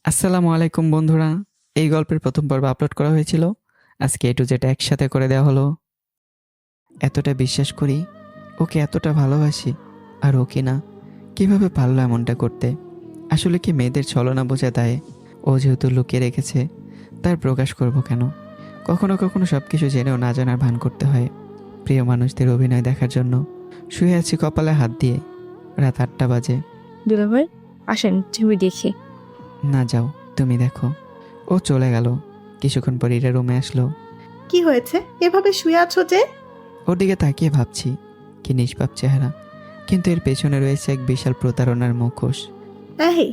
আসসালামু আলাইকুম বন্ধুরা। এই গল্পের প্রথম পর্ব আপলোড করা হয়েছিল। আজকে এ টু জেড একসাথে করে দেওয়া হলো। এতটা বিশ্বাস করি, ওকে এতটা ভালোবাসি, আর ওকে না কিভাবে পারলো এমনটা করতে? আসলে কি মেয়েদের ছলনা বোঝা দেয়? ও যেহেতু লুকিয়ে রেখেছে, তার প্রকাশ করব কেন? কখনো কখনো সব কিছু জেনেও না জানার ভান করতে হয় প্রিয় মানুষদের অভিনয় দেখার জন্য। শুয়ে আছি কপালে হাত দিয়ে। রাত 8টা বাজে। দুলাভাই আসেন টিভি দেখি। না, যাও, তুমি দেখো। ও চলে গেল। কিছুক্ষণ পর ইরা রুমে আসলো। কি হয়েছে? এভাবে শুয়ে আছো যে? ওর দিকে তাকিয়ে ভাবছি, কি নিষ্পাপ চেহারা, কিন্তু এর পেছনে রয়েছে এক বিশাল প্রতারণার মুখোশ। এই,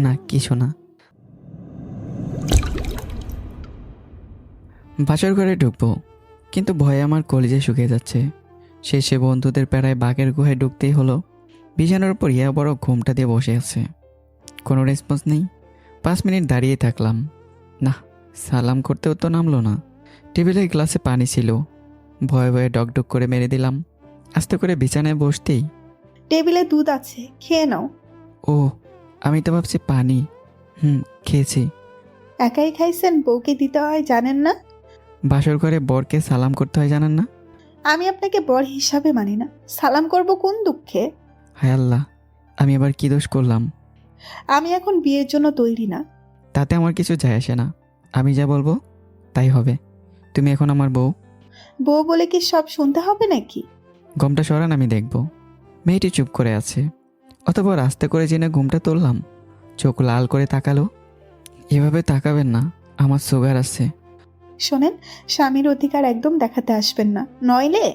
না, কিছু না। বাসর ঘরে ঢুকবো, কিন্তু ভয়ে আমার কলিজে শুকিয়ে যাচ্ছে। শেষে বন্ধুদের প্যারায় বাঘের গুহায় ঢুকতেই হলো। বিছানার উপর ইয়া বড় ঘুমটা দিয়ে বসে আছে, কোনো রেসপন্স নেই। 5 মিনিট দাঁড়িয়ে থাকলাম, না, সালাম করতেও তো নামলো না। টেবিলের গ্লাসে পানি ছিল, ভয়ে ভয়ে ডকডক করে মেরে দিলাম। আস্তে করে বিছানায় বসতেই, টেবিলে দুধ আছে, খেয়ে নাও। ও, আমি তো ভাবছি পানি। খেয়েছি। একাই খাইছেন, বউকে দিতে হয় জানেন না? বাসর ঘরে বরকে সালাম করতে হয় জানেন না? আমি আপনাকে বর হিসাবে মানি না, সালাম করব কোন দুঃখে? হায় আল্লাহ, আমি আবার কি দোষ করলাম? আমি এখন বিয়ের জন্য তৈরি না। তাতে আমার কিছু যায় আসে না, আমি যা বলবো তাই হবে। তুমি এখন আমার বউ। বউ বলে কি সব শুনতে হবে নাকি? ঘুমটা সরান, আমি দেখব। মেয়েটি চুপ করে আছে, অতঃপর আস্তে করে জেনে ঘুমটা তুললাম। চোখ লাল করে তাকালো। এভাবে তাকাবেন না, আমার সুগার আছে। শোনেন, স্বামীর অধিকার একদম দেখাতে আসবেন না, নইলে।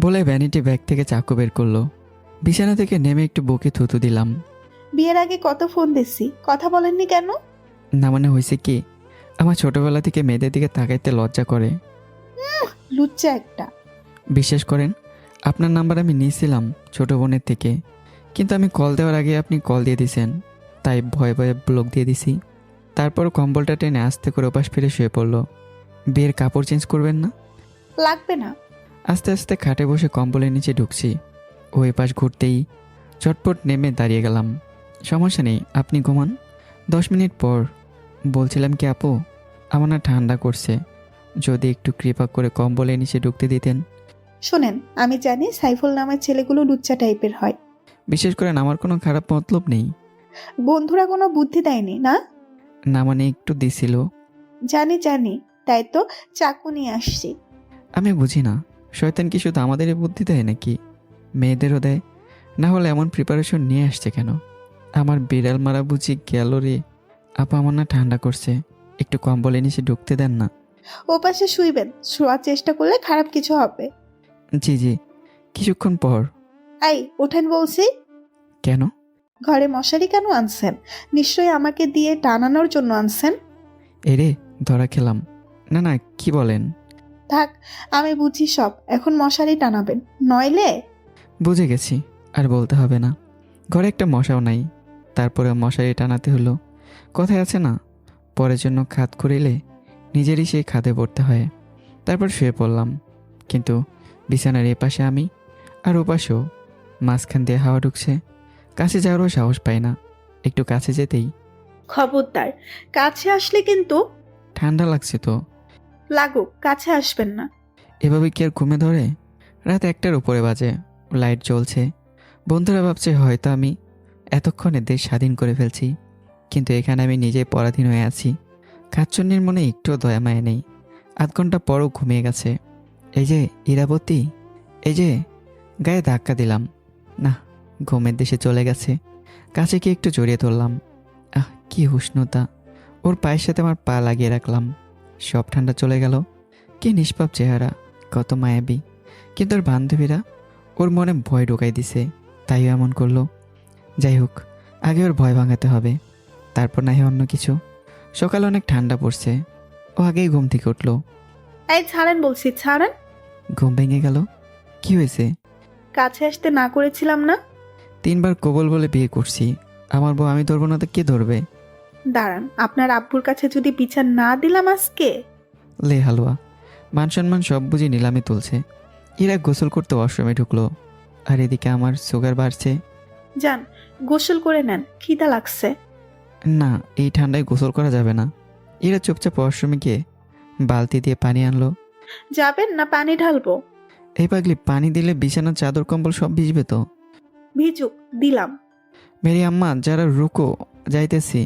বলে ভ্যানিটি ব্যাগ থেকে চাকু বের করলো। বিছানা থেকে নেমে একটু বুকে থুতু দিলাম। বিয়ের আগে কত ফোন দিছি, কথা বলেননি কেন? না মানে হয়েছে কি, আমার ছোটবেলা থেকে মেয়েদের দিকে তাকাইতে লজ্জা করে। লুচ্চা একটা। বিশ্বাস করেন, আপনার নাম্বার আমি নিয়েছিলাম ছোট বোনের থেকে, কিন্তু আমি কল দেওয়ার আগে আপনি কল দিয়ে দিয়েছেন, তাই ভয়ে ভয়ে ব্লক দিয়ে দিছি। তারপর কম্বলটা টেনে আস্তে করে ওপাশ ফিরে শুয়ে পড়লো। বিয়ের কাপড় চেঞ্জ করবেন না? লাগবে না। আস্তে আস্তে খাটে বসে কম্বলের নিচে ঢুকছি। ওই পাশ ঘুরতেই চটপট নেমে দাঁড়িয়ে গেলাম। সমস্যা নেই, আপনি ঘুমান। 10 মিনিট পর বলছিলাম কি আপু, আমার না ঠান্ডা করছে, যদি একটু কৃপা করে কম্বলের নিচে ঢুকতে দিতেন। শোনেন, আমি জানি সাইফুল নামের ছেলেগুলো লুচ্চা টাইপের হয়। বিশেষ করে আমার কোনো খারাপ মতলব নেই। বন্ধুরা কোনো বুদ্ধি দেয়নি না? না মানে একটু দিছিল। জানি জানি, তাই তো চাকু নিয়ে আসছি। আমি বুঝি না, শয়তান কি শুধু আমাদেরই বুদ্ধি দেয় নাকি মেয়েদেরও দেয়? না হলে এমন প্রিপারেশন নিয়ে আসছে কেন? আমার বিড়াল মারা বুঝি গেল রে। আপা, আমার না ঠান্ডা করছে, একটু কম্বলের নিচে ঢুকতে দেন না। ও পাশে শুইবেন, শোয়ার চেষ্টা করলে খারাপ কিছু হবে। জি জি। কিছুক্ষণ পর, এই ওঠেন বলছি। কেন? ঘরে মশারি কেন আনছেন? নিশ্চয়ই আমাকে দিয়ে টানানোর জন্য আনছেন। এরে, ধরা খেলাম। না না, কি বলেন? থাক, আমি বুঝি সব, এখন মশারি টানাবেন, নইলে। বুঝে গেছি, আর বলতে হবে না। ঘরে একটা মশাও নাই, তারপরে মশারি টানাতে হলো। কথায় আছে না, পরের জন্য খাদ করিলে নিজেরই সেই খাদে পড়তে হয়। তারপর শুয়ে পড়লাম, কিন্তু বিছানার এপাশে আমি, আর ওপাশেও। মাঝখান দিয়ে হাওয়া ঢুকছে, কাছে যাওয়ারও সাহস পাই না। একটু কাছে যেতেই খবরদার, কাছে আসলে কিন্তু। ঠান্ডা লাগছে তো। লাগুক, কাছে আসবেন না। এভাবে কি আর ঘুমে ধরে? রাত 1টার উপরে বাজে, লাইট জ্বলছে। বন্ধুরা ভাবছে হয়তো আমি এতক্ষণে দেশ স্বাধীন করে ফেলছি, কিন্তু এখানে আমি নিজেই পরাধীন হয়ে আছি। কাচ্চন্নির মনে একটুও দয়া মায়া নেই। 8 ঘন্টা পরও ঘুমিয়ে গেছে। এই যে ইরাবতী, এই যে। গায়ে ধাক্কা দিলাম, না, ঘুমের দেশে চলে গেছে। কাছে গিয়ে একটু জড়িয়ে ধরলাম। আহ, কি উষ্ণতা! ওর পায়ের সাথে আমার পা লাগিয়ে রাখলাম। সব ঠান্ডা চলে গেল। কি নিষ্পাপ চেহারা, কত মায়াবী! কিন্তু ওর বান্ধবীরা ওর মনে ভয় ঢোকাই দিছে, তাইও এমন করলো। যাই হোক, আগে ওর ভয় ভাঙাতে হবে, তারপর না হয় অন্য কিছু। সকালে অনেক ঠান্ডা পড়ছে। ও আগেই ঘুম থেকে উঠলো। এই ছাড়েন বলছি, ছাড়েন। ঘুম ভেঙে গেল। কি হয়েছে? কাছে আসতে না করেছিলাম না? 3বার কবল বলে বিয়ে করছি, আমার বউ আমি ধরবো না তো কে ধরবে? দাঁড়ান, আপনার আব্বুর কাছে যদি বিচার না দিলাম আজকে। লে হালুয়া, মান সম্মান সব বুঝি নিলামে তুলছে। এরা গোসল করতে ওয়াশরুমে ঢুকলো, আর এদিকে আমার সুগার বাড়ছে। যান, গোসল করে নেন, খিদা লাগছে। না, এই ঠান্ডায় গোসল করা যাবে না। এরা চুপচাপ ওয়াশরুমে গিয়ে বালতি দিয়ে পানি আনলো। যাবেন না পানি ঢালবো? এই পাগলি, পানি দিলে বিছানার চাদর কম্বল সব ভিজবে তো। ভিজুক, দিলাম। মেরি আম্মা, যারা রুকো, যাইতেছি।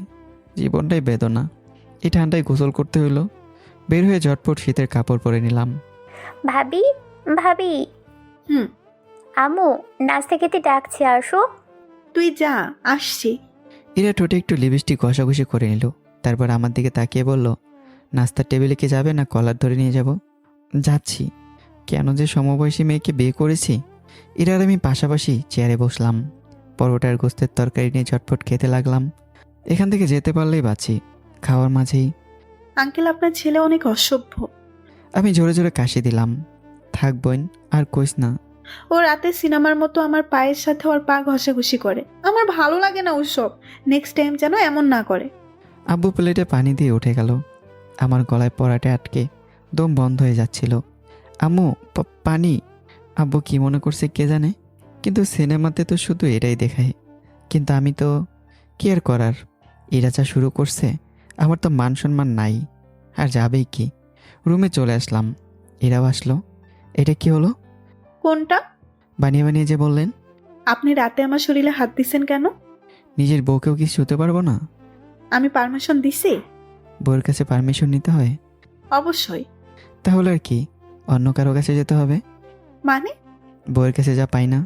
জীবনটাই বেদনা। এই ঠান্ডায় গোসল করতে হইলো। বের হয়ে ঝটপট শীতের কাপড় পরে নিলাম। ভাবি, ভাবি, হুম, আম্মু নাস্তা খেতে ডাকছে, আসো। তুই যা, আসছি। এরা ঠোঁটে একটু লিপস্টিক ঘষাঘষি করে নিল। তারপর আমার দিকে তাকিয়ে বলল, নাস্তার টেবিলে কি যাবে না কলার ধরে নিয়ে যাব? যাচ্ছি। কেন যে সমবয়সী মেয়েকে বিয়ে করেছি। এরা আর আমি পাশাপাশি চেয়ারে বসলাম। পরোটার গোস্তের তরকারি নিয়ে ঝটপট খেতে লাগলাম। এখান থেকে যেতে পারলেই বাঁচি। খাওয়ার মাঝেই আঙ্কেল, আপনার ছেলে অনেক অসভ্য। আমি জোরে জোরে কাশি দিলাম। থাক বোন, আর কইস না। ও রাতে সিনেমার মতো আমার পায়ের সাথে ওর পা ঘষাঘষি করে। আমার ভালো লাগে না ওসব। নেক্সট টাইম যেন এমন না করে। আব্বু প্লেটে পানি দিয়ে উঠে গেল। আমার গলায় পরাটে আটকে দম বন্ধ হয়ে যাচ্ছিল। আম্মু, পানি। আব্বু কি মনে করছে কে জানে, কিন্তু সিনেমাতে তো শুধু এটাই দেখায়। কিন্তু আমি তো কি আর করার। এরা যা শুরু করছে, আমার তো মান সম্মান নাই। আর যাবেই কি। রুমে চলে আসলাম। এরাও আসলো। এটা কি হলো? কোনটা? বানিয়ে বানিয়ে যে বললেন। আপনি রাতে আমার শরীরে হাত দিছেন কেন? নিজের বউকেও কি শুতে পারবো না? আমি পারমিশন দিছি? বউয়ের কাছে পারমিশন নিতে হয়? অবশ্যই। তাহলে আর কি, অন্য কারো কাছে যেতে হবে? মানে? বউয়ের কাছে যা পাই না,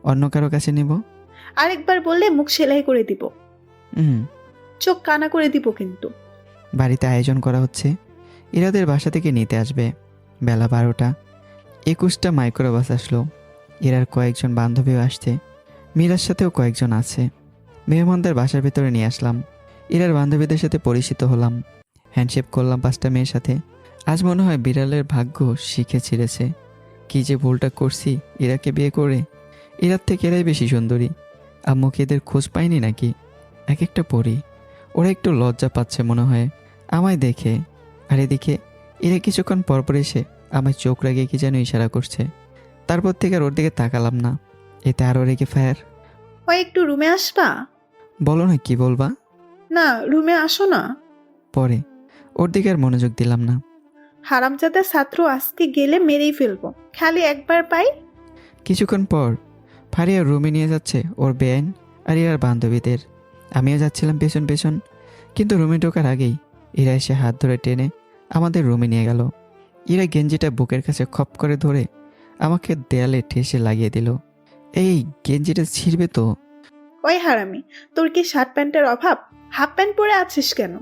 অন্য কারো কাছে নেব। আরেকবার বললে মুখ সেলাই করে দিব। হুম। চোখ কানা করে দিব কিন্তু। বাড়িতে আয়োজন করা হচ্ছে। ইরাদের বাসা থেকে নিতে আসবে। বেলা 12টা। 21টা মাইক্রোবাস আসলো। এরার কয়েকজন বান্ধবীও আসছে। মীরার সাথেও কয়েকজন আছে। মেহমানদের বাসার ভেতরে নিয়ে আসলাম। ইরার বান্ধবীদের সাথে পরিচিত হলাম। হ্যান্ডশেক করলাম 5টা মেয়ের সাথে। আজ মনে হয় বিড়ালের ভাগ্য শিখে ছিঁড়েছে। কি যে ভুলটা করছি ইরাকে বিয়ে করে। ইরার থেকে এরাই বেশি সুন্দরী। আম্মুকে এদের খোঁজ পাইনি নাকি? এক একটা পরি। ওরা একটু লজ্জা পাচ্ছে মনে হয় আমায় দেখে। আর এদিকে এরা কিছুক্ষণ পরপর এসে আমায় চোখ রাগিয়ে কি যেন ইশারা করছে। তারপর থেকে আর ওর দিকে তাকালাম না। এতে আরও রেগে ফায়ার। ও একটু রুমে আসবা? বলো না, কি বলবা? না, রুমে আসো না। পরে ওর দিকে আর মনোযোগ দিলাম না। হারামজাদা ছাত্র আজকে গেলে মেরেই ফেলবো। খালি একবার পাই। কিছুক্ষণ পর ফারিয়া রুমে নিয়ে যাচ্ছে ওর বেআইন আর ইরার বান্ধবীদের। আমিও যাচ্ছিলাম পেছন পেছন। কিন্তু রুমে ঢোকার আগেই ইরা এসে হাত ধরে টেনে আমাদের রুমে নিয়ে গেল। ইরা গেঞ্জিটা বুকের কাছে খপ করে ধরে আমাকে দেয়ালে ঠেসে লাগিয়ে দিল। এই গেঞ্জিটা ছিঁড়বে তো। ওই হারামি, তোর কি শার্ট প্যান্টের অভাব? হাফ প্যান্ট পরে আছিস কেন?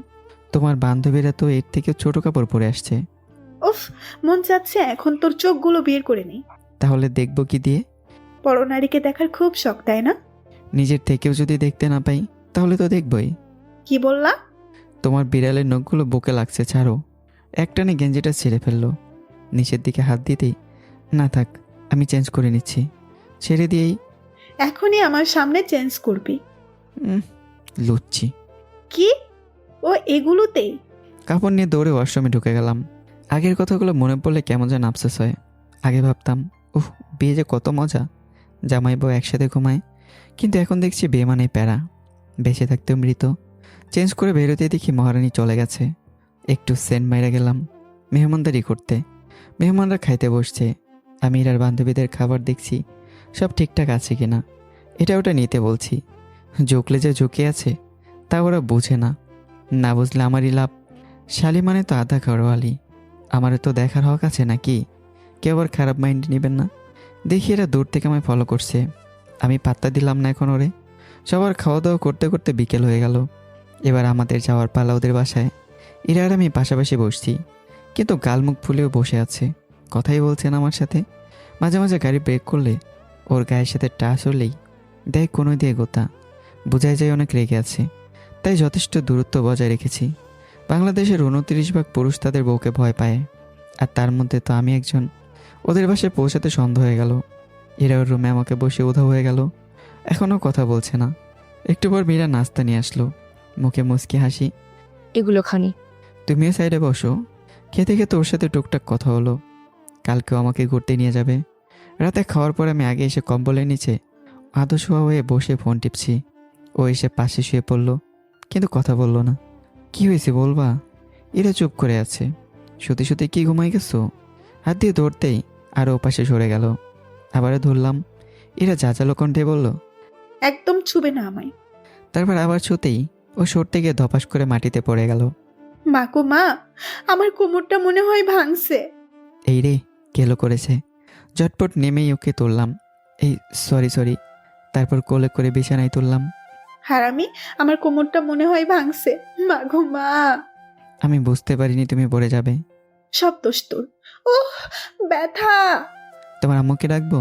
তোমার বান্ধবীরা তো এর থেকে ছোট কাপড় পরে আসছে। উফ, মন চাচ্ছে এখন তোর চোখগুলো বের করে নেই। তাহলে দেখবো কি দিয়ে? পরনারীকে দেখার খুব শখ, তাই না? নিজের থেকেও যদি দেখতে না পাই তাহলে তো দেখবই। কি বললা? তোমার বিড়ালের নখগুলো বুকে লাগছে, ছাড়ো। একটানে গেঞ্জিটা ছিঁড়ে ফেললো। নিচের দিকে হাত দিতেই, না থাক, আমি চেঞ্জ করে নিচ্ছি। ছেড়ে দিয়েই, এখনই আমার সামনে চেঞ্জ করবি? লুচ্ছি। কি? ও এগুলোতেই? কাপড় নিয়ে দৌড়ে ওয়াশরুমে ঢুকে গেলাম। আগের কথাগুলো মনে পড়লে কেমন যেন আফসোস হয়। আগে ভাবতাম, বিয়ে যে কত মজা, জামাই বউ একসাথে ঘুমায়। কিন্তু এখন দেখছি বিয়ে মানে প্যারা। বেঁচে থাকতেও মৃত। চেঞ্জ করে বেরোতে দেখি মহারানী চলে গেছে। একটু সেন্ট মাইরা গেলাম মেহমানদারি করতে। মেহমানরা খাইতে বসছে। আমি ইরার বান্ধবীদের খাবার দেখছি সব ঠিকঠাক আছে কিনা। এটা ওটা নিতে বলছি। ঝুঁকলে যে ঝুঁকে আছে তা ওরা বুঝে না। না বুঝলে আমারই লাভ। শালি মানে তো আধা ঘরওয়ালি। আমারও তো দেখার হক আছে নাকি? কেউ আবার খারাপ মাইন্ড নেবেন না। দেখি এরা দূর থেকে আমায় ফলো করছে। আমি পাত্তা দিলাম না এখন ওরে। সবার খাওয়া দাওয়া করতে করতে বিকেল হয়ে গেল। এবার আমাদের যাওয়ার পালা ওদের বাসায়। এরা আর আমি পাশাপাশি বসছি, কিন্তু গালমুখ ফুলেও বসে আছে। কথাই বলছেন আমার সাথে। মাঝে মাঝে গাড়ি ব্রেক করলে ওর গায়ের সাথে টাচ হলেই দেয় কোনো দিয়ে গোতা। বোঝাই যায় অনেক রেগে আছে। তাই যথেষ্ট দূরত্ব বজায় রেখেছি। বাংলাদেশের 29 ভাগ পুরুষ তাদের বউকে ভয় পায়, আর তার মধ্যে তো আমি একজন। ওদের বাসায় পৌঁছাতে সন্ধ্যা হয়ে গেল। এরা ওর রুমে আমাকে বসে উধাও হয়ে গেল। এখনও কথা বলছে না। একটু পর মীরা নাস্তা নিয়ে আসলো। মুখে মুচকি হাসি। এগুলো খানি। তুমিও সাইডে বসো। খেতে খেতে ওর সাথে টুকটাক কথা হলো। কালকেও আমাকে ঘুরতে নিয়ে যাবে। রাতে খাওয়ার পর আমি আগে এসে কম্বলের নিচে আদো শোয়া হয়ে বসে ফোন টিপছি। ও এসে পাশে শুয়ে পড়ল। কিন্তু কথা বললো না। কি হয়েছে বলবা? এরা চুপ করে আছে। সত্যি সত্যি কি ঘুমাই গেছো? হাত দিয়ে ধরতেই আরও ওপাশে সরে গেল। আবারও ধরলাম। এরা জাজালো কণ্ঠে বলল। একদম ছুবে না আমায়। তারপর আবার ছুতেই ও সরতে গিয়ে ধপাস করে মাটিতে পড়ে গেল। মা গো মা, আমার কোমরটা মনে হয় ভাঙছে। এই রে, কেলো করেছে। ঝটপট নেমেই ওকে তুললাম। এই সরি। তারপর কোলে করে বিছানায় তুললাম। হারামি, আমার কোমরটা মনে হয় ভাঙছে। মা গো মা। আমি বুঝতে পারিনি তুমি পড়ে যাবে। সব দোষ তোর। ওহ, ব্যথা। তোমার আম্মুকে ডাকবো?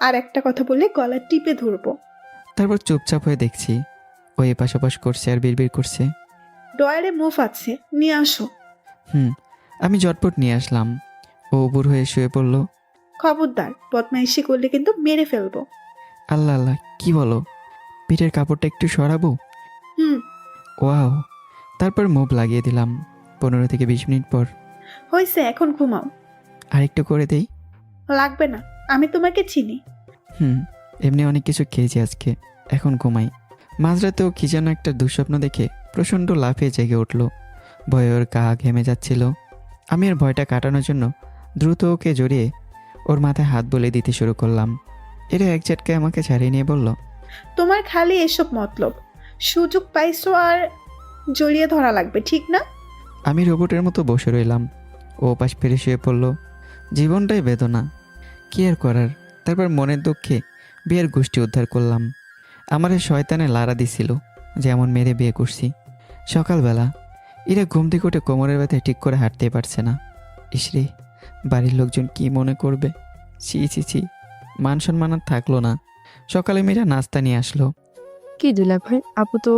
আর একটা কথা বলে গলা টিপে ধরবো। তারপর চুপচাপ হয়ে দেখছি ও এপাশ ওপাশ করছে আর বিড়বিড় করছে। ডয়ারে মুভ আছে, নিয়ে আসো। আমি ঝটপট নিয়ে আসলাম। ও উপুর হয়ে শুয়ে পড়লো। খবরদার, বদমাইশি করলে কিন্তু মেরে ফেলবো। আল্লাহ আল্লাহ, কি বলো? পিঠের কাপড়টা একটু সরাবো? হুম। ওয়াও। তারপর মুভ লাগিয়ে দিলাম। 15 থেকে 20 মিনিট পর হয়েছে, এখন ঘুমাও। আরেকটু করে দেই। লাগবে না, আমি তোমাকে চিনি। এমনি অনেক কিছু খেয়েছি আজকে, এখন ঘুমাই। মাঝরাতেও কি যেন একটা দুঃস্বপ্ন দেখে প্রচণ্ড লাফিয়ে জেগে উঠল। ভয়ে ওর গা ঘেমে যাচ্ছিল। আমি আর ভয়টা কাটানোর জন্য দ্রুত ওকে জড়িয়ে ওর মাথায় হাত বলে দিতে শুরু করলাম। এরা এক ঝটকায় আমাকে ছাড়িয়ে নিয়ে বলল। তোমার খালি এসব মতলব। সুযোগ পাইছো আর জড়িয়ে ধরা লাগবে, ঠিক না? আমি রোবটের মতো বসে রইলাম। ও পাশ ফিরে শুয়ে পড়ল। জীবনটাই বেদনা, কি আর করার। তারপর মনের দুঃখে বিয়ের গোষ্ঠী উদ্ধার করলাম। আমার এই শয়তানে লাড়া দিছিল যেমন মেরে বিয়ে করছি। সকালবেলা এরা ঘুম থেকে উঠে কোমরের ব্যথায় ঠিক করে হাঁটতেই পারছে না। ইসরে, বাড়ির লোকজন কি মনে করবে? ছি, মান সম্মান আর থাকলো না। সকালে মেয়েরা নাস্তা নিয়ে আসলো। কি দুলা ভাই, আপু তো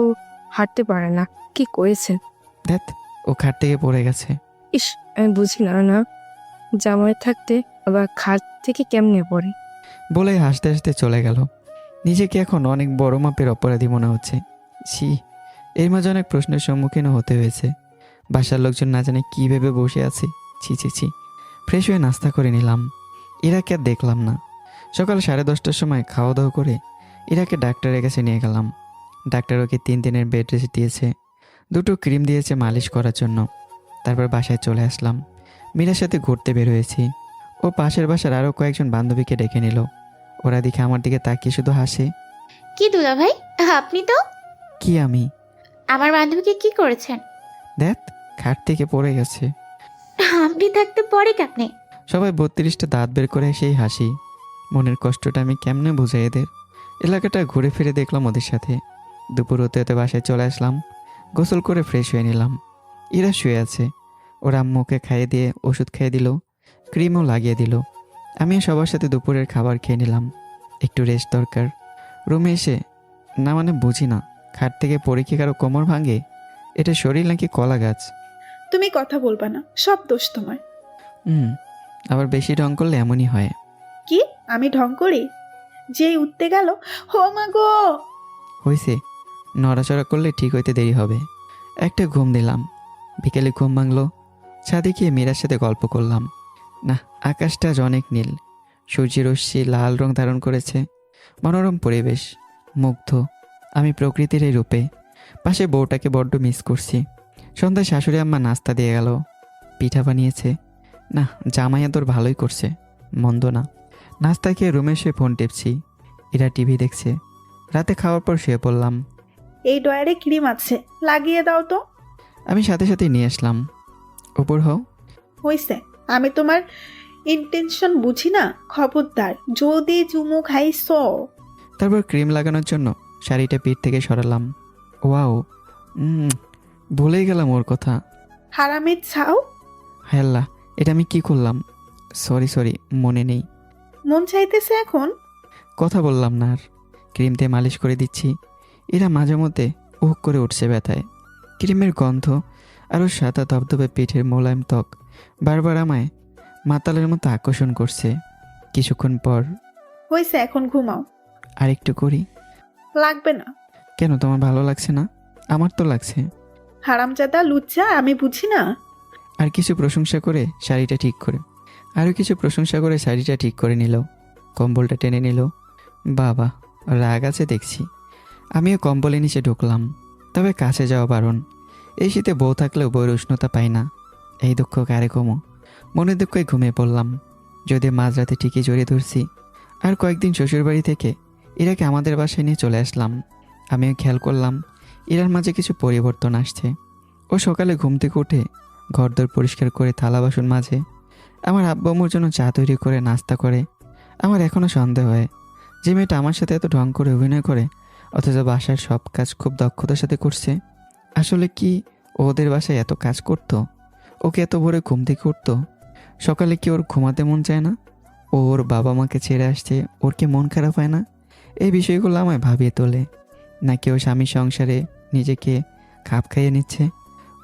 হাঁটতে পারে না, কি করেছেন? ধ্যাত, ও খাট থেকে পড়ে গেছে। ইস, আমি বুঝি না জামাই থাকতে আবার খাট থেকে কেমনে পড়ে। বলে হাসতে হাসতে চলে গেল। নিজেকে এখন অনেক বড় মাপের অপরাধী মনে হচ্ছে। ছি, এর মাঝে অনেক প্রশ্নের সম্মুখীনও হতে হয়েছে। বাসার লোকজন না জানে কী ভেবে বসে আছে। ছি। ফ্রেশ হয়ে নাস্তা করে নিলাম। ইরাকে আর দেখলাম না। সকাল 10:30টার সময় খাওয়া দাওয়া করে ইরাকে ডাক্তারের কাছে নিয়ে গেলাম। ডাক্তার ওকে 3 দিনের বেড রেস্ট দিয়েছে। 2টো ক্রিম দিয়েছে মালিশ করার জন্য। তারপর বাসায় চলে আসলাম। মীরার সাথে ঘুরতে বের হয়েছি। ও পাশের বাসার আরও কয়েকজন বান্ধবীকে ডেকে নিল। ওরা দেখে আমার দিকে তাকিয়ে শুধু হাসে। কি দুলা ভাই, আপনি তো কি আমি? আমার বান্ধবীকে কি করেছেন? দেখ, খাট থেকে পড়ে গেছে। আপনি থাকতে পরে কাপনে। সবাই 32টা দাঁত বের করে সেই হাসি। মনের কষ্টটা আমি কেমনে বুঝাই এদের। এলাকাটা ঘুরে ফিরে দেখলাম ওদের সাথে। দুপুর হতে হতে বাসায় চলে আসলাম। গোসল করে ফ্রেশ হয়ে নিলাম। এরা শুয়ে আছে। ওরা আম্মুকে খাইয়ে দিয়ে ওষুধ খেয়ে দিল, ক্রিমও লাগিয়ে দিল। আমিও সবার সাথে দুপুরের খাবার খেয়ে নিলাম। একটু রেস্ট দরকার। রুমে এসে না মানে বুঝি না, খাট থেকে পড়ে কি কারো কোমর ভাঙে? এটা শরীর নাকি কলা গাছ? তুমি কথা বলবা না, সব দোষ তোমার। আবার বেশি ঢং করলে এমনই হয়। কি আমি ঢং করি? যেই উঠতে গেল, হো মা গো। হয়েছে, নড়াচড়া করলে ঠিক হইতে দেরি হবে। একটা ঘুম দিলাম। বিকেলে ঘুম ভাঙলো। ছাদে গিয়ে মীরার সাথে গল্প করলাম। না, আকাশটা আজ অনেক নীল। সূর্যের রশ্মি লাল রং ধারণ করেছে। মনোরম পরিবেশ। মুগ্ধ আমি প্রকৃতির এই রূপে। পাশে বউটাকে বড্ড মিস করছি। সন্ধ্যায় শাশুড়ি আম্মা নাস্তা দিয়ে গেল। পিঠা বানিয়েছে। না, জামাই আদর ভালোই করছে, মন্দ না। নাস্তা খেয়ে রুমে শুয়ে ফোন টিপছি। এরা টিভি দেখছে। রাতে খাওয়ার পর শুয়ে পড়লাম। এই ডয়ারে ক্রিম আছে, লাগিয়ে দাও তো। আমি সাথে সাথে নিয়ে আসলাম। উপর হও। হইছে, আমি তোমার ইন্টেনশন বুঝি না। খবরদার, যদি চুমু খাইছ। তারপর ক্রিম লাগানোর জন্য শাড়িটা পিঠ থেকে সরালাম। ওয়াও, ভুলেই গেলাম ওর কথা। হারামির ছাও। হায় আল্লাহ, এটা আমি কি করলাম? সরি, মনে নেই। মন চাইতেছে এখন। কথা বললাম না আর। ক্রিম দিয়ে মালিশ করে দিচ্ছি। এরা মাঝে মধ্যে উহ করে উঠছে ব্যথায়। ক্রিমের গন্ধ আরও সাদা ধবধবে পিঠের মোলায়েম ত্বক বারবার আমায় মাতালের মতো আকর্ষণ করছে। কিছুক্ষণ পর হইছে, এখন ঘুমাও। আরেকটু করি। লাগবে না। কেন, তোমার ভালো লাগছে না? আমার তো লাগছে। হারামজাদা লুচ্চা, আমি বুঝি না। আর কিছু প্রশংসা করে শাড়িটা ঠিক করে নিল। কম্বলটা টেনে নিল। বাবা, রাগ আছে দেখছি। আমিও কম্বলের নিচে ঢুকলাম। তবে কাছে যাওয়া বারণ। এই শীতে বউ থাকলেও বউয়ের উষ্ণতা পাই না। এই দুঃখ কারে কমো। মনের দুঃখে ঘুমিয়ে পড়লাম। যদি মাঝরাতে ঠিকই জড়িয়ে ধরছি। আর কয়েকদিন শ্বশুরবাড়ি থেকে ইরাকে আমাদের বাসায় নিয়ে চলে আসলাম। আমিও খেয়াল করলাম ইরার মাঝে কিছু পরিবর্তন আসছে। ও সকালে ঘুম থেকে উঠে ঘরদোর পরিষ্কার করে থালা বাসন মাজে, আমার আব্বু আম্মুর জন্য চা তৈরি করে নাস্তা করে। আমার এখনও সন্দেহ হয় যে মেয়েটা আমার সাথে এত ঢং করে অভিনয় করে অথচ বাসার সব কাজ খুব দক্ষতার সাথে করছে। আসলে কি ও ওদের বাসায় এত কাজ করতো? ওকে এত ভোরে ঘুম থেকে উঠতো? সকালে কি ওর ঘুমাতে মন চায় না? ও ওর বাবা মাকে ছেড়ে আসছে, ওর কি মন খারাপ হয় না? এই বিষয়গুলো আমায় ভাবিয়ে তোলে। নাকি ও স্বামী সংসারে নিজেকে খাপ খাইয়ে নিচ্ছে?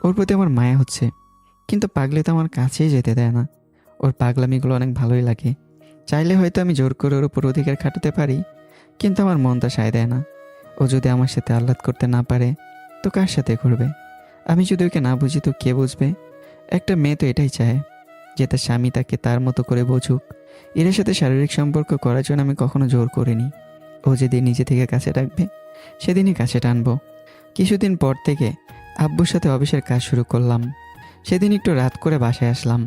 ওর প্রতি আমার মায়া হচ্ছে, কিন্তু পাগলি তো আমার কাছেই যেতে দেয় না। ওর পাগলামিগুলো অনেক ভালোই লাগে। চাইলে হয়তো আমি জোর করে ওর উপর অধিকার খাটাতে পারি, কিন্তু আমার মন তা সায় দেয় না। ও যদি আমার সাথে আহ্লাদ করতে না পারে তো কার সাথে করবে? আমি যদি ওকে না বুঝি তো কে বুঝবে? একটা মেয়ে তো এটাই চায় যে তার স্বামী তাকে তার মতো করে বুঝুক। এর সাথে শারীরিক সম্পর্ক করার জন্য আমি কখনো জোর করিনি। ও যেদিন নিজে থেকে কাছে ডাকবে সেদিনই কাছে টানবো। কিছুদিন পর থেকে আব্বুর সাথে অফিসের কাজ শুরু করলাম। সেদিন একটু রাত করে বাসায় আসলাম।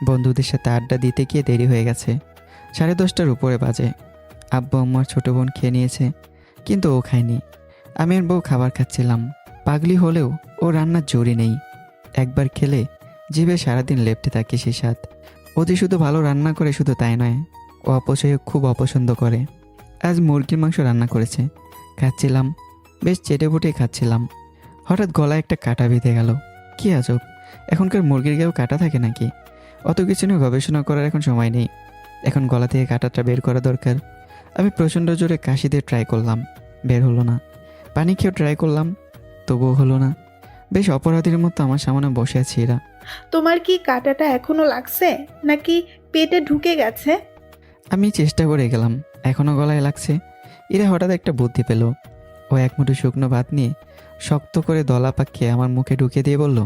বন্ধুদের সাথে আড্ডা দিতে গিয়ে দেরি হয়ে গেছে। 10:30টার উপরে বাজে। আব্বু আম্মার ছোট বোন খেয়ে নিয়েছে, কিন্তু ও খায়নি। আমি আর বউ খাবার খাচ্ছিলাম। পাগলি হলেও ও রান্নার জোরই নেই। একবার খেলে জিভে সারাদিন লেপ্টে থাকে সে স্বাদ। ও যে শুধু ভালো রান্না করে শুধু তাই নয়, ও অপচয় খুব অপছন্দ করে। আজ মুরগির মাংস রান্না করেছে, খাচ্ছিলাম, বেশ চেটেপুটে খাচ্ছিলাম। হঠাৎ গলায় একটা কাঁটা বেঁধে গেল। কি আজব, এখনকার মুরগির গায়েও কাঁটা থাকে নাকি? অত কিছু নিয়ে গবেষণা করার এখন সময় নেই। এখন গলা থেকে কাঁটাটা বের করা দরকার। আমি প্রচণ্ড জোরে কাশি দিয়ে ট্রাই করলাম, বের হলো না। পানি খেয়েও ট্রাই করলাম, তবুও হলো না। বেশ অপরাধীর মতো আমার সামনে বসে আছে এরা। তোমার কি কাঁটাটা এখনো লাগছে নাকি পেটে ঢুকে গেছে? আমি চেষ্টা করে গেলাম, এখনও গলায় লাগছে। এরা হঠাৎ একটা বুদ্ধি পেল। ও এক মুঠো শুকনো ভাত নিয়ে শক্ত করে দলা পাকিয়ে আমার মুখে ঢুকিয়ে দিয়ে বলল,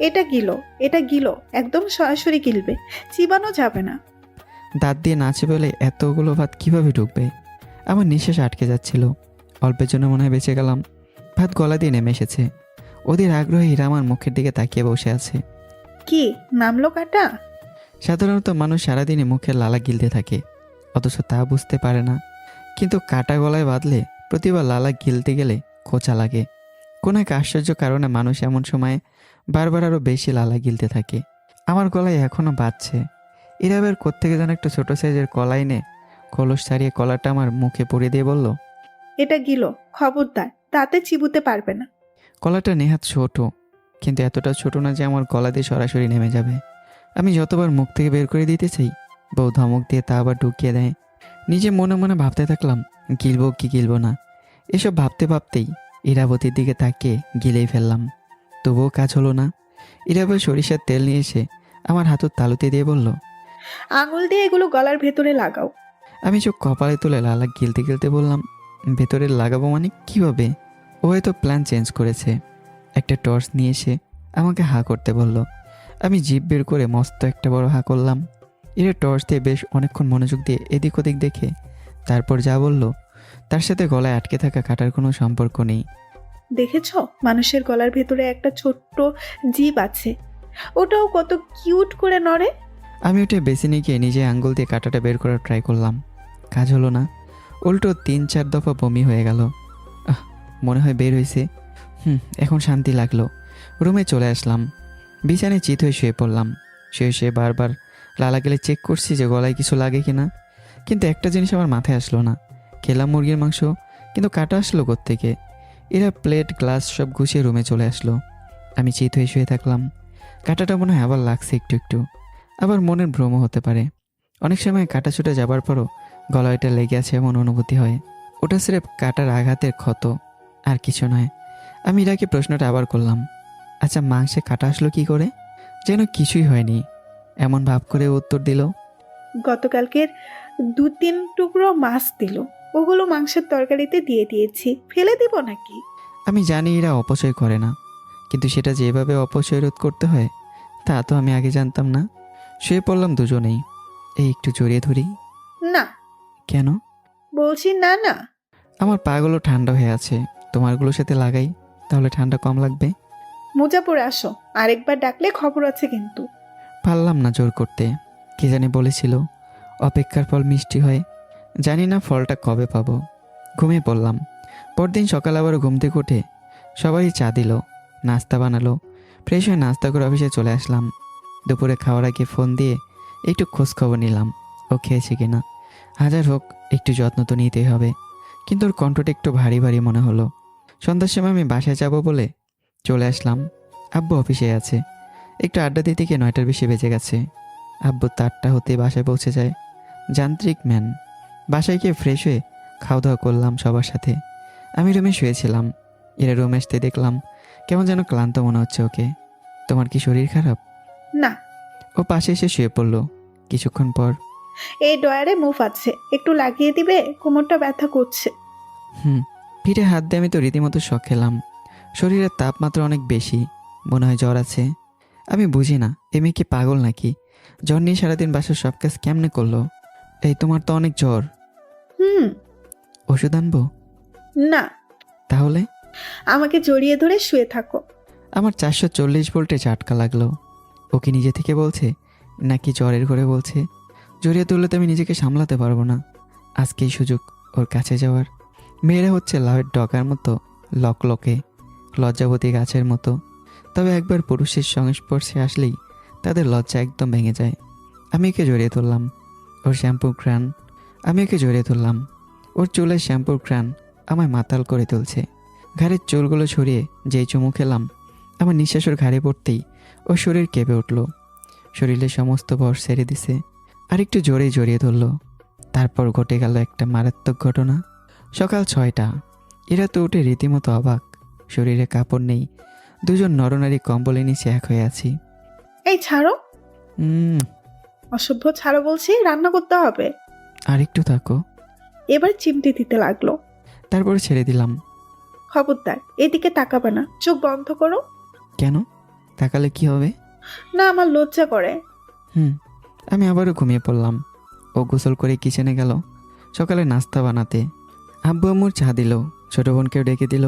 এটা গিলো, একদম সরাসরি গিলবে, চিবানো যাবে না। দাঁত দিয়ে নাচে বলে এতগুলো ভাত কিভাবে ঢুকবে? আমার নিঃশ্বাস আটকে যাচ্ছিল। অল্পের জন্য মনে হয় বেঁচে গেলাম। ভাত গলা দিয়ে নেমে এসেছে। ওদের আগ্রহে এরা আমার মুখের দিকে তাকিয়ে বসে আছে। কি নামলো কাঁটা? সাধারণত মানুষ সারাদিনে মুখের লালা গিলতে থাকে, অথচ তা বুঝতে পারে না। কিন্তু কাটা গলায় বাঁধলে প্রতিবার লালা গিলতে গেলে খোঁচা লাগে। কোনো এক আশ্চর্য কারণে মানুষ এমন সময় বারবার আরও বেশি লালা গিলতে থাকে। আমার গলায় এখনও বাজছে। এরা বের কোত্থেকে যেন একটা ছোটো সাইজের কলা এনে কলস ছাড়িয়ে কলাটা আমার মুখে পরিয়ে দিয়ে বলল, এটা গিলো, খবরদার, তাতে চিবুতে পারবে না। কলাটা নেহাত ছোট, কিন্তু এতটা ছোট না যে আমার গলা দিয়ে সরাসরি নেমে যাবে। আমি যতবার মুখ থেকে বের করে দিতে চাই, বউ ধমক দিয়ে তা আবার ঢুকিয়ে দেয়। নিজে মনে মনে ভাবতে থাকলাম গিলবো কি গিলবো না। এসব ভাবতে ভাবতেই ইরাবতীর দিকে তাকিয়ে গিলেই ফেললাম, তবুও কাজ হলো না। ইরাবতী সরিষার তেল নিয়ে এসে আমার হাতের তালুতে দিয়ে বলল, আঙুল দিয়ে এগুলো গলার ভেতরে লাগাও। আমি চোখ কপালে তুলে লালা গিলতে গিলতে বললাম, ভেতরে লাগাবো মানে কীভাবে? ও হয়তো প্ল্যান চেঞ্জ করেছে। একটা টর্চ নিয়ে এসে আমাকে হাঁ করতে বলল। আমি জিভ বের করে মস্ত একটা বড় হাঁ করলাম। এরা টর্চ দিয়ে বেশ অনেকক্ষণ মনোযোগ দিয়ে এদিক ওদিক দেখে তারপর যা বলল তার সাথে গলায় আটকে থাকা কাটার কোনো সম্পর্ক নেই। দেখেছ, মানুষের গলার ভেতরে একটা ছোট্ট জিভ আছে, ওটাও কত কিউট করে নড়ে। আমি ওটা বেসিনে গিয়ে নিজে আঙ্গুল দিয়ে কাঁটাটা বের করার ট্রাই করলাম, কাজ হলো না। উল্টো 3-4 দফা বমি হয়ে গেল। মনে হয় বের হয়েছে। এখন শান্তি লাগলো। রুমে চলে আসলাম। বিছানায় চিত হয়ে শুয়ে পড়লাম। শুয়ে বারবার লালা গেলে চেক করছি যে গলায় কিছু লাগে কি না, কিন্তু একটা জিনিস আমার মাথায় আসলো না। খেলাম মুরগির মাংস, কিন্তু কাটা আসলো কোত্থেকে? এরা প্লেট গ্লাস সব গুছিয়ে রুমে চলে আসলো। আমি চিত হয়ে শুয়ে থাকলাম। কাটাটা মনে হয় আবার লাগছে একটু একটু, আবার মনের ভ্রম হতে পারে। অনেক সময় কাটা ছুটে যাবার পরও গলায়টা লেগে আছে এমন অনুভূতি হয়। ওটা স্রেফ কাটার আঘাতের ক্ষত, আর কিছু নয়। আমি ইরাকে প্রশ্নটা আবার করলাম, আচ্ছা মাংসে কাটা আসলো কি করে? যেন কিছুই হয়নি এমন ভাব করে উত্তর দিল, গতকালকের 2-3 টুকরো মাছ দিল, ওগুলো মাংসের তরকারিতে দিয়ে দিয়েছি, ফেলে দিব নাকি? আমি জানি এরা অপচয় করে না, কিন্তু সেটা যেভাবে অপচয় রোধ করতে হয় তা তো আমি আগে জানতাম না। শুয়ে পড়লাম দুজনেই। এই একটু জড়িয়ে ধরি। না। কেন? বলছি না না। আমার পাগুলো ঠান্ডা হয়ে আছে, তোমারগুলোর সাথে লাগাই। তাহলে ঠান্ডা কম লাগবে। মোজা পরে আসো, আরেকবার ডাকলে খবর আছে কিন্তু। পারলাম না জোর করতে। কে জানি বলেছিল অপেক্ষার ফল মিষ্টি হয়। জানি না ফলটা কবে পাবো। ঘুমিয়ে পড়লাম। পরদিন সকাল আবার ঘুম থেকে উঠে সবাই চা দিল, নাস্তা বানালো। ফ্রেশ হয়ে নাস্তা করে অফিসে চলে আসলাম। দুপুরে খাওয়ার আগে ফোন দিয়ে একটু খোঁজখবর নিলাম ও খেয়েছে কিনা। হাজার হোক একটু যত্ন তো নিতেই হবে, কিন্তু ওর কণ্ঠটা একটু ভারী ভারী মনে হলো। সন্ধ্যার সময় আমি বাসায় যাব বলে চলে আসলাম। আব্বু অফিসে আছে। একটু আড্ডা দিতে গিয়ে 9টার বেশি বেজে গেছে। আব্বু 8টা হতে বাসায় পৌঁছে যায়। যান্ত্রিক ম্যান। বাসায় গিয়ে ফ্রেশ হয়ে খাওয়া দাওয়া করলাম সবার সাথে। আমি রুমে শুয়েছিলাম। এরা রুমে আসতে দেখলাম কেমন যেন ক্লান্ত মনে হচ্ছে ওকে। তোমার কি শরীর খারাপ? না, ও পাশে এসে শুয়ে পড়লো। কিছুক্ষণ পর এই ডয়ারে মুভ আছে, একটু লাগিয়ে দিবে, কোমরটা ব্যথা করছে। পিঠে হাত দিয়ে আমি তো রীতিমতো শখ খেলাম। শরীরের তাপমাত্রা অনেক বেশি, মনে হয় জ্বর আছে। আমি বুঝি না এ মেয়ে কি পাগল নাকি? জ্বর নিয়ে সারাদিন বাসার সব কাজ কেমনে করলো? এই তোমার তো অনেক জ্বর। হুম। ওষুধ আনবো? না, তাহলে আমাকে জড়িয়ে ধরে শুয়ে থাকো। আমার 440 ভোল্টে ঝাটকা লাগলো। ও কি নিজে থেকে বলছে নাকি জ্বরের ঘরে বলছে? জড়িয়ে তুললে তো আমি নিজেকে সামলাতে পারবো না। আজকেই সুযোগ ওর কাছে যাওয়ার। মেয়েরা হচ্ছে লাউয়ের ডগার মতো লকলকে, লজ্জাবতী গাছের মতো। তবে একবার পুরুষের সংস্পর্শে আসলেই তাদের লজ্জা একদম ভেঙে যায়। আমি ওকে জড়িয়ে ধরলাম। ওর শ্যাম্পুর ঘ্রাণ। আমি ওকে জড়িয়ে ধরলাম। ওর চুলের শ্যাম্পুর ঘ্রাণ আমায় মাতাল করে তুলছে। ঘাড়ের চুলগুলো ছড়িয়ে যেই চুমু খেলাম, আমার নিঃশ্বাস ওর ঘাড়ে পড়তেই ওর শরীর কেঁপে উঠল। শরীরের সমস্ত ভর ছেড়ে দিছে। আর একটু জোরেই জড়িয়ে ধরল। তারপর ঘটে গেল একটা মারাত্মক ঘটনা। সকাল 6টা। এরা তো উঠে রীতিমতো অবাক। শরীরে কাপড় নেই। দুজন নরনারী কম্বলের নিচে এক হয়ে আছি। এই ছাড়ো, উম, অসভ্য ছাড়ো বলছি, রান্না করতে হবে। আর একটু থাকো। এবার চিমটি দিতে লাগলো। তারপর ছেড়ে দিলাম। খবরদার এদিকে তাকাবে না, চোখ বন্ধ করো। কেন? তাকালে কি হবে? না, আমার লজ্জা করে। আমি আবারও ঘুমিয়ে পড়লাম। ও গোসল করে কিচেনে গেল সকালে নাস্তা বানাতে। আব্বু আম্মুর চা দিল। ছোট বোনকেও ডেকে দিল।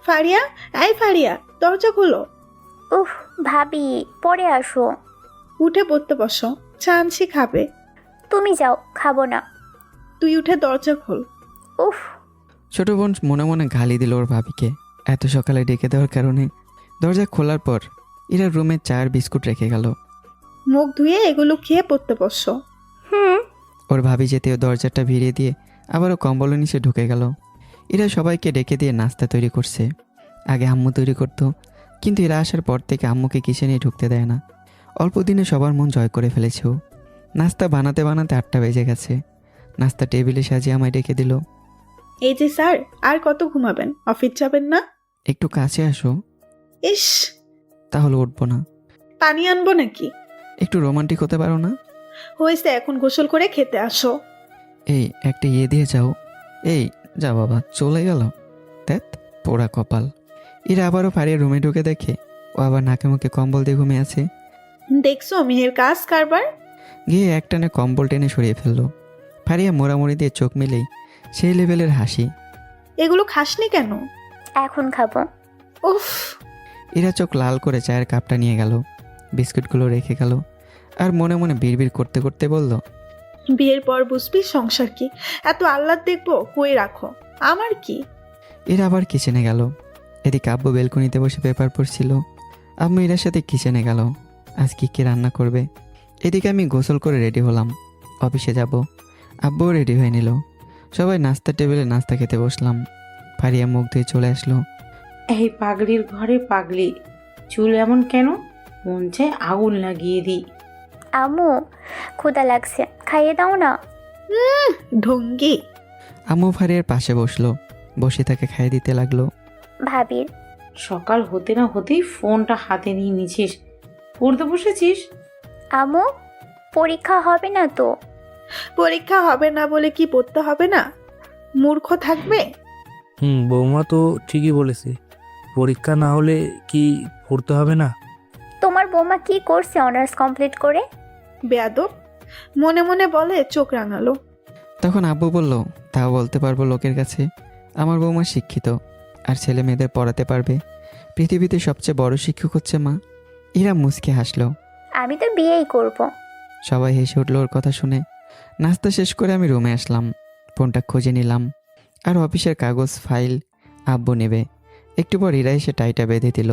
ফারিয়া, এই ফারিয়া, দরজা খোলো। উফ ভাবি, পরে আসো। উঠে পড়তে বসো, চা আনছি, খাবে। তুমি যাও, খাবো না। তুই উঠে দরজা খোল। উফ। ছোট বোন মনে মনে গালি দিল ওর ভাবিকে এত সকালে ডেকে দেওয়ার কারণে। দরজা খোলার পর এরা রুমে চায়ের বিস্কুট রেখে গেল। মুখ ধুয়ে এগুলো খেয়ে পড়তে বসো। ওর ভাবি যেতেও দরজাটা ভিড়িয়ে দিয়ে আবারও কম্বলের নিচে ঢুকে গেল। এরা সবাইকে ডেকে দিয়ে নাস্তা তৈরি করছে। আগে আম্মু তৈরি করতো, কিন্তু এরা আসার পর থেকে আম্মুকে কিচেনে ঢুকতে দেয় না। অল্প দিনে সবার মন জয় করে ফেলেছে ও। নাস্তা বানাতে বানাতে 8টা বেজে গেছে। নাস্তা টেবিলে সাজিয়ে আমায় ডেকে দিল। এই যে স্যার, আর কত ঘুমাবেন? অফিস যাবেন না? একটু কাছে আসো। ইস, তাহলে উঠবো না। পানি আনবো নাকি? একটু রোমান্টিক হতে পারো না? হয়েছে, এখন গোসল করে খেতে আসো। এই একটা দিয়ে যাও। এই যা বাবা, চলে গেল। দেখ পোড়া কপাল। এরা আবারও ফারিয়া রুমে ঢুকে দেখে ও আবার নাকে মুখে কম্বল দিয়ে ঘুমিয়ে আছে। দেখছো মেয়ের কাজ কারবার। গিয়ে একটানে কম্বল টেনে সরিয়ে ফেললো। ফারিয়া মোড়ামুড়ি দিয়ে চোখ মিলেই সেই লেভেলের হাসি। এগুলো খাসনি কেন? এখন খাবো। উফ। এরা চোখ লাল করে চায়ের কাপটা নিয়ে গেল, বিস্কুটগুলো রেখে গেল, আর মনে মনে বিড়বিড় করতে করতে বলল, বিয়ের পর বুঝবি সংসার কি। এত আহ্লাদ দেখবো কই রাখো, আমার কি। এরা আবার কিচেনে গেল। এদিকে আব্বু বেলকনিতে বসে পেপার পড়ছিল। আম্মু এরার সাথে কিচেনে গেল। আজ কি রান্না করবে। এদিকে আমি গোসল করে রেডি হলাম, অফিসে যাব। আব্বুও রেডি হয়ে নিল। সবাই নাস্তার টেবিলে নাস্তা খেতে বসলাম। ফারিয়া মুখ ধুয়ে চলে আসলো। এই পাগলির ঘরে পাগলি, চুল এমন কেন? মন চায় আগুন লাগিয়ে দিই। আম্মু, ক্ষুধা লাগছে, খাইয়ে দাও না। ঢঙ্গি। আম্মু ফারিয়ার পাশে বসলো, বসে তাকে খাইয়ে দিতে লাগলো। ভাবির সকাল হতে না হতেই ফোনটা হাতে নিয়ে নিছিস, পড়তে বসেছিস? আম্মু, পরীক্ষা হবে না তো? পরীক্ষা হবে না বলে কি পড়তে হবে না? মূর্খ থাকবে। বৌমা তো ঠিকই বলেছে, পরীক্ষা না হলে কি পড়তে হবে না? তোমার বৌমা কি করছে অনার্স কমপ্লিট করে? বেয়াদব, মনে মনে বলে, চোখ রাঙালো। তখন আব্বু বলল, তাও বলতে পারবো লোকের কাছে আমার বৌমা শিক্ষিত, আর ছেলে মেয়েদের পড়াতে পারবে। পৃথিবীতে সবচেয়ে বড় শিক্ষক হচ্ছে মা। ইরা মুচকে হাসলো। আমি তো বিয়েই করব। সবাই হেসে উঠল ওর কথা শুনে। নাস্তা শেষ করে আমি রুমে আসলাম, ফোনটা খুঁজে নিলাম। আর অফিসের কাগজ ফাইল আব্বু নেবে। একটু পর ইরা এসে টাইটা বেঁধে দিল।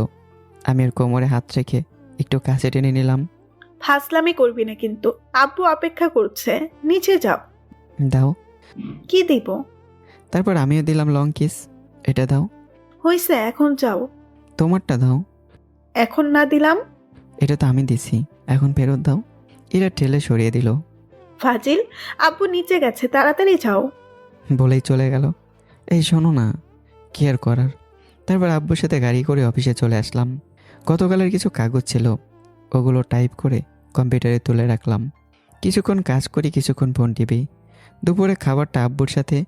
আমি ওর কোমরে হাত রেখে একটু কাছে টেনে নিলাম। ফাজলামি করবি না কিন্তু, আব্বু অপেক্ষা করছে, নিচে যাও। দাও। কি দিব? তারপর আমিও দিলাম লং কিস। এটা দাও। হইছে, এখন যাও। তোমারটা দাও। এখন না দিলাম? এটা তো আমি দিছি, এখন ফেরত দাও। ইরা ঠেলে সরিয়ে দিল। ফাজিল, আব্বু নিচে গেছে, তাড়াতাড়ি যাও। বলেই চলে গেল। এই শোনো না, কি আর করার। তারপর আব্বুর সাথে গাড়ি করে অফিসে চলে আসলাম। গতকালের কিছু কাগজ ছিল, ওগুলো টাইপ করে কম্পিউটারে তুলে রাখলাম। কিছুক্ষণ কাজ করি, কিছুক্ষণ ফোন টিপি। দুপুরে খাবারটা আব্বুর সাথে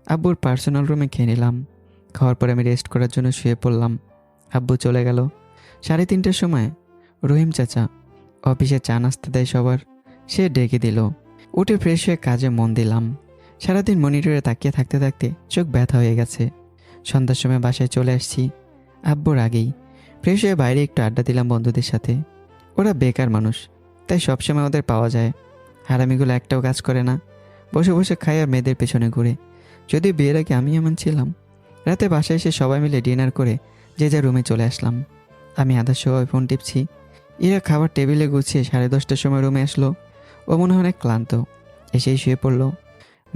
আব্বুর পার্সোনাল রুমে খেয়ে নিলাম। খাওয়ার পরে আমি রেস্ট করার জন্য শুয়ে পড়লাম। আব্বু চলে গেল। 3:30টার সময় রহিম চাচা অফিসে চা নাস্তা দেয় সবার, সে ডেকে দিল। উঠে ফ্রেশ হয়ে কাজে মন দিলাম। সারাদিন মনিটরে তাকিয়ে থাকতে থাকতে চোখ ব্যথা হয়ে গেছে। সন্ধ্যার সময় বাসায় চলে আসছি আব্বুর আগেই। ফ্রেশ হয়ে বাইরে একটু আড্ডা দিলাম বন্ধুদের সাথে। ওরা বেকার মানুষ, তাই সবসময় ওদের পাওয়া যায়। হারামিগুলো একটাও কাজ করে না, বসে বসে খায় আর মেয়েদের পেছনে ঘুরে। যদি বিয়ের আগে আমি এমন ছিলাম। রাতে বাসায় এসে সবাই মিলে ডিনার করে যে যার রুমে চলে আসলাম। আমি আধার সময় ফোন টিপছি। ইরা খাবার টেবিলে গুছিয়ে 10:30টার সময় রুমে আসলো। ও মনে হয় অনেক ক্লান্ত, এসেই শুয়ে পড়লো।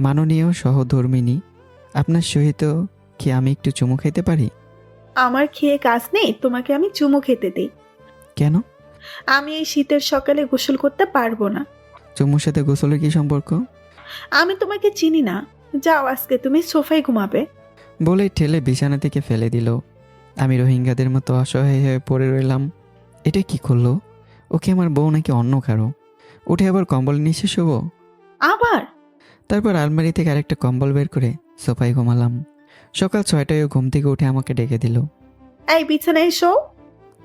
মাননীয় সহধর্মিনী, আপনার সহিত কি আমি একটু চুমু খেতে পারি? আমার খেয়ে কাজ নেই, তোমাকে আমি চুমু খেতে দিই। কেন? আমি এই শীতের সকালে গোসল করতে পারবো না। চুমুর সাথে গোসলের কি সম্পর্ক? আমি তোমাকে চিনি না, যাও, আজকে তুমি সোফায় ঘুমাবে। বলেই ঠেলে বিছানা থেকে ফেলে দিল। আমি রোহিঙ্গাদের মতো অসহায় হয়ে পড়ে রইলাম। এটা কি করলো? ওকে আমার বউ নাকি অন্য কারো? উঠে আবার কম্বল নিচে শোবো? আবার? তারপর আলমারি থেকে আরেকটা কম্বল বের করে সোফায় ঘুমালাম। সকাল 6টায় ঘুম থেকে উঠে আমাকে ডেকে দিল। এই বিছানায় এসো।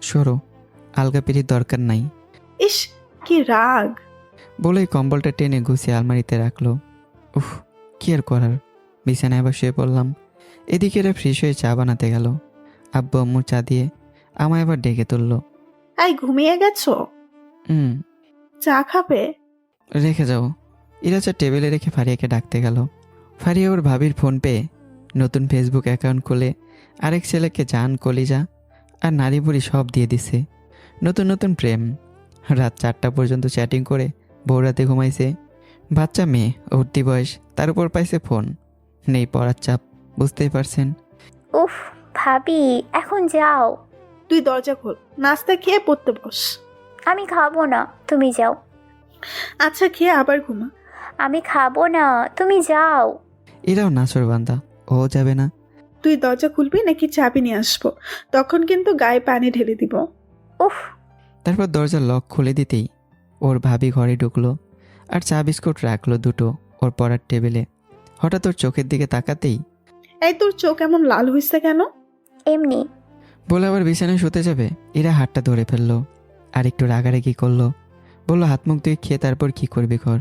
সরো, আলগা পিড়ির দরকার নাই। ইস, কি রাগ। বলেই কম্বলটা টেনে গুছিয়ে আলমারিতে রাখলো। উফ, কি আর করার। বিছানায় আবার শুয়ে পড়লাম। এদিকে এরা ফ্রেশ হয়ে চা বানাতে গেল। আব্বু আম্মুর চা দিয়ে আমায় আবার ডেকে তুললো। এই ঘুমিয়ে গেছো? চা খাবে? রেখে যাও। ইরা চা টেবিলে রেখে ফারিয়াকে ডাকতে গেল। ফারিয়া ওর ভাবির ফোন পেয়ে নতুন ফেসবুক অ্যাকাউন্ট খুলে আরেক ছেলেকে জান, কলিজা আর নারী বুড়ি সব দিয়ে দিছে। নতুন নতুন প্রেম। রাত 4টা পর্যন্ত চ্যাটিং করে ভোররাতে ঘুমাইছে। বাচ্চা মেয়ে, উঠতি বয়স, তার উপর পাইছে ফোন। নেই পড়ার চাপ, বুঝতেই পারছেন। উফ ভাবি, এখন যাও। তুই দরজা খোল, নাস্তা খেয়ে পড়তে বস। আমি খাবো না, তুমি যাও। আচ্ছা, খেয়ে আবার ঘুমা। আমি খাবো না, তুমি যাও। এরাও নাছর বান্দা, ও যাবে না। তুই দরজা খুলবি নাকি চাবি নিয়ে আসবো? তখন কিন্তু গায়ে পানি ঢেলে দিব। উফ। তারপর দরজার লক খুলে দিতেই ওর ভাবি ঘরে ঢুকলো আর চা বিস্কুট রাখলো দুটো ওর পড়ার টেবিলে। হঠাৎ ওর চোখের দিকে তাকাতেই, এই তোর চোখ এমন লাল হইছে কেন? এমনি। বলে আবার বিছানায় শুতে যাবে। এরা হাতটা ধরে ফেললো আর একটু রাগারাগি করলো। বললো হাত মুখ দিয়ে খেয়ে তারপর কি করবি কর।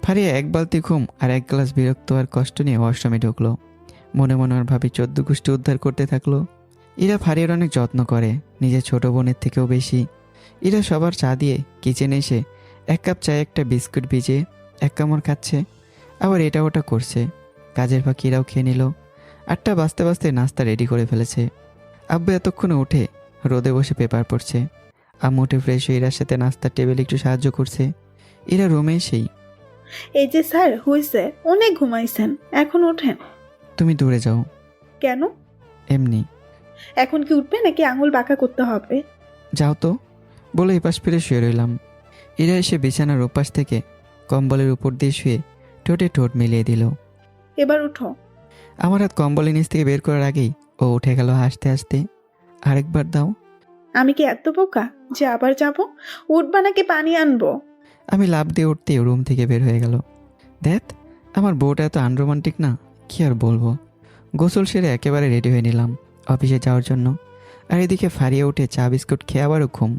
ফারিয়া এক বালতি ঘুম আর এক গ্লাস বিরক্ত আর কষ্ট নিয়ে ওয়াশরুমে ঢুকলো। মনে মনে ওর ভাবি 14 গোষ্ঠী উদ্ধার করতে থাকলো। এরা ফারিয়ার অনেক যত্ন করে, নিজের ছোট বোনের থেকেও বেশি। এরা সবার চা দিয়ে কিচেনে এসে 1 কাপ চায়ে একটা বিস্কুট ভিজিয়ে 1 কামড় খাচ্ছে, আবার এটা ওটা করছে। কাজের ফাঁকি এরাও খেয়ে নিল। 8টা বাজতে বাজতে নাস্তা রেডি করে ফেলেছে। আব্বু এতক্ষণে উঠে রোদে বসে পেপার পড়ছে। আম্মু উঠে ফ্রেশ হয়ে এরার সাথে নাস্তার টেবিলে একটু সাহায্য করছে। এরা রুমে এসেই, এই যে স্যার, হইছে, অনেক ঘুমাইছেন, এখন ওঠেন। তুমি দূরে যাও। কেন? এমনি। এখন কি উঠবে নাকি আঙুল বাঁকা করতে হবে? যাও তো। বলে এপাশ ফিরে শুয়ে রইলাম। এরা এসে বিছানার ওপাশ থেকে কম্বলের উপর দিয়ে শুয়ে ঠোঁটে ঠোঁট মিলিয়ে দিল। এবার উঠো। আমার হাত কম্বলের নিচ থেকে বের করার আগেই ও উঠে গেল হাসতে হাসতে। আরেকবার দাও। আমি কি এত বোকা যে আবার যাব? উঠবা নাকি পানি আনবো? আমি লাফ দিয়ে উঠতে রুম থেকে বের হয়ে গেল। দেখ, আমার বউটা এত আনরোমান্টিক না, কি আর বলবো। গোসল সেরে একেবারে রেডি হয়ে নিলাম অফিসে যাওয়ার জন্য। আর এদিকে ফারিয়ে উঠে চা বিস্কুট খেয়ে আবারও ঘুম।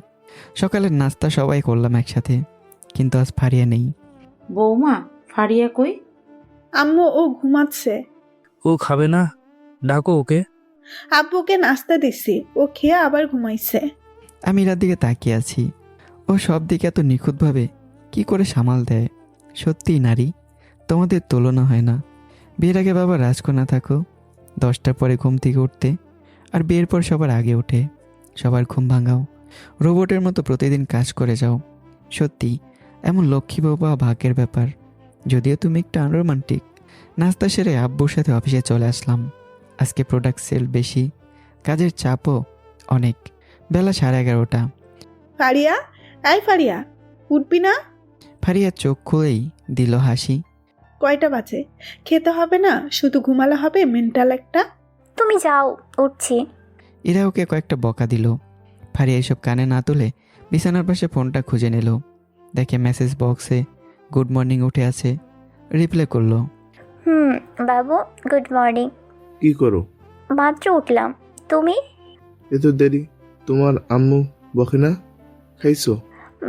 সকালের নাস্তা সবাই করলাম একসাথে, কিন্তু আজ ফারিয়া নেই। বৌমা, ফারিয়া কই? আম্মু, ও ঘুমাচ্ছে। ও খাবে না? ডাকো ওকে। আব্বুকে নাস্তা দিছি, ও খেয়ে আবার ঘুমাইছে। আমি ইরার দিকে তাকিয়ে আছি। ও সব দিকে এত নিখুঁতভাবে কি করে সামাল দেয়। সত্যিই নারী, তোমাদের তুলনা হয় না। বিয়ের আগে বাবা রাজকন্যা থাকো, 10টার পরে ঘুম থেকে উঠতে, আর বিয়ের পর সবার আগে ওঠে, সবার ঘুম ভাঙাও, রোবটের মতো প্রতিদিন কাজ করে যাও। সত্যি এমন লক্ষ্মী বউ পাওয়া ভাগ্যের ব্যাপার। যদিও তুমি একটু আনরোমান্টিক। নাস্তা সেরে আব্বুর সাথে অফিসে চলে আসলাম। আজকে প্রোডাক্ট সেল বেশি, কাজের চাপও অনেক। বেলা 11:30। ফারিয়া, এই ফারিয়া, উঠবি না? ফারিয়া চোখ খুলেই দিল হাসি। কয়টা বাজে? খেতে হবে না, শুধু ঘুমালে হবে? মেন্টাল একটা। তুমি যাও, উঠছি। এরা ওকে কয়েকটা বকা দিল। ফারিয়া এসব কানে না তুলে বিছানার পাশে ফোনটা খুঁজে নিল। দেখে মেসেজ বক্সে গুড মর্নিং উঠে আছে। রিপ্লাই করলো। বাবু, গুড মর্নিং। কি করো? মাত্র উঠলাম। তুমি? এত দেরি? তোমার আম্মু বকে না? খাইছো?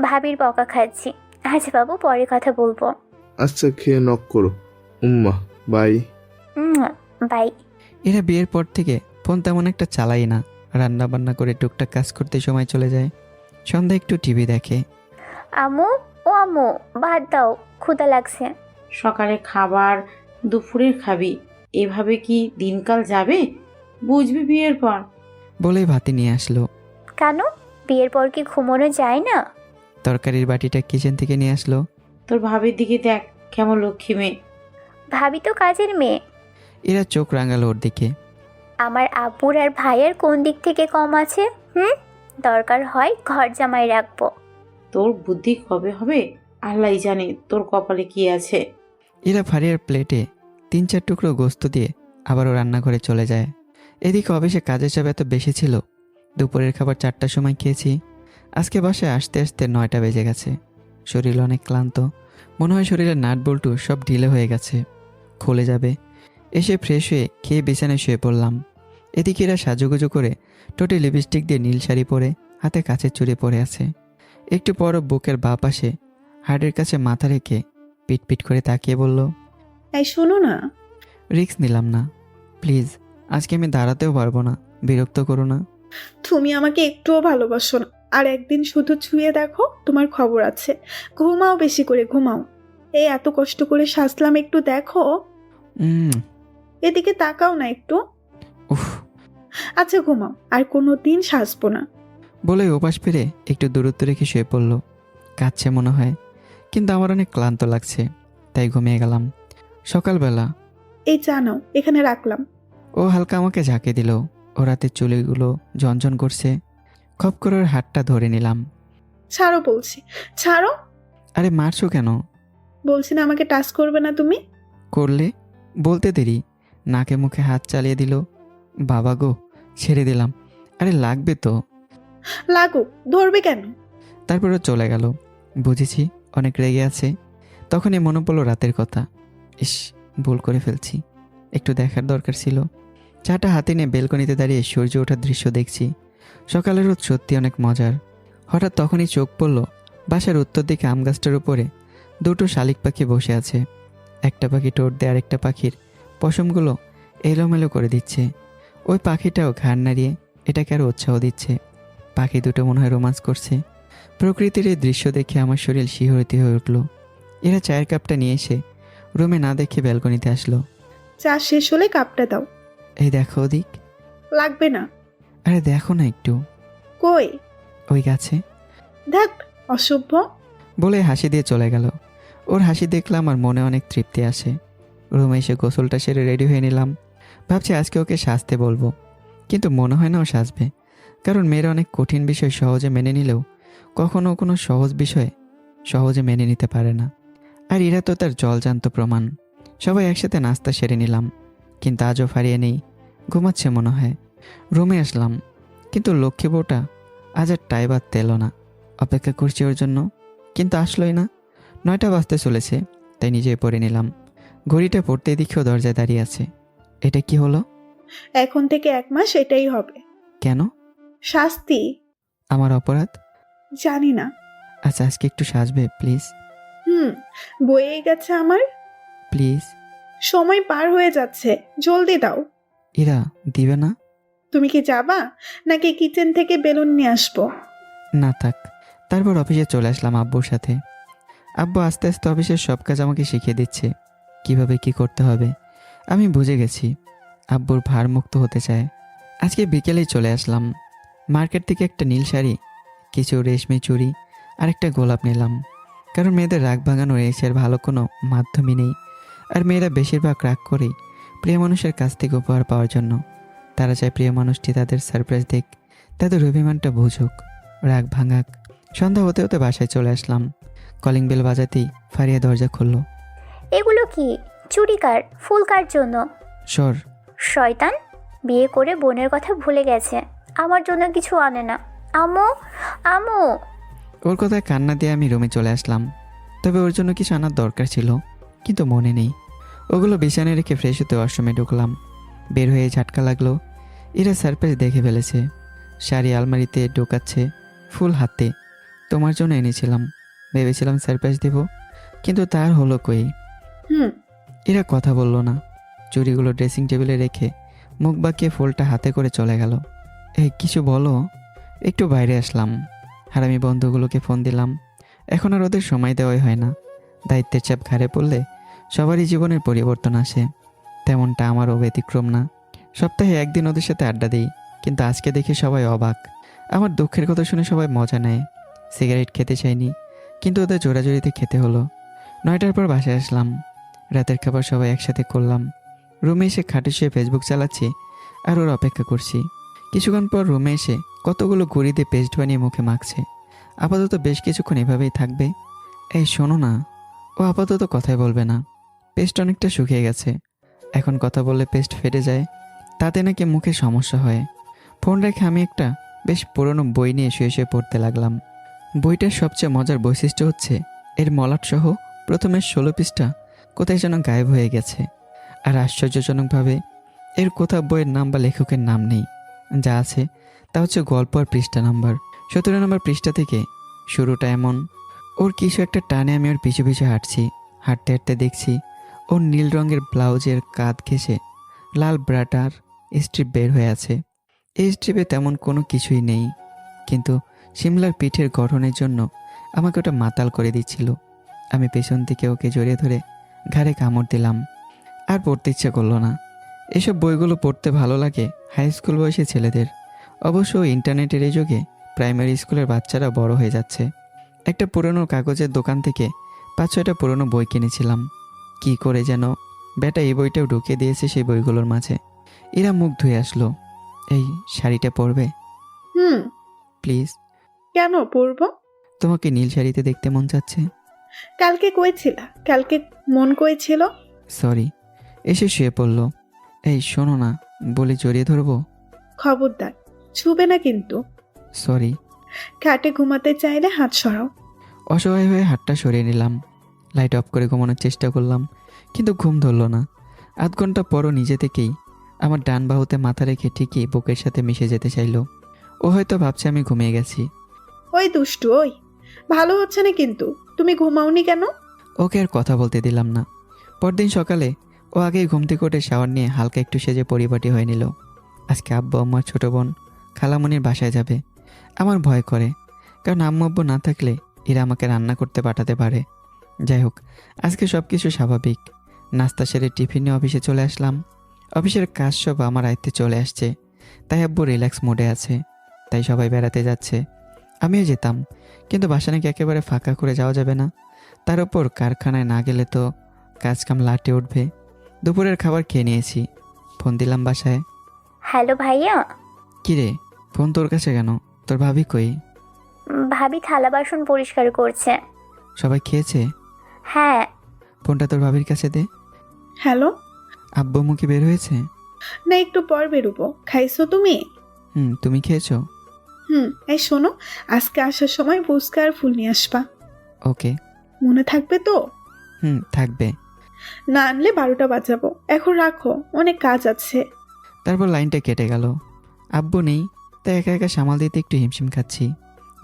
ভাবির বকা খাচ্ছি। আচ্ছা বাবু, পরে কথা বলবো। আচ্ছা, খেয়ে নক করো। উম্মা, বাই। বাই। এরা বিয়ের পর থেকে ফোন তেমন একটা চালাই না। রান্না বান্না করে টুকটাক কাজ করতে সময় চলে যায়। সন্ধ্যা একটু টিভি দেখে। আম্মু, ও আম্মু, ভাত দাও, ক্ষুধা লাগছে। সকালে খাবার, দুপুরের খাবি, এভাবে কি দিনকাল যাবে? বুঝবি বিয়ের পর। বলেই ভাতি নিয়ে আসলো। কেন, বিয়ের পর কি ঘুমানো যায় না? তরকারির বাটিটা কিচেন থেকে নিয়ে আসলো। তোর ভাবির দিকে দেখ, কেমন লক্ষ্মী মেয়ে। ভাবি তো কাজের মেয়ে। এরা চোখ রাঙালো ওর দিকে। আমার আব্বুর আর ভাইয়ের কোন দিক থেকে কম আছে? দরকার হয় ঘর জামাই রাখবো। তোর বুদ্ধি কবে হবে আল্লাহই জানে, তোর কপালে কি আছে। এরা ফারিয়ার প্লেটে 3-4 টুকরো গোস্ত দিয়ে আবারও রান্নাঘরে চলে যায়। এদিকে অফিসে কাজের চাপ এত বেশি ছিল, দুপুরের খাবার 4টার সময় খেয়েছি। আজকে বাসায় আসতে আসতে 9টা বেজে গেছে। শরীর অনেক ক্লান্ত, মনে হয় শরীরের নাট বল্টু সব ঢিলে হয়ে গেছে, খুলে যাবে। এসে ফ্রেশ হয়ে খেয়ে বিছানায় শুয়ে পড়লাম। এদিকে এরা সাজুগুজু করে টোটে লিপস্টিক দিয়ে নীল শাড়ি পরে হাতে কাচের চুড়ি পরে আছে। একটু পর বুকের বাঁ পাশে হার্টের কাছে মাথা রেখে পিট করে তাকিয়ে বলল, এই শোনো না। রিস্ক নিলাম না, প্লিজ। আজকে আমি দাঁড়াতেও পারবো না, বিরক্ত করো না। তুমি আমাকে একটুও ভালোবাসো না, আর একদিন শুধু ছুঁয়ে দেখো, তোমার খবর আছে। ঘুমাও, বেশি করে ঘুমাও। এই এত কষ্ট করে সাজলাম, একটু দেখো। এদিকে তাকাও না একটু। উফ। আচ্ছা ঘুমাও, আর কোনো দিন সাজবো না। বলে ওপাশ ফিরে একটু দূরত্ব রেখে শুয়ে পড়ল। কাঁদছে মনে হয়, কিন্তু আমার অনেক ক্লান্ত লাগছে, তাই ঘুমিয়ে গেলাম। সকালবেলা এই জানাও, এখানে রাখলাম। ও হালকা আমাকে ঝাঁকে দিল। ও রাতের চুলগুলো ঝনঝন করছে। খপ করে ওর হাতটা ধরে নিলাম। ছাড়ো বলছি, ছাড়ো। আরে মারছো কেন? বলছি না আমাকে টাচ করবে না তুমি। করলে? বলতে দেরি, নাকে মুখে হাত চালিয়ে দিল। বাবা গো, ছেড়ে দিলাম। আরে লাগবে তো। লাগুক, ধরবে কেন? তারপর ও চলে গেল। বুঝেছি অনেক রেগে আছে। তখনই মনে পড়লো রাতের কথা। ইস, ভুল করে ফেলছি, একটু দেখার দরকার ছিল। চাটা হাতে নিয়ে বেলকনিতে দাঁড়িয়ে সূর্য ওঠার দৃশ্য দেখছি। সকালের রোদ সত্যি অনেক মজার। হঠাৎ তখনই চোখ পড়ল বাসার উত্তর দিকে আম গাছটার উপরে 2টো শালিক পাখি বসে আছে। একটা পাখি ঠোঁট দিয়ে আরেকটা পাখির পশমগুলো এলোমেলো করে দিচ্ছে। ওই পাখিটাও ঘাড় নাড়িয়ে এটাকে আরও উৎসাহ দিচ্ছে। পাখি দুটো মনে হয় রোমান্স করছে। প্রকৃতির এই দৃশ্য দেখে আমার শরীর শিহরিত হয়ে উঠল। এরা চায়ের কাপটা নিয়ে এসে রুমে না দেখে ব্যালকনিতে আসলো। চা শেষ হলে কাপটা দাও। এই দেখো ওদিক। লাগবে না। আরে দেখো না একটু। কই? ওই গাছে। দেখ, অসভ্য। বলে হাসি দিয়ে চলে গেল। ওর হাসি দেখলে আমার মনে অনেক তৃপ্তি আসে। রুমে এসে গোসলটা সেরে রেডি হয়ে নিলাম। ভাবছি আজকে ওকে সাজতে বলবো, কিন্তু মনে হয় না ও সাজবে। কারণ মেয়েরা অনেক কঠিন বিষয় সহজে মেনে নিলেও কখনো কোনো সহজ বিষয়ে সহজে মেনে নিতে পারে না। আর এরা তো তার জলজান্ত প্রমাণ। সবাই একসাথে নাস্তা সেরে নিলাম, কিন্তু আজও ফারিয়ে নেই, ঘুমাচ্ছে মনে হয়। রুমে আসলাম, কিন্তু লক্ষ্মী বউটা আজ আর টাইবার তেল না। অপেক্ষা করছি ওর জন্য, কিন্তু আসলোই না। 9টা বাজতে চলেছে, তাই নিজে পড়ে নিলাম। ঘড়িটা পড়তে দেখেও দরজায় দাঁড়িয়ে আছে। এটা কি হলো? এখন থেকে 1 মাস এটাই হবে। কেন? শাস্তি। আমার অপরাধ? জানি না। আচ্ছা আজকে একটু সাজবে প্লিজ। বয়েই গেছে আমার। প্লিজ। সময় পার হয়ে যাচ্ছে, জলদি দাও। ইরা দিবে না? তুমি কি যাবা নাকি কিচেন থেকে বেলুন নিয়ে আসবো? না থাক। তারপর অফিসে চলে আসলাম আব্বুর সাথে। আব্বু আস্তে আস্তে অফিসের সব কাজ আমাকে শিখিয়ে দিচ্ছে, কিভাবে কি করতে হবে। আমি বুঝে গেছি আব্বুর ভার মুক্ত হতে চায়। আজকে বিকেলেই চলে আসলাম। মার্কেট থেকে একটা নীল শাড়ি, কিছু রেশমি চুড়ি আর একটা গোলাপ নিলাম। কারণ মেয়েদের রাগ ভাঙানোর এসের ভালো কোনো মাধ্যমই নেই। আর মেয়েরা বেশিরভাগ রাগ করেই প্রিয় মানুষের কাছ থেকে উপহার পাওয়ার জন্য। তারা চায় প্রিয় মানুষটি তাদের সারপ্রাইজ দিক, তাদের অভিমানটা বুঝুক, রাগ ভাঙাক। সন্ধ্যা হতে হতে বাসায় চলে আসলাম। কলিং বেল বাজাতেই ফারিয়া দরজা খুলল। এগুলো কি? চুড়ি কার? ফুল কার জন্য? সর। শয়তান, বিয়ে করে বোনের কথা ভুলে গেছে, আমার জন্য কিছু আনে না। আম্মু, আম্মু। ওর কথায় কান্না দিয়ে আমি রুমে চলে আসলাম। তবে ওর জন্য কিছু আনার দরকার ছিল, কিন্তু মনে নেই। ওগুলো বিছানায় রেখে ফ্রেশ হতে ওয়াশরুমে ঢুকলাম। বের হয়ে ঝাটকা লাগলো, এরা সারপ্রাইজ দেখে ফেলেছে। শাড়ি আলমারিতে ঢোকাচ্ছে, ফুল হাতে। তোমার জন্য এনেছিলাম, ভেবেছিলাম সারপ্রাইজ দেব, কিন্তু তার হলো কই। হুম। এরা কথা বলল না। চুড়িগুলো ড্রেসিং টেবিলে রেখে মুখ বাঁকিয়ে ফুলটা হাতে করে চলে গেল। এই কিছু বলো। একটু বাইরে আসলাম। আর আমি বন্ধুগুলোকে ফোন দিলাম। এখন আর ওদের সময় দেওয়াই হয় না। দায়িত্বের চাপ ঘাড়ে পড়লে সবারই জীবনের পরিবর্তন আসে, তেমনটা আমারও ব্যতিক্রম না। সপ্তাহে একদিন ওদের সাথে আড্ডা দিই, কিন্তু আজকে দেখে সবাই অবাক। আমার দুঃখের কথা শুনে সবাই মজা নেয়। সিগারেট খেতে চাইনি, কিন্তু ওদের জোরাজোরিতে খেতে হলো। 9টার পর বাসায় আসলাম। রাতের খাবার সবাই একসাথে করলাম। রুমে এসে খাটে শুয়ে ফেসবুক চালাচ্ছি আর ওর অপেক্ষা করছি। কিছুক্ষণ পর রুমে এসে কতগুলো গুঁড়ি দিয়ে পেস্ট বানিয়ে মুখে মাখছে। আপাতত বেশ কিছুক্ষণ এভাবেই থাকবে। এই শোনো না। ও আপাতত কথাই বলবে না। পেস্ট অনেকটা শুকিয়ে গেছে, এখন কথা বললে পেস্ট ফেটে যায়, তাতে নাকি মুখে সমস্যা হয়। ফোন রেখে আমি একটা বেশ পুরনো বই নিয়ে শুয়ে শুয়ে পড়তে লাগলাম। বইটার সবচেয়ে মজার বৈশিষ্ট্য হচ্ছে এর মলাটসহ প্রথমের 16 পৃষ্ঠা কোথায় যেন গায়েব হয়ে গেছে। আর আশ্চর্যজনকভাবে এর কোথাও বইয়ের নাম বা লেখকের নাম নেই। যা আছে তা হচ্ছে গল্প আর পৃষ্ঠা নাম্বার। 17 নম্বর পৃষ্ঠা থেকে শুরুটা এমন। ওর কিছু একটা টানে আমি ওর পিছু পিছু হাঁটছি। হাঁটতে হাঁটতে দেখছি ওর নীল রঙের ব্লাউজের কাঁধ ঘেঁষে লাল ব্রাটার স্ট্রিপ বের হয়ে আছে। এই স্ট্রিপে তেমন কোনো কিছুই নেই, কিন্তু শিমলার পিঠের গঠনের জন্য আমাকে ওটা মাতাল করে দিচ্ছিল। আমি পেছন থেকে ওকে জড়িয়ে ধরে ঘাড়ে কামড় দিলাম। আর পড়তে ইচ্ছে করলো না। এসব বইগুলো পড়তে ভালো লাগে হাই স্কুল বয়সী ছেলেদের। অবশ্য ইন্টারনেটের এই যুগে প্রাইমারি স্কুলের বাচ্চারা বড় হয়ে যাচ্ছে। একটা পুরনো কাগজের দোকান থেকে 5-6টা পুরনো বই কিনেছিলাম। কি করে যেন বেটা এই বইটাও ঢুকিয়ে দিয়েছে সেই বইগুলোর মাঝে। এরা মুখ ধুয়ে আসলো। এই শাড়িটা পরবে হুম। প্লিজ? কেন পরবো? তোমাকে নীল শাড়িতে দেখতে মন চাচ্ছে। কালকে কইছিলা, কালকে মন কইছিল। সরি। এসে শুয়ে পড়লো। এই শোনো না, বলে জড়িয়ে ধরবো? খবরদার, ছুবে না কিন্তু। সরি। খাটে ঘুমাতে চাইলে হাত সরাও। অসহায় হয়ে হাতটা সরিয়ে নিলাম। লাইট অফ করে ঘুমানোর চেষ্টা করলাম, কিন্তু ঘুম ধরল না। আধ ঘন্টা পরও নিজে থেকেই আমার ডান বাহুতে মাথা রেখে ঠিকই বুকের সাথে মিশে যেতে চাইলো। ও হয়তো ভাবছে আমি ঘুমিয়ে গেছি। ওই দুষ্টু, ওই ভালো হচ্ছে না কিন্তু। তুমি ঘুমাওনি কেন? ওকে আর কথা বলতে দিলাম না। পরদিন সকালে ও আগেই ঘুম থেকে উঠে শাওয়ার নিয়ে হালকা একটু সেজে পরিপাটি হয়ে নিল। আজকে আব্বু আম্মার ছোট বোন খালামণির বাসায় যাবে। আমার ভয় করে, কারণ আম্মু আব্বু না থাকলে এরা আমাকে রান্না করতে পাঠাতে পারে। যাই হোক, আজকে সব কিছু স্বাভাবিক। নাস্তা সেরে টিফিন নিয়ে অফিসে চলে আসলাম। অফিসের কাজ সব আমার আয়ত্তে চলে আসছে, তাই আব্বু রিল্যাক্স মোডে আছে। তাই সবাই বেড়াতে যাচ্ছে, আমিও যেতাম, কিন্তু বাসা নাকি একেবারে ফাঁকা করে যাওয়া যাবে না। তার উপর কারখানায় না গেলে তো কাজকাম লাটে উঠবে। দুপুরের খাবার খেয়ে নিয়েছি। ফোন দিলাম বাসায়। হ্যালো ভাইয়া। কিরে, ফোন তোর কাছে কেন? তোর ভাবি কই? ভাবি থালা বাসন পরিষ্কার করছে। সবাই খেয়েছে? হ্যাঁ। ফোনটা তোর ভাবির কাছে দে। হ্যালো। আব্বু মুখে বের হয়েছে? না, একটু পর বেরোবো। খাইছো তুমি? তুমি খেয়েছো? এই শোনো, আজকে আসার সময় ফুচকা আর ফুল নিয়ে আসবা। ওকে। মনে থাকবে তো? থাকবে। না আনলে 12টা বাজাবো। এখন রাখো, অনেক কাজ আছে। তারপর লাইনটা কেটে গেল। আব্বু নেই, তাই একা একা সামাল দিতে একটু হিমশিম খাচ্ছি।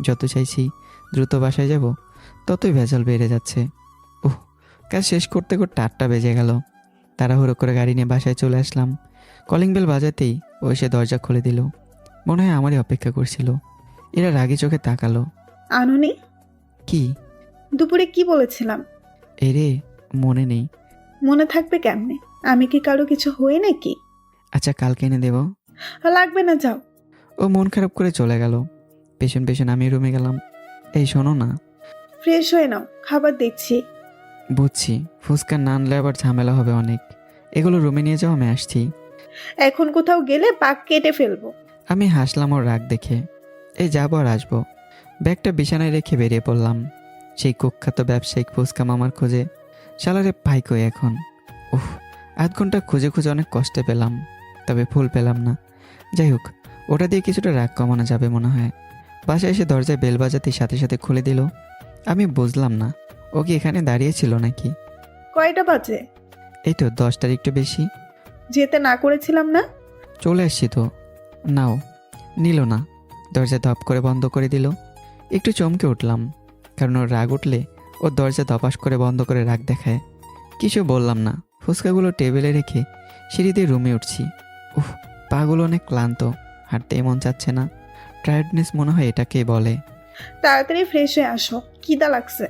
যত চাইছি দ্রুত বাসায় যাব, ততই ভেজাল বেড়ে যাচ্ছে। কাজ শেষ করতে করতে 8টা বেজে গেল। তাড়াহুড়ো করে গাড়ি নিয়ে বাসায় চলে আসলাম। কলিং বেল বাজাতেই ও এসে দরজা খুলে দিল। মনে হয় আমারই অপেক্ষা করছিল। এরা রাগী চোখে তাকালো। আনুনি, কি? দুপুরে কি বলেছিলাম? এরে, মনে নেই। মনে থাকবে কেমনে? আমি কি কারো কিছু হই নাকি? আচ্ছা, কালকে এনে দেব। লাগবে না, যাও। ও মন খারাপ করে চলে গেল। পেছন পেছন আমি রুমে গেলাম। এই শোনো না। ফ্রেশ হয়ে নাও, খাবার দিচ্ছি। বুঝছি, ফুচকা না আনলে আবার ঝামেলা হবে অনেক। এগুলো রুমে নিয়ে যাও, আমি আসছি। এখন কোথাও গেলে পাক কেটে ফেলবো। আমি হাসলাম ওর রাগ দেখে। এই যাবো আর আসবো। ব্যাগটা বিছানায় রেখে বেরিয়ে পড়লাম সেই কুখ্যাত ব্যবসায়িক ফুচকা মামার খোঁজে। শালারে পাই কই এখন? উফ, আধ ঘন্টা খুঁজে খুঁজে অনেক কষ্টে পেলাম, তবে ফুল পেলাম না। যাই হোক, ওটা দিয়ে কিছুটা রাগ কমানো যাবে মনে হয়। বাসায় এসে দরজায় বেল বাজাতেই সাথে সাথে খুলে দিল। আমি বুঝলাম না, ও কি এখানে দাঁড়িয়েছিল নাকি? কয়টা বাজে? এই তো 10টার একটু বেশি। যেতে না করেছিলাম না? চলে আসছি তো। নাও, নিল না। দরজা ধপ করে বন্ধ করে দিল। একটু চমকে উঠলাম, কারণ ওর রাগ উঠলে ওর দরজা ধপাস করে বন্ধ করে রাগ দেখায়। কিছু বললাম না। ফুচকাগুলো টেবিলে রেখে সিঁড়ি দিয়ে রুমে উঠছি। উফ, পাগুলো অনেক ক্লান্ত, হাঁটতেই মন চাচ্ছে না। টায়ার্ডনেস মনে হয় এটাকেই বলে। তাড়াতাড়ি ফ্রেশ হয়ে আসো, খিদা লাগছে।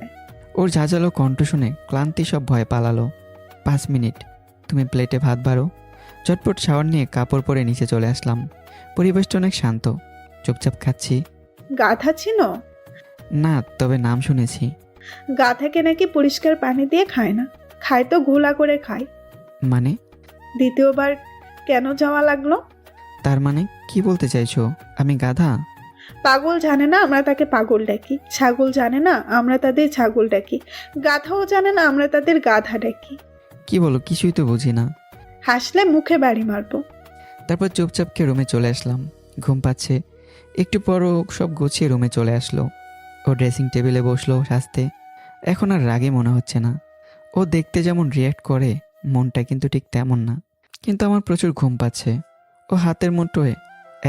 ওর ঝাঁঝালো কণ্ঠ শুনে ক্লান্তি সব ভয় পালালো। 5 মিনিট, তুমি প্লেটে ভাত বাড়ো। ঝটপট শাওয়ার নিয়ে কাপড় পরে নিচে চলে আসলাম। পরিবেশটা অনেক শান্ত, চুপচাপ খাচ্ছি। গাধা চিনো? না, তবে নাম শুনেছি। গাধাকে নাকি পরিষ্কার পানি দিয়ে খায় না, খায় তো ঘোলা করে খায়। মানে? দ্বিতীয়বার কেন যাওয়া লাগলো? তার মানে কি বলতে চাইছো? আমি গাধা? পাগল জানে না আমরা তাকে পাগল ডাকি, ছাগল জানে না আমরা তাদের ছাগল ডাকি, গাধাও জানে না আমরা তাদের গাধা ডাকি। কি বলো? কিছুই তো বুঝি না। হাসলে মুখে বাড়ি মারবো। তারপর চুপচাপ খেয়ে রুমে চলে আসলাম। ঘুম পাচ্ছে। একটু পর ও সব গুছিয়ে রুমে চলে আসলো। ও ড্রেসিং টেবিলে বসলো সাজতে। এখন আর রাগে মনে হচ্ছে না। ও দেখতে যেমন রিয়্যাক্ট করে, মনটা কিন্তু ঠিক তেমন না। কিন্তু আমার প্রচুর ঘুম পাচ্ছে। ও হাতের মুঠোয়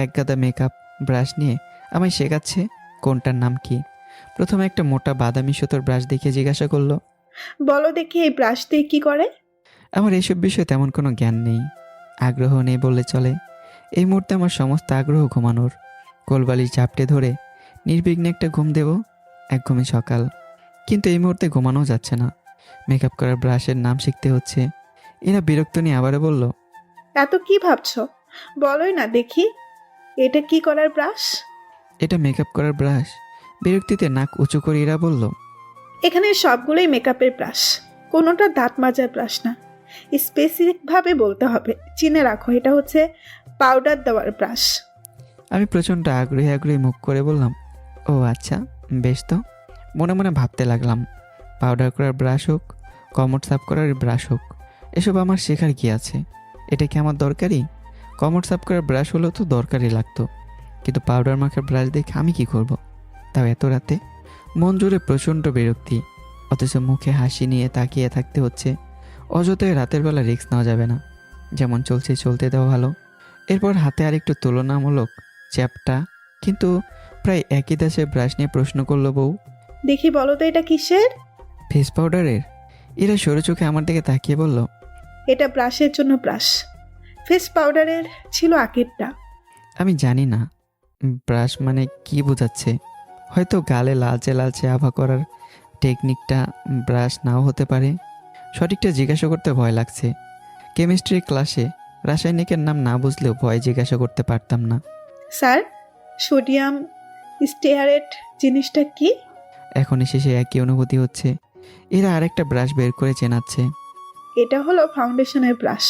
এক গাদা মেকআপ ব্রাশ নিয়ে আমায় শেখাচ্ছে কোনটার নাম কি। প্রথমে একটা মোটা বাদামি সুতোর ব্রাশ দেখিয়ে জিজ্ঞাসা করলো, বলো দেখি এই ব্রাশ দিয়ে কি করে? আমার এসব বিষয়ে তেমন কোনো জ্ঞান নেই, আগ্রহ নেই বললে চলে। এই মুহূর্তে আমার সমস্ত আগ্রহ ঘুমানোর। কোলবালিশ ঝাপটে ধরে নির্বিঘ্নে একটা ঘুম দেব, এক ঘুমে সকাল। কিন্তু এই মুহূর্তে ঘুমানো যাচ্ছে না। মেকআপ করার ব্রাশের নাম শিখতে হচ্ছে। এরা বিরক্ত নিয়ে আবারও বলল, এত কি ভাবছো? বলোই না দেখি, এটা কি করার ব্রাশ? এটা মেকআপ করার ব্রাশ। বিরক্তিতে নাক উঁচু করে এরা বলল, এখানে সবগুলোই মেকআপের ব্রাশ, কোনোটা দাঁত মাজার ব্রাশ না। স্পেসিফিকভাবে বলতে হবে, চিনে রাখো, এটা হচ্ছে পাউডার দেওয়ার ব্রাশ। আমি প্রচণ্ড আগ্রহী আগ্রহী মুখ করে বললাম, ও আচ্ছা, বেশ তো। মনে মনে ভাবতে লাগলাম, পাউডার করার ব্রাশ হোক, কমর সাফ করার ব্রাশ হোক, এসব আমার শেখার কি আছে? এটা কি আমার দরকারি? কমর সাফ করার ব্রাশ হলেও তো দরকারই লাগতো, কিন্তু পাউডার মাখার ব্রাশ দেখে আমি কি করব? তাও এত রাতে। মন জুড়ে প্রচণ্ড বিরক্তি, অথচ মুখে হাসি নিয়ে তাকিয়ে থাকতে হচ্ছে। অযথায় রাতের বেলা রিস্ক নেওয়া যাবে না। যেমন চলছে চলতে দেওয়া ভালো। এরপর হাতে আরেকটু তুলনামূলক চ্যাপটা কিন্তু প্রায় একই দেশে ব্রাশ নিয়ে প্রশ্ন করলো বউ, দেখি বলো তো এটা কিসের? ফেস পাউডারের। এরা সরু চোখে আমার দিকে তাকিয়ে বলল, এটা ব্রাশের জন্য ব্রাশ, ফেস পাউডারের ছিল আগেরটা। আমি জানি না ব্রাশ মানে কি বোঝাচ্ছে। হয়তো গালে লালচে লালচে আভা করার টেকনিকটা ব্রাশ নাও হতে পারে। সঠিকটা জিজ্ঞাসা করতে ভয় লাগছে। কেমিস্ট্রি ক্লাসে রাসায়নিকের নাম না বুঝলেও ভয় জিজ্ঞাসা করতে পারতাম না। স্যার, সোডিয়াম স্টেয়ারেট জিনিসটা কি? এখন শেষে একই অনুভূতি হচ্ছে। এরা আরেকটা ব্রাশ বের করে চেনাচ্ছে। এটা হলো ফাউন্ডেশনের ব্রাশ,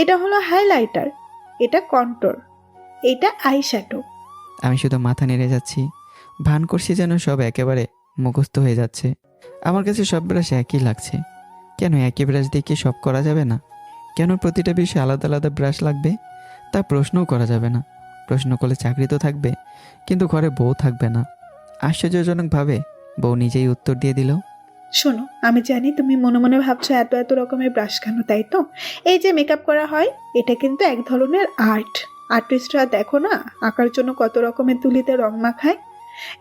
এটা হলো হাইলাইটার, এটা কন্ট্রোর, এটা আই শ্যাডো। আমি শুধু মাথা নেড়ে যাচ্ছি, ভান করছি যেন সব একেবারে মুখস্থ হয়ে যাচ্ছে। আমার কাছে সব ব্রাশ একই লাগছে। কেন একই ব্রাশ দিয়ে কি সব করা যাবে না? কেন প্রতিটা বিষয়ে আলাদা আলাদা ব্রাশ লাগবে? তা প্রশ্নও করা যাবে না। প্রশ্ন করলে চাকরি তো থাকবে, কিন্তু ঘরে বউ থাকবে না। আশ্চর্যজনকভাবে বউ নিজেই উত্তর দিয়ে দিল, শোনো, আমি জানি তুমি মনে মনে ভাবছো এত এত রকমের ব্রাশ কেন, তাই তো? এই যে মেকআপ করা হয়, এটা কিন্তু এক ধরনের আর্ট। আর্টিস্টরা দেখো না আঁকার জন্য কত রকমের তুলিতে রং মাখায়,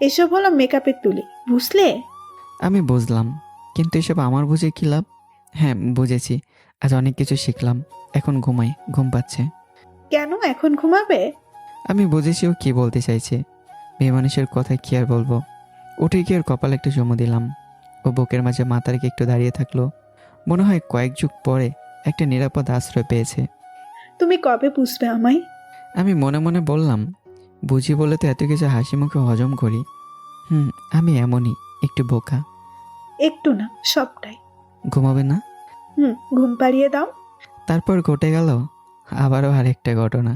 এসব হলো মেকআপের তুলি, বুঝলে? আমি বুঝলাম, কিন্তু এসব আমার বুঝে কী লাভ? হ্যাঁ বুঝেছি, আজ অনেক কিছু শিখলাম। এখন ঘুমাই, ঘুম পাচ্ছে। কেন এখন ঘুমাবে? আমি বুঝেছি ও কী বলতে চাইছে। মেয়ে মানুষের কথায় কী আর বলবো। উঠে গিয়ে ওর কপালে একটা চুমু দিলাম। ও বুকের মাঝে মাথা রেখে একটু দাঁড়িয়ে থাকলো। মনে হয় কয়েক যুগ পরে একটা নিরাপদ আশ্রয় পেয়েছে। তুমি কবে বুঝবে আমায়? আমি মনে মনে বললাম, বুঝি বলে তো এত কিছু হাসি মুখে হজম করি। আমি এমনই, একটু বোকা। একটু না, সবটাই। ঘুমাবে না? ঘুম পাড়িয়ে দাও। তারপর ঘটে গেল আবারও আরেকটা ঘটনা।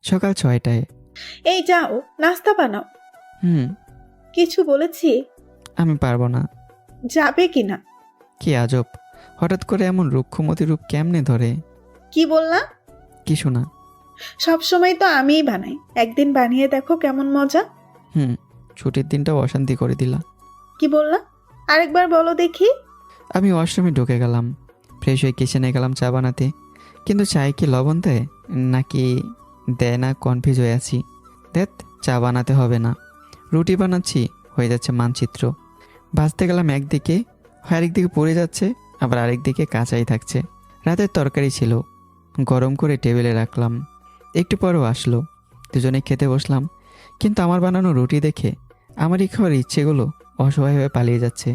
সকাল 6টায়। এই যাও, নাস্তা বানাও। কিছু বলেছি? আমি পারবো না। যাবে কিনা? কি আজব, হঠাৎ করে এমন রুক্ষমতি রূপ কেমনে ধরে? কি বললাম? কিছু না। সব সময় তো আমিই বানাই, একদিন বানিয়ে দেখো কেমন মজা। ছুটির দিনটাও অশান্তি করে দিলা। কি বললাম? আরেকবার বলো দেখি। আমি ওয়াশরুমে ঢুকে গেলাম, ফ্রেশ হয়ে কিচেনে গেলাম চা বানাতে। কিন্তু চায়ে কি লবণ দেয় নাকি দেয় না কনফিউজ হয়ে আছি। দেখ, চা বানাতে হবে না, রুটি বানাচ্ছি, হয়ে যাচ্ছে মানচিত্র। ভাজতে গেলাম একদিকে, হয় আরেকদিকে পড়ে যাচ্ছে, আবার আরেকদিকে কাঁচাই থাকছে। রাতের তরকারি ছিল, গরম করে টেবিলে রাখলাম। একটু পরেও আসলো, দুজনে খেতে বসলাম। কিন্তু আমার বানানো রুটি দেখে আমারই খাওয়ার ইচ্ছেগুলো অসহায় হয়ে পালিয়ে যাচ্ছে।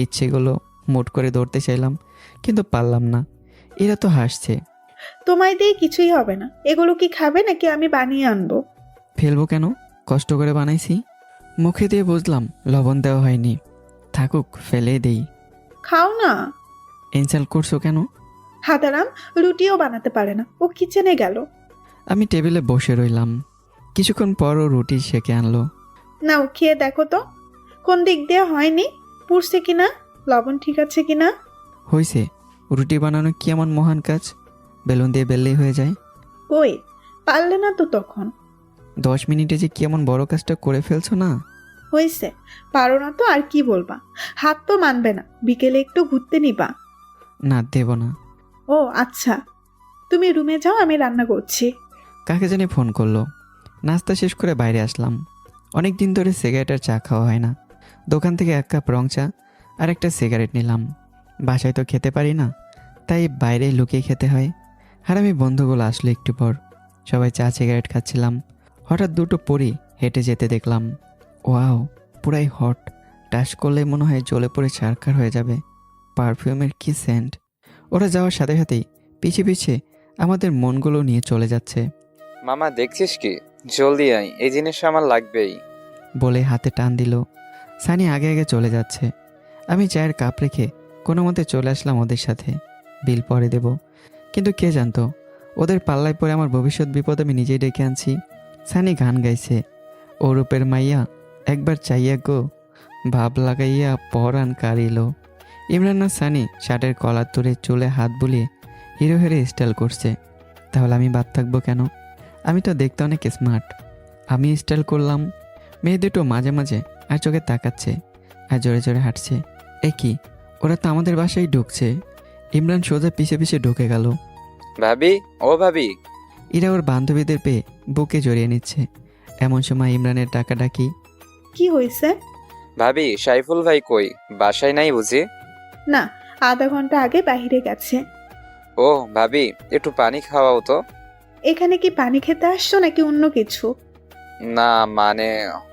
ইচ্ছেগুলো মুট করে ধরতে চাইলাম, কিন্তু পারলাম না। এরা তো হাসছে। তোমায় দিয়ে কিছুই হবে না। এগুলো কি খাবে নাকি আমি বানিয়ে আনবো? ফেলবো কেন, কষ্ট করে বানাইছি। মুখে দিয়ে বুঝলাম লবণ দেওয়া হয়নি। থাকুক, ফেলে দেই। খাও না। ইনসাল্ট করছো কেন? হাদারাম রুটিও বানাতে পারে না, ও কিচেনে গেল। আমি টেবিলে বসে রইলাম। কিছুক্ষণ পর ও রুটি সেকে আনলো। নাও খেয়ে দেখো তো কোন দিক দিয়ে হয়নি, পুড়ছে কিনা, লবণ ঠিক আছে কিনা। হয়েছে, রুটি বানানো কি এমন মহান কাজ? বেলুন দিয়ে বেললেই হয়ে যায়। কই, পারলে না তো তখন। 10 মিনিটে যে কি এমন বড় কাজটা করে ফেলছো না? হয়েছে, পারো না তো আর কি বলবা। হাত তো মানবে না, বিকেলে একটু ঘুরতে নিবা। না, দেব না। ও আচ্ছা, তুমি রুমে যাও, আমি রান্না করছি। কাকে জানি ফোন করলো। নাস্তা শেষ করে বাইরে আসলাম। অনেক দিন ধরে সিগারেট আর চা খাওয়া হয় না। দোকান থেকে 1 কাপ রং চা আর একটা সিগারেট নিলাম। বাসায় তো খেতে পারি না, তাই বাইরে লুকিয়ে খেতে হয়। আর আমি বন্ধুগুলো আসলো একটু পর, সবাই চা সিগারেট খাচ্ছিলাম। হঠাৎ দুটো পরি হেঁটে যেতে দেখলাম। ওয়াও, পুরাই হট, টাচ করলে মনে হয় জ্বলে পড়ে ছারখার হয়ে যাবে। পারফিউমের কি সেন্ট! ওরা যাওয়ার সাথে সাথেই পিছে পিছে আমাদের মনগুলো নিয়ে চলে যাচ্ছে। মামা দেখছিস কি, জলদি আয়, এই জিনিস আমার লাগবেই। বলে হাতে টান দিল। সানি আগে আগে চলে যাচ্ছে। আমি চায়ের কাপ রেখে কোনো মতে চলে আসলাম ওদের সাথে। বিল পরে দেব, কিন্তু কে জানতো ওদের পাল্লায় পরে আমার ভবিষ্যৎ বিপদ আমি নিজেই ডেকে আনছি। সানি গান গাইছে, ও রূপের মাইয়া একবার চাইয়া গো, ভাব লাগাইয়া পরাণ কারিল। ইমরান আর সানি শার্টের কলার তুলে চুলে হাত বুলিয়ে হিরো হেরে স্টাইল করছে। তাহলে আমি বাদ থাকবো কেন? আমি তো দেখতে অনেক স্মার্ট। আমি স্টাইল করলাম, মেয়ে দুটো মাঝে মাঝে আর চোখে তাকাচ্ছে আর জোরে জোরে হাঁটছে। কি, ওরা তো আমাদের বাসায় ঢুকছে। ইমরান সোজা পিছে পিছে ঢুকে গেল। ভাবি, ও ভাবি। এরা ওর বান্ধবীদের পেয়ে বুকে জড়িয়ে নিচ্ছে। এমন সময় ইমরানের ডাকাডাকি। কি হয়েছে? ভাবি, সাইফুল ভাই কই, বাসায় নাই বুঝি? না, আধা ঘন্টা আগে বাইরে গেছে। ও ভাবি, একটু পানি খাওয়াও তো। এখানে কি পানি খেতে আসছো নাকি অন্য কিছু? না মানে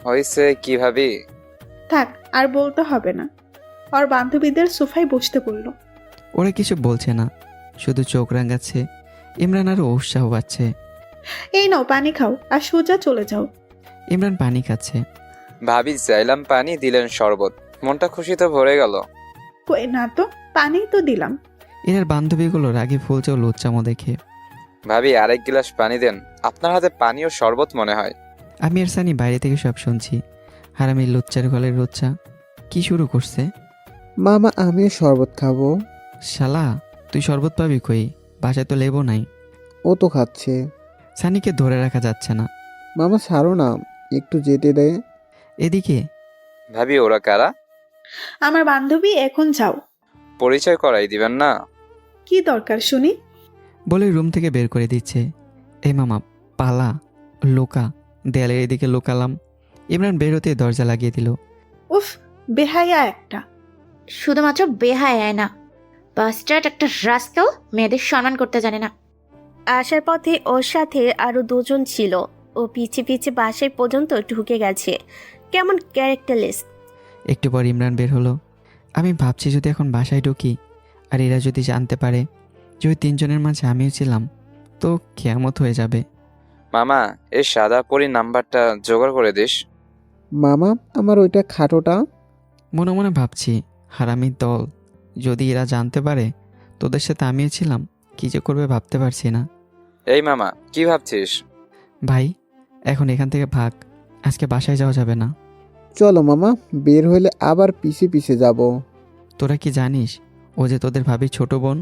হয়েছে কি ভাবি। থাক, আর বলতে হবে না। ওর বান্ধবীদের সোফায় বসতে বললো। ওরা কিছু বলছে না, শুধু চোখ রাঙাচ্ছে। ইমরান আরও উৎসাহ পাচ্ছে। এই নাও পানি খাও আর সোজা চলে যাও। ইমরান পানি খাচ্ছে। ভাবি চাইলাম পানি, দিলেন শরবত, মনটা খুশিতে ভরে গেল। কই না তো, পানি তো দিলাম। এনার বান্ধবীগুলো রাগে ফুলছে ও লুচ্চামো দেখে। ভাবি আরেক গ্লাস পানি দেন, আপনার হাতে পানি ও শরবত মনে হয়। আমি আর সানি বাইরে থেকে সব শুনছি। আর আমি লুচ্চার গলের লুচ্চা কি শুরু করছে। মামা আমিও শরবত খাবো। শালা, তুই শরবত পাবি কই? বাসায় তো লেবু নাই। ও তো খাচ্ছে। সানিকে ধরে রাখা যাচ্ছে না। মামা ছাড়ো না, একটু যেতে দে। এদিকে ভাবি ওরা কারা? আমার বান্ধবী, এখন যাও। পরিচয় করাই দিবেন না? কি দরকার শুনি? বলে রুম থেকে বের করে দিচ্ছে। এই মামা, পালা, লোকা। দেয়ালের এদিকে লোকালাম। ইমরান বের হতে দরজা লাগিয়ে দিল। উফ, বেহায়া একটা। শুধুমাত্র বেহায় না, বাস্টার্ড একটা রাস্কেল, মেয়েদের সম্মান করতে জানে না। আসার পথে ওর সাথে আরো দুজন ছিল। ও পিছে পিছে বাসায় পর্যন্ত ঢুকে গেছে। কেমন ক্যারেক্টারলেস। একটু পর ইমরান বের হলো। আমি ভাবছি যদি এখন বাসায় ঢুকি আর এরা যদি জানতে পারে যে ওই তিনজনের মাঝে আমিও ছিলাম, তো কেয়ামত হয়ে যাবে। মামা, এই সাদা পরীর নাম্বারটা জোগাড় করে দিস। মামা আমার ওইটা খাটোটা। মনে মনে ভাবছি, হারামির দল, যদি এরা জানতে পারে তোদের সাথে আমিও ছিলাম, কী যে করবে ভাবতে পারছি না। এই মামা, কি ভাবছিস? ভাই, এখন এখান থেকে ভাগ, আজকে বাসায় যাওয়া যাবে না। চলো মামা, বের হইলে আবার পিছে পিছে যাব। তোরা কি জানিস ও যে তোদের ভাবির ছোট বোন?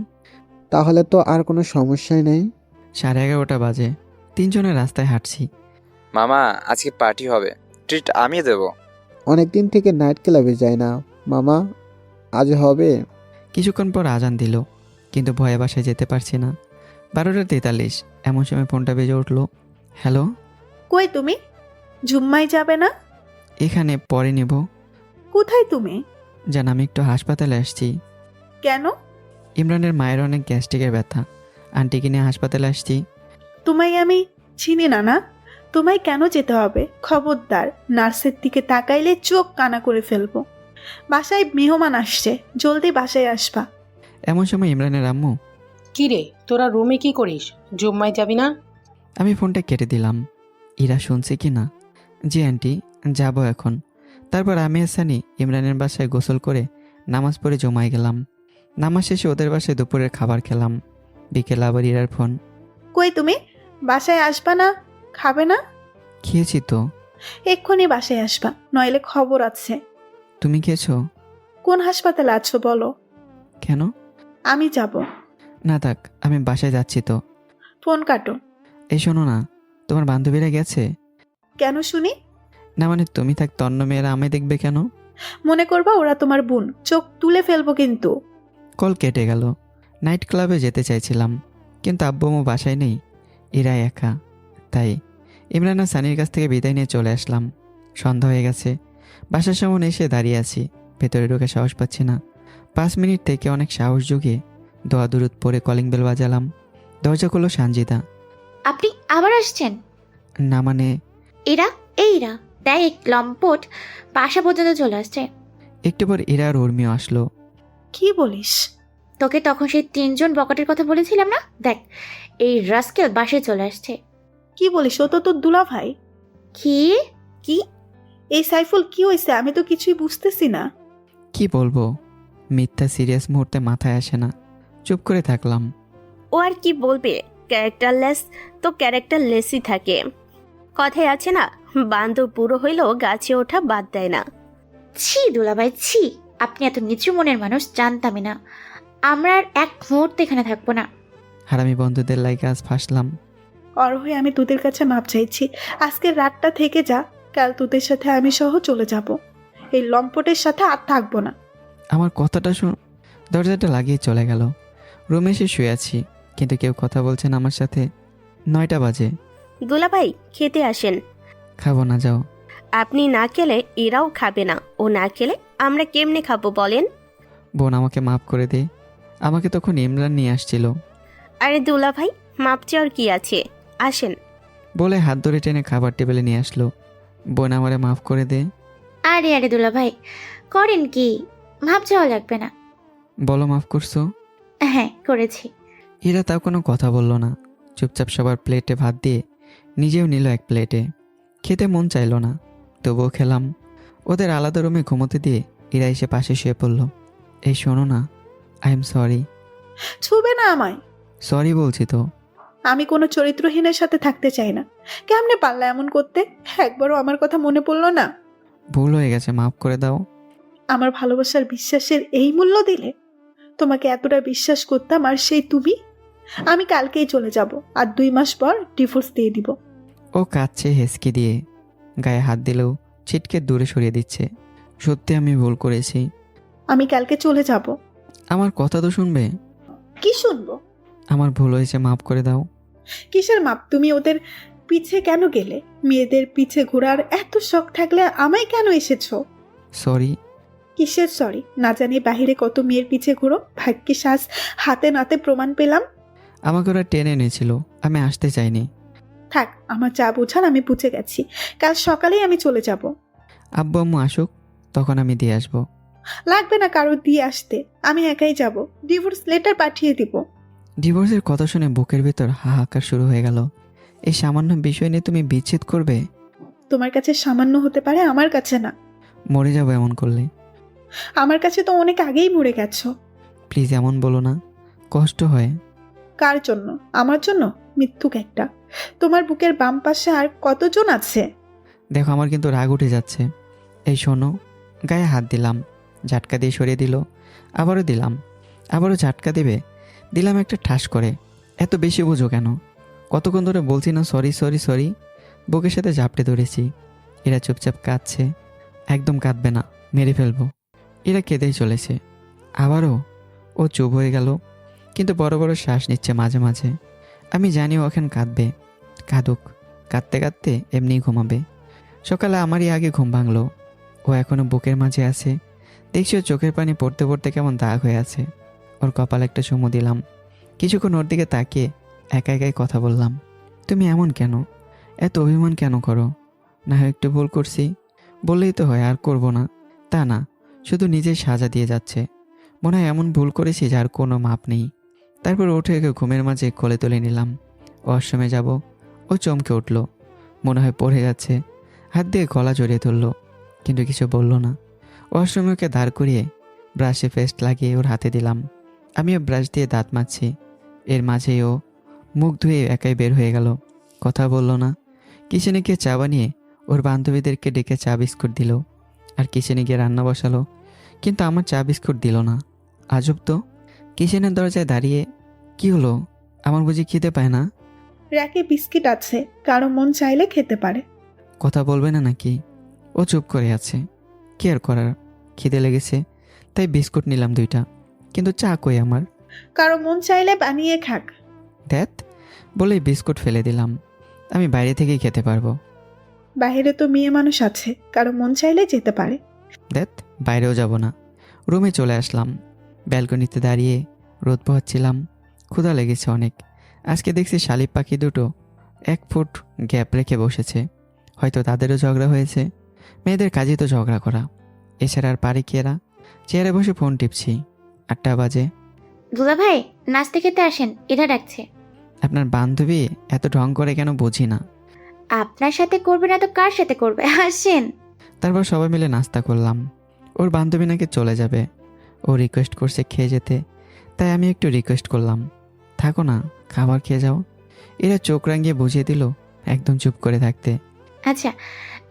তাহলে তো আর কোনো সমস্যাই নেই। 11:30 বাজে, তিনজনের রাস্তায় হাঁটছি। মামা, আজকে পার্টি হবে, ট্রিট আমি দেব। অনেকদিন থেকে নাইট ক্লাবে যাই না মামা, আজ হবে। কিছুক্ষণ পর আজান দিল, কিন্তু ভয়ে বাসায় যেতে পারছি না। 12:43, এমন সময় ফোনটা বেজে উঠলো। হ্যালো, কই তুমি? জুম্মায় যাবে না? এখানে পরে নেব। কোথায় তুমি? জান, আমি একটু হাসপাতালে আসছি। কেন? ইমরানের মায়ের অনেক গ্যাস্ট্রিকের ব্যথা, আন্টিকে নিয়ে হাসপাতালে আসছি। তোমায় আমি চিনি না না, তোমায় কেন যেতে হবে? খবরদার, নার্সের দিকে তাকাইলে চোখ কানা করে ফেলবো। বাসায় মেহমান আসছে, জলদি বাসায় আসবা। এমন সময় ইমরানের আম্মু। কি রে, তোরা রুমে কি করিস? জুম্মায় যাবি না? আমি ফোনটা কেটে দিলাম। ইরা শুনছে কি না? জি আন্টি, যাব এখন। তারপর আমি সানি ইমরানের বাসায় গোসল করে নামাজ পড়ে জমায় গেলাম। নামাজ শেষে ওদের বাসায় দুপুরের খাবার খেলাম। বিকেল আবার ইরার ফোন। কই তুমি? বাসায় আসবা না? খাবে না? খেয়েছি তো। এক্ষুনি বাসায় আসবা, নইলে খবর আছে। তুমি খেয়েছো? কোন হাসপাতালে আছো বলো? কেন? আমি যাব। না থাক, আমি বাসায় যাচ্ছি তো। ফোন কাটো। এই শোনো না, তোমার বান্ধবীরা গেছে? কেন শুনি? না মানে তুমি থাকতে অন্য মেয়েরা আমায় দেখবে কেন? মনে করবা ওরা তোমার বোন, চোখ তুলে ফেলবো কিন্তু। কল কেটে গেল। নাইট ক্লাবে যেতে চাইছিলাম, কিন্তু আব্বু আম্মু বাসায় নেই, এরা একা। তাই ইমরান আর সানির কাছ থেকে বিদায় নিয়ে চলে আসলাম। সন্ধ্যা হয়ে গেছে। বাসার সামনে এসে দাঁড়িয়ে আছি, ভেতরে ঢোকে সাহস পাচ্ছি না। 5 মিনিট থেকে অনেক সাহস জুগিয়ে দোয়া দুরুদ পরে কলিং বেল বাজালাম। দরজা খুললো সানজিদা। আপনি আবার আসছেন? না মানে এইরা দেখ লম্পট বাসা পর্যন্ত চলে আসছে। একটু পর এরা আর উর্মিও আসলো। কি বলিস? তোকে তখন সেই 3জন বকাটের কথা বলেছিলাম না, দেখ এই রাস্কেল বাসায় চলে আসছে। কি বলিস? ও তো তোর দুলা ভাই। কি কি? এই সাইফুল কি হয়েছে? আমি তো কিছুই বুঝতেছি না। কি বলবো, মিথ্যা সিরিয়াস মুহূর্তে মাথায় আসে না, চুপ করে থাকলাম। ও আর কি বলবে, ক্যারেক্টারলেস তো ক্যারেক্টারলেসই থাকে। কথায় আছে না, বান্দর বুড়ো হইলেও গাছে ওঠা বাদ দেয় না। ছি দুলাভাই ছি, আপনি এত নিচু মনের মানুষ জানতামই না। আমরা আর এক মুহূর্তে এখানে থাকবো না। হারামি বন্ধুদের লাইকে আজ ফাঁসলাম। অরহই, আমি তোদের কাছে মাপ চাইছি। আজকের রাতটা থেকে যা, কাল তোদের সাথে আমি সহ চলে যাব। এই লম্পটের সাথে আর থাকবো না। আমার কথাটা শুন। দরজাটা লাগিয়ে চলে গেল। রুমে এসে শুয়ে আছি, কিন্তু কেউ কথা বলছে না আমার সাথে। 9টা বাজে। দুলাভাই খেতে আসেন। খাবো না, যাও। আপনি না খেলে এরাও খাবে না, ও না খেলে আমরা কেমনে খাবো বলেন? বোন আমাকে মাফ করে দে, আমাকে তখন ইমরান নিয়ে আসছিল। আরে দুলাভাই, মাপ চাওয়ার কি আছে, আসেন। বলে হাত ধরে টেনে খাবার টেবিলে নিয়ে আসলো। বোন আমারে মাফ করে দে। আরে দুলাভাই করেন কি, ভাব যাওয়া লাগবে না। বলো মাফ করছো? হ্যাঁ করেছি। এরা তাও কোনো কথা বলল না, চুপচাপ সবার প্লেটে ভাত দিয়ে নিজেও নিল এক প্লেটে। খেতে মন চাইল না, তবুও খেলাম। ওদের আলাদা রুমে ঘুমোতে দিয়ে এরা এসে পাশে শুয়ে পড়ল। এই শোনো না, আই এম সরি। ছুবে না আমায়। সরি বলছি তো। আমি কোনো চরিত্রহীনের সাথে থাকতে চাই না। কেমনে পারলা এমন করতে? একবারও আমার কথা মনে পড়লো না? ভুল হয়ে গেছে, মাফ করে দাও। আমার ভালোবাসার বিশ্বাসের এই মূল্য দিলে? তোমাকে এতটা বিশ্বাস করতাম, আর সেই তুমি? আমি কালকেই চলে যাব, আর 2 মাস পর ডিভোর্স দিয়ে দিব। ও কাঁদছে হেসকি দিয়ে, গায়ে হাত দিলেও ছিটকে দূরে সরিয়ে দিচ্ছে। সত্যি আমি ভুল করেছি। আমি কালকে চলে যাব। আমার কথা তো শুনবে? কি শুনবো? আমার ভুল হয়েছে, মাফ করে দাও। কিসের মাপ? তুমি ওদের পিছে কেন গেলে? মেয়েদের পিছে ঘোরার এত শখ থাকলে আমায় কেন এসেছো? সরি। কিসের সরি? না জানি বাহিরে কত মেয়ের পিছে ঘুরো, ভাগ্যিস আজ হাতে নাতে প্রমাণ পেলাম। আমাকে ওরা টেনে এনেছিল, আমি আসতে চাইনি। থাক, আমার যা বোঝার আমি বুঝে গেছি। কাল সকালেই আমি চলে যাব। আব্বু আম্মু আসুক, তখন আমি দিয়ে আসবো। লাগবে না কারো দিয়ে আসতে, আমি একাই যাব। ডিভোর্স লেটার পাঠিয়ে দিব। ডিভোর্সের কথা শুনে বুকের ভিতর হাহাকার শুরু হয়ে গেল। এই সামান্য বিষয় নিয়ে তুমি বিচ্ছেদ করবে? তোমার কাছে সামান্য হতে পারে, আমার কাছে না। মরে যাবো এমন করলে। আমার কাছে তো অনেক আগেই মরে গেছো। প্লিজ এমন বলো না, কষ্ট হয়। কার জন্য? আমার জন্য? মিথ্যুক একটা। তোমার বুকের বাম পাশে আর কতজন আছে? দেখো আমার কিন্তু রাগ উঠে যাচ্ছে। এই শোনো, গায়ে হাত দিলাম, ঝাটকা দিয়ে সরিয়ে দিল। আবারও দিলাম, আবারও ঝাটকা দেবে, দিলাম একটা ঠাস করে। এত বেশি বুঝো কেন? কতক্ষণ ধরে বলছি না সরি সরি সরি? বুকের সাথে ঝাপটে ধরেছি। এরা চুপচাপ কাঁদছে। একদম কাঁদবে না, মেরে ফেলবো। এরা কেঁদেই চলেছে। আবারও ও চুপ হয়ে গেল, কিন্তু বড় বড় শ্বাস নিচ্ছে মাঝে মাঝে। আমি জানি ও এখন কাঁদবে, কাঁদুক। কাঁদতে কাঁদতে এমনিই ঘুমাবে। সকালে আমারই আগে ঘুম ভাঙলো। ও এখনো বুকের মাঝে আছে। দেখছি ওর চোখের পানি পড়তে পড়তে কেমন দাগ হয়ে আছে। ওর কপালে একটা চুমু দিলাম। কিছুক্ষণ ওর দিকে তাকিয়ে একা একাই কথা বললাম। তুমি এমন কেন? এত অভিমান কেন করো? না হয় একটু ভুল করছি বললেই তো হয়, আর করব না। তা না, শুধু নিজেই সাজা দিয়ে যাচ্ছে। মনে হয় এমন ভুল করেছি যার কোনো মাপ নেই। তারপর উঠে একে ঘুমের মাঝে কোলে তুলে নিলাম। ওয়াশরুমে যাব। ও চমকে উঠল, মনে হয় পড়ে যাচ্ছে। হাত দিয়ে গলা জড়িয়ে ধরল, কিন্তু কিছু বলল না। ওয়াশরুমে ওকে দাঁড় করিয়ে ব্রাশে পেস্ট লাগিয়ে ওর হাতে দিলাম। আমিও ব্রাশ দিয়ে দাঁত মাজছি। এর মাঝেই ও মুখ ধুয়ে একাই বের হয়ে গেল, কথা বলল না। কিচেনে গিয়ে চা বানিয়ে ওর বান্ধবীদেরকে ডেকে চা বিস্কুট দিল। আর কিচেনে গিয়ে রান্না বসালো, কিন্তু আমার চা বিস্কুট দিল না। আজব তো। কিচেনের দরজায় দাঁড়িয়ে, কি হলো? আমার বুঝি খিদে পায় না? র্যাকে বিস্কিট আছে, কারো মন চাইলে খেতে পারে। কথা বলবে না নাকি? ও চুপ করে আছে। কি আর করার, খিদে লেগেছে তাই বিস্কুট নিলাম 2টা, কিন্তু চা কই আমার? কারো মন চাইলে বানিয়ে খাক। ধ্যাত, বলেই বিস্কুট ফেলে দিলাম। আমি বাইরে থেকেই খেতে পারবো। বাইরে তো মেয়ে মানুষ আছে, কারো মন চাইলে যেতে পারে। ধ্যাত, বাইরেও যাব না। রুমে চলে আসলাম। ব্যালকনিতে দাঁড়িয়ে রোদ পোহাচ্ছিলাম। ক্ষুধা লেগেছে অনেক। আজকে দেখছি শালিক পাখি দুটো 1 ফুট গ্যাপ রেখে বসেছে। হয়তো তাদেরও ঝগড়া হয়েছে। মেয়েদের কাজই তো ঝগড়া করা, এছাড়া আর পারে কি এরা? চেয়ারে বসে ফোন টিপছি। 8টা বাজে। দুলা ভাই, নাস্তা খেতে আসেন, এটা ডাকছে। আপনার বান্ধবী এত ঢং করে কেন বুঝি না। আপনার সাথে করবে না তো কার সাথে করবে? আসেন। তারপর সবাই মিলে নাস্তা করলাম। ওর বান্ধবী নাকি চলে যাবে। ও রিকোয়েস্ট করছে খেয়ে যেতে, তাই আমি একটু রিকোয়েস্ট করলাম, থাকো না, খাবার খেয়ে যাও। এরা চোখ রাঙিয়ে বুঝিয়ে দিল একদম চুপ করে থাকতে। আচ্ছা,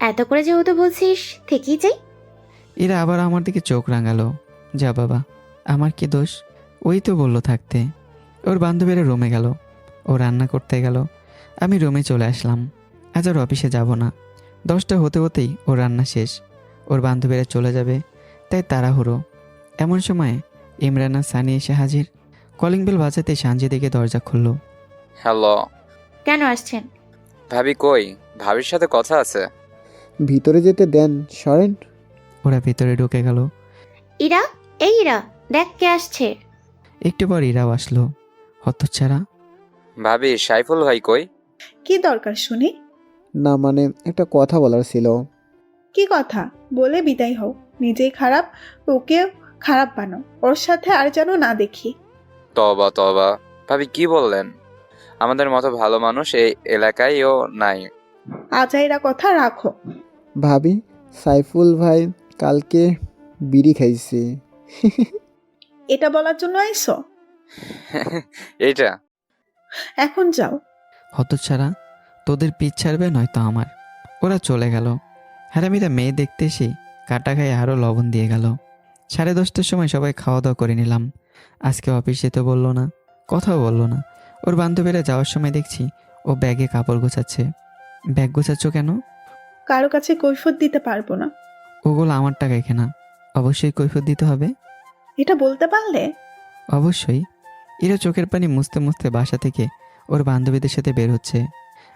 এত করে যেহেতু বলছিস থেকেই যাই। এরা আবার আমার দিকে চোখ রাঙালো। যা বাবা, আমার কি দোষ? ওই তো বললো থাকতে। ওর বান্ধবীরা রুমে গেল, ও রান্না করতে গেল। আমি রুমে চলে আসলাম। আজ আর অফিসে যাব না। 10টা হতে হতেই ওর রান্না শেষ। ওর বান্ধবীরা চলে যাবে, তাই তাড়াহুড়ো। এমন সময় ইমরান আর সানি এসে হাজির। কলিং বেল বাজাতে সানজি দিকে দরজা খুলল। হ্যালো। কেন আসছেন? ভাবি কই? ভাবির সাথে কথা আছে। ভিতরে যেতে দেন, সরেন। ওরা ভিতরে ঢুকে গেল। ইরা, এই ইরা, দেখ কে আসছে। একটু পর ইরাও আসলো। হতচ্ছাড়া। ভাবি, সাইফুল ভাই কই? কি দরকার শুনি? না মানে একটা কথা বলার ছিল। কি কথা? বলে বিদায় হও। নিজেই খারাপ, ওকে খারাপ বানো। ওর সাথে আর যেন না দেখি। তবা তবা। ভাবি কি বললেন? আমাদের মতো ভালো মানুষ এই এলাকায়ও নাই। আজাইরা কথা রাখো। ভাবি, সাইফুল ভাই কালকে বিড়ি খাইছে। এটা বলার জন্য আইসো? এইটা এখন যাও। হতচ্ছাড়া, তোদের পিছ ছাড়বে নয়তো আমার। ওরা চলে গেল। হারামিরা মেয়ে দেখতে এসে কাটা খায় আরও লবণ দিয়ে গেল। 10:30টার সময় সবাই খাওয়া দাওয়া করে নিলাম। আজকে অফিস যেতে বললো না, কথাও বললো না। ওর বান্ধবীরা যাওয়ার সময় দেখছি ও ব্যাগে কাপড় গোছাচ্ছে। ব্যাগ গোছাচ্ছ কেন? কারো কাছে কৈফিয়ত দিতে পারবো না। ওগুলো আমার টাকায় কেনা, অবশ্যই কৈফিয়ত দিতে হবে। এটা বলতে পারলে? অবশ্যই। এরা চোখের পানি মুছতে মুছতে বাসা থেকে ওর বান্ধবীদের সাথে বের হচ্ছে।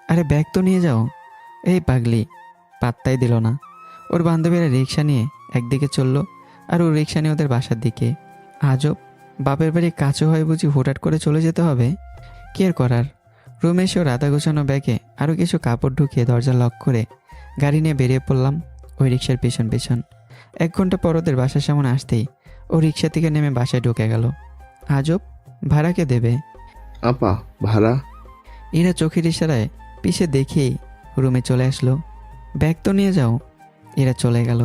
আরে ব্যাগ তো নিয়ে যাও। এই পাগলি, পাত্তাই দিল না। ওর বান্ধবীরা রিক্সা নিয়ে একদিকে চলল, আর ও রিক্সা নিয়ে ওদের বাসার দিকে। আজব, বাপের বাড়ি কাছে হয় বুঝি হুটহাট করে চলে যেতে হবে। কি আর করার। রুমে এসেও রাধা গোছানো ব্যাগে আরও কিছু কাপড় ঢুকিয়ে দরজা লক করে গাড়ি নিয়ে বেরিয়ে পড়লাম ওই রিক্সার পেছন পেছন। 1 ঘন্টা পর ওদের বাসার সামনে আসতেই ও রিক্সা থেকে নেমে বাসায় ঢুকে গেল। আজব, ভাড়া কে দেবে? আপা ভাড়া? এরা চোখের ইশারায় পিছে দেখেই রুমে চলে আসলো। ব্যাগ তো নিয়ে যাও। এরা চলে গেল।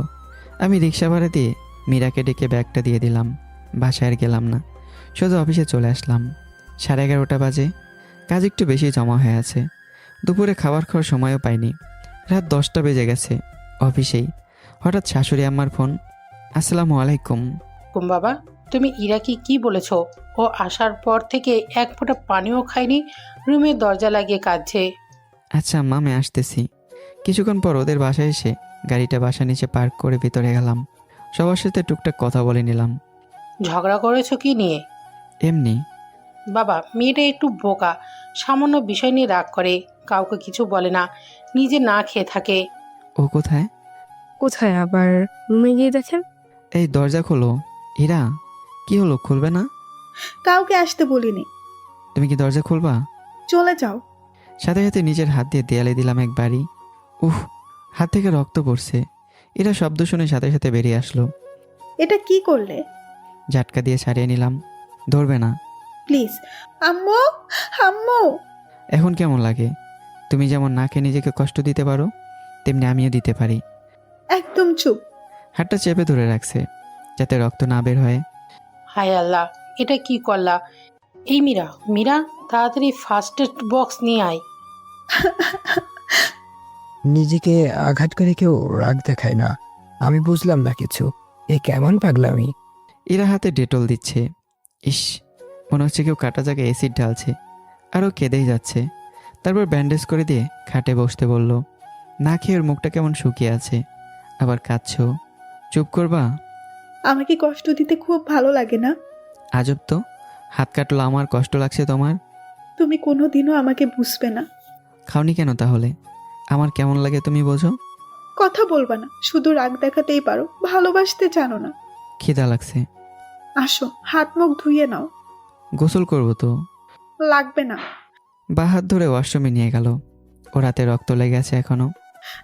আমি রিক্সা ভাড়া দিয়ে মীরাকে ডেকে ব্যাগটা দিয়ে দিলাম। বাসায় আর গেলাম না, শুধু অফিসে চলে আসলাম। 11:30 বাজে। কাজ একটু বেশি জমা হয়ে আছে। দুপুরে খাবার খাওয়ার সময়ও পাইনি। রাত 10টা বেজে গেছে। অফিসেই হঠাৎ শাশুড়ি আম্মার ফোন। আসসালামু আলাইকুম। বাবা, তুমি ইরাকি কি বলেছ? ও আসার পর থেকে এক ফোঁটা পানিও খায়নি, রুমে দরজা লাগিয়ে কাঁদছে। আচ্ছা আম্মা, আমি আসতেছি। কিছুক্ষণ পর ওদের বাসায় এসে গাড়িটা বাসার নিচে পার্ক করে ভিতরে গেলাম। সবার সাথে টুকটাক কথা বলে নিলাম। ঝগড়া করেছো কি নিয়ে? এমনি। বাবা, মেয়েটা একটু বোকা, সামান্য বিষয় নিয়ে রাগ করে, কাউকে কিছু বলে না, নিজে না খেয়ে থাকে। ও কোথায়? কোথায় আবার? রুমে গিয়ে দেখেন। এই দরজা খোলো। ইরা, কি হলো, খুলবে না? কাউকে আসতে বলিনি। তুমি কি দরজা খুলবা? চলে যাও। সাথে সাথে নিজের হাত দিয়ে দেয়ালে দিলাম এক বাড়ি। উহ, হাত থেকে রক্ত পড়ছে। এরা শব্দ শুনে সাথে সাথে বেরিয়ে আসলো। এটা কি করলে? ঝাটকা দিয়ে ছাড়িয়ে নিলাম। ধরবে না প্লিজ। আম্মু, আম্মু। এখন কেমন লাগে? তুমি যেমন নাকে নিজেকে কষ্ট দিতে পারো, তেমনি আমিও দিতে পারি। একদম চুপ। হাতটা চেপে ধরে রাখছে যাতে রক্ত না বের হয়। হায় আল্লাহ, এটা কি করলা? এই মীরা, মীরা, তাড়াতাড়ি ফার্স্ট এড বক্স নিয়ে আয়। নিজেকে আঘাত করে কেউ রাগ দেখায় না। আমি বুঝলাম না কিছু। এ কেমন পাগলামি? এরা হাতে ডেটল দিচ্ছে। ইস, মনে হচ্ছে কেউ কাটা জায়গায় অ্যাসিড ঢালছে। আরও কেঁদেই যাচ্ছে। তারপর ব্যান্ডেজ করে দিয়ে খাটে বসতে বলল। না খেয়ে ওর মুখটা কেমন শুকিয়ে আছে। আবার কাঁদছো। চুপ করবা? আমাকে কষ্ট দিতে খুব ভালো লাগে না? আজব তো, হাত কাটলো আমার, কষ্ট লাগছে তোমার? তুমি কোনোদিনও আমাকে বুঝবে না। খাওনি কেন তাহলে? আমার কেমন লাগে তুমি বোঝো? কথা বলবা না, শুধু রাগ দেখাতেই পারো, ভালোবাসতে জানো না। খিদা লাগছে। আসো, হাত মুখ ধুয়ে নাও। গোসল করবো তো। লাগবে না। বা হাত ধরে ওয়াশরুমে নিয়ে গেল। ওর হাতে রক্ত লেগে আছে এখনো।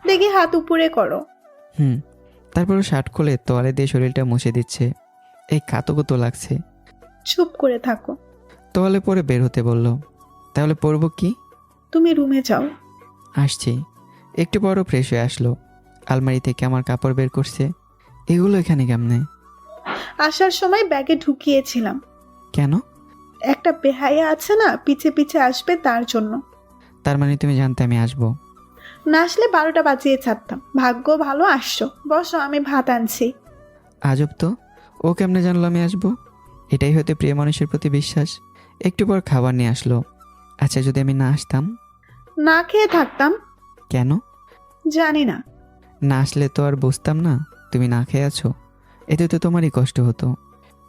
দেখি হাত উপরে করো। তারপর শার্ট খুলে তোয়ালে দিয়ে শরীরটা মুছে দিচ্ছে। এই কাতকুতো লাগছে। চুপ করে থাকো। তোয়ালে পরে বের হতে বলল। তাহলে পরবো কি? তুমি রুমে যাও। আসছি। একটু বড় ফ্রেশ হয়ে আসলো। আলমারি থেকে আমার কাপড় বের করছে। এগুলো এখানে কেমনে? আসার সময় ব্যাগে ঢুকিয়েছিলাম। কেন? একটা বেহায়া আছে না, পিছে পিছে আসবে, তার জন্য। তার মানে তুমি জানতে আমি আসবো? না আসলে 12টা বাজিয়ে ছাড়তাম। ভাগ্য ভালো আসছো। বসো, আমি ভাত আনছি। আজব তো, ও কেমনে জানলো আমি আসবো? এটাই হয়তো প্রিয় মানুষের প্রতি বিশ্বাস। একটু পর খাবার নিয়ে আসলো। আচ্ছা, যদি আমি না আসতাম? না খেয়ে থাকতাম। কেন? জানি না। না আসলে তো আর বুঝতাম না তুমি না খেয়ে আছো। এতে তো তোমারই কষ্ট হতো।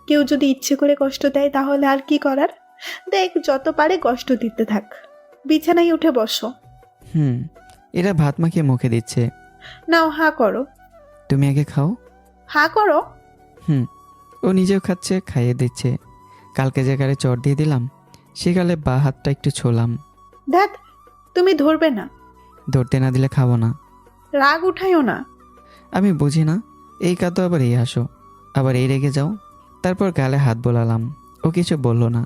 কেউ যদি ইচ্ছে করে কষ্ট দেয় তাহলে আর কি করার? দেখ, যত পারে কষ্ট দিতে থাক। বিছানায় উঠে বসো। এরা ভাত মাখিয়ে মুখে দিচ্ছে। নাও, হা করো। তুমি আগে খাও। হা করো। ও নিজেও খাচ্ছে, খাইয়ে দিচ্ছে। কালকে যে গালে চড় দিয়ে দিলাম, সে গালে বা হাতটা একটু ছোলাম। দেখ, তুমি ধরবে না। ধরতে না দিলে খাবো না। রাগ উঠাইও না। আমি বুঝি না, এই কাঁদো আবার এই হাসো, আবার এই রেগে যাও। তারপর গালে হাত বোলালাম। ও কিছু বললো না।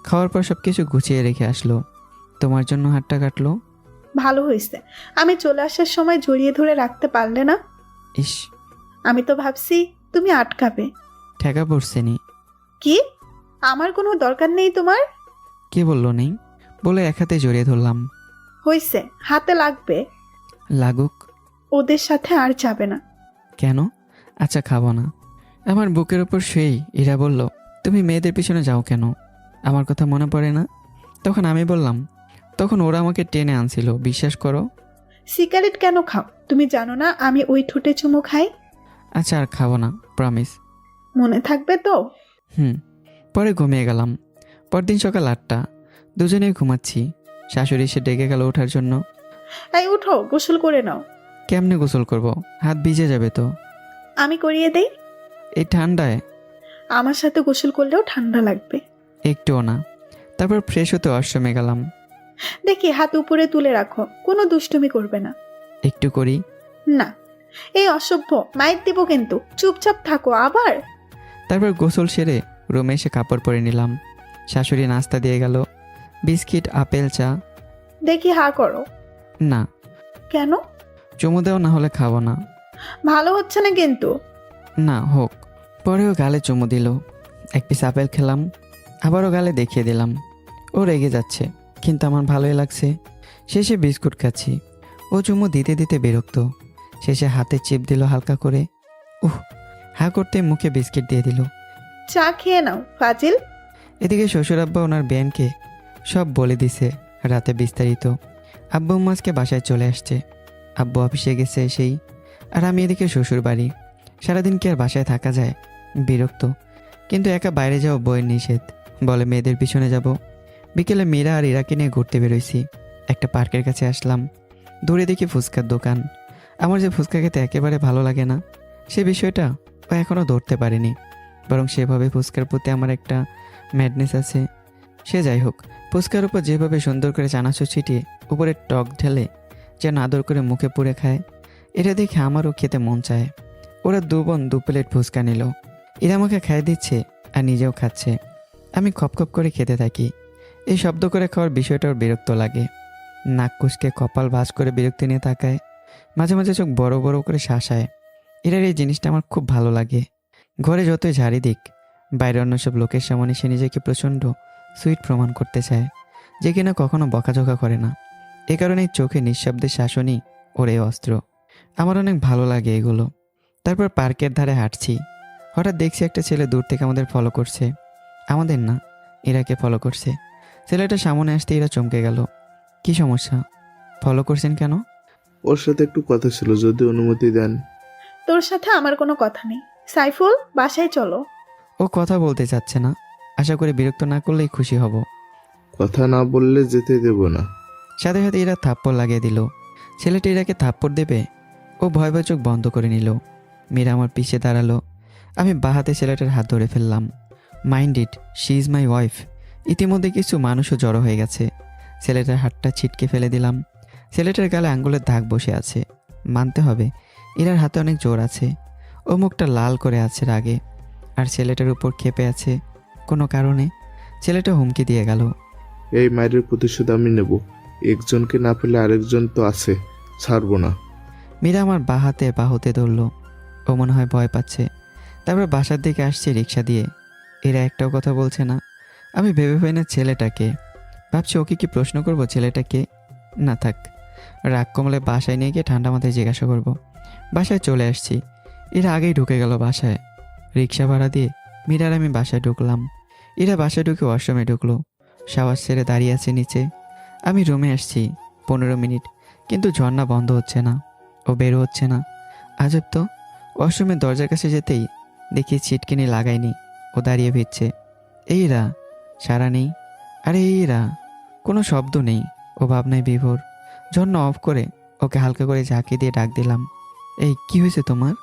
খাওয়ার পর সব কিছু গুছিয়ে রেখে আসলো। তোমার জন্য হাতটা কাটলো। ভালো হয়েছে, আমি চলে আসার সময় জড়িয়ে ধরে রাখতে পারলে না। ইস, আমি তো ভাবছি তুমি আটকাবে। ঠেকা পড়ছে নি। কি? আমার কোনো দরকার নেই তোমার? কে বললো নেই? বলে এক হাতে জড়িয়ে ধরলাম। হয়েছে, হাতে লাগবে। লাগুক। ওদের সাথে আর যাবে না। কেন? আচ্ছা, খাবো না। আমার বুকের ওপর শুয়েই এরা বলল, তুমি মেয়েদের পিছনে যাও কেন? আমার কথা মনে পড়ে না? তখন আমি বললাম, তখন ওরা আমাকে টেনে আনছিল, বিশ্বাস করো। সিগারেট কেন খাও? তুমি জানো না আমি ওই ঠোঁটে চুমু খাই? আচ্ছা, আর খাবো না, প্রমিস। মনে থাকবে তো? পরে ঘুমিয়ে গেলাম। পরদিন সকাল 8টা। দুজনেই ঘুমাচ্ছি। শাশুড়ি এসে ডেকে গেল ওঠার জন্য। এই উঠো, গোসল করে নাও। কেমনে গোসল করব? হাত ভিজে যাবে তো। আমি করিয়ে দেই। এই ঠান্ডায়? আমার সাথে গোসল করলেও ঠান্ডা লাগবে। একটুও না। তারপর ফ্রেশ হতে ওয়াশরুমে গেলাম। দেখি হাত উপরে তুলে রাখো, কোনো দুষ্টুমি করবে না। একটু করি। না, এই অসভ্য, মাইক দিব কিন্তু, চুপচাপ থাকো। আবার তারপর গোসল সেরে রুমে এসে কাপড় পরে নিলাম। শাশুড়ি নাস্তা দিয়ে গেল, বিস্কিট, আপেল, চা। দেখি হা করো। না। কেন? চুমু দেও, না হলে খাবো না। ভালো হচ্ছে না কিন্তু। না, হোক। পরেও গালে চুমু দিল। এক পিস আপেল খেলাম, আবারও গালে দেখিয়ে দিলাম। ও রেগে যাচ্ছে, কিন্তু আমার ভালোই লাগছে। শেষে বিস্কুট খাচ্ছি। ও চুমু দিতে দিতে বিরক্ত। শেষে হাতে চিপ দিল হালকা করে। হা করতে মুখে বিস্কিট দিয়ে দিল। চা খেয়ে নাও ফাজিল। এদিকে শ্বশুর আব্বা ওনার বেনকে সব বলে দিছে রাতে বিস্তারিত। আব্বু আম্মাজকে বাসায় চলে আসছে। আব্বু অফিসে গেছে সেই, আর আমি এদিকে শ্বশুর বাড়ি। সারাদিন কি আর বাসায় থাকা যায়? বিরক্ত, কিন্তু একা বাইরে যাও বইয়ের নিষেধ, বলে মেয়েদের পিছনে যাব। বিকেলে মীরা আর ইরাকে নিয়ে ঘুরতে বেরোইছি। একটা পার্কের কাছে আসলাম। দূরে দেখি ফুচকার দোকান। আমার যে ফুচকা খেতে একেবারে ভালো লাগে না, সে বিষয়টা ও এখনও ধরতে পারেনি। বরং সেভাবে ফুচকার প্রতি আমার একটা ম্যাডনেস আছে। সে যাই হোক, ফুচকার উপর যেভাবে সুন্দর করে চানাচুর ছিটিয়ে উপরে টক ঢেলে যেন আদর করে মুখে পুড়ে খায়, এটা দেখে আমারও খেতে মন চায়। ওরা 2 বোন 2 প্লেট ফুচকা নিল। এরা আমাকে খাইয়ে দিচ্ছে আর নিজেও খাচ্ছে। আমি খপ খপ করে খেতে থাকি। এই শব্দ করে খাওয়ার বিষয়টা ওর বিরক্ত লাগে। নাক কুচকে কপাল ভাঁজ করে বিরক্তি নিয়ে তাকায়। মাঝে মাঝে চোখ বড় বড় করে শাসায়। এরার এই জিনিসটা আমার খুব ভালো লাগে। ঘরে যতই ঝাড়ি দিক, বাইরে অন্য সব লোকের সামনে সে নিজেকে প্রচণ্ড সুইট প্রমাণ করতে চায়, যে কিনা কখনো বকাঝকা করে না। এ কারণেই চোখে নিঃশব্দে শাসনই ওর এই অস্ত্র। আমার অনেক ভালো লাগে এগুলো। তারপর পার্কের ধারে হাঁটছি। হঠাৎ দেখছি একটা ছেলে দূর থেকে আমাদের ফলো করছে। আমাদের না, ইরাকে ফলো করছে। ছেলেটা সামনে আসতে এরা চমকে গেল। কি সমস্যা? ফলো করছেন কেন? ওর সাথে একটু কথা ছিল, যদি অনুমতি দেন। তোর সাথে আমার কোনো কথা নেই। সাইফুল, বাসায় চলো। ও কথা বলতে চাচ্ছে না। আশা করি বিরক্ত না করলেই খুশি হব। কথা না বললে যেতে দেব না। সাথে সাথে এরা থাপ্পড় লাগিয়ে দিল। ছেলেটি ইরাকে থাপ্পড় দেবে, ও ভয় ভয় চোখ বন্ধ করে নিল। মীরা আমার পিছে দাঁড়ালো। আমি বাহাতে ছেলেটার হাত ধরে ফেললাম। Mind it, she is my wife. ইতিমধ্যে কিছু মানুষও জড়ো হয়ে গেছে। ছেলেটার হাতটা ছিটকে ফেলে দিলাম। ছেলেটার গালে আঙ্গুলের দাগ বসে আছে। মানতে হবে, ইরার হাতে অনেক জোর আছে। ও মুখটা লাল করে আছে রাগে, আর ছেলেটার উপর ক্ষেপে আছে কোনো কারণে। ছেলেটা হুমকি দিয়ে গেল, এই মায়ের প্রতিশোধ আমি নেব। একজনকে না পেলে আরেকজন তো আছে, ছাড়বো না। মীরা আমার বাহুতে ধরল। ও মনে হয় ভয় পাচ্ছে। তারপর বাসার দিকে আসছে রিক্সা দিয়ে। এরা একটাও কথা বলছে না। আমি ভেবে পাই না ছেলেটাকে। ভাবছি ওকে কি প্রশ্ন করব ছেলেটাকে। না থাক, রাগ কমলে বাসায় নিয়ে গিয়ে ঠান্ডা মাথায় জিজ্ঞাসা করব। বাসায় চলে আসছি। এরা আগেই ঢুকে গেল বাসায়। রিক্সা ভাড়া দিয়ে মীরা আর আমি বাসায় ঢুকলাম। এরা বাসায় ঢুকে ওয়াশরুমে ঢুকলো। শাওয়ার সেরে দাঁড়িয়ে আছে নিচে। আমি রুমে আসছি 15 মিনিট, কিন্তু ঝর্ণা বন্ধ হচ্ছে না। ও বেরো হচ্ছে না। আজব তো, ওয়াশরুমের দরজার কাছে যেতেই দেখি ছিটকিনি লাগায়নি। ও দাঁড়িয়ে ভিজছে। এইরা, সারা নেই। আরে এইরা, কোনো শব্দ নেই। ও ভাবনায় বিভোর। ঝর্ণা অফ করে ওকে হালকা করে ঝাঁকি দিয়ে ডাক দিলাম, এই কি হয়েছে তোমার?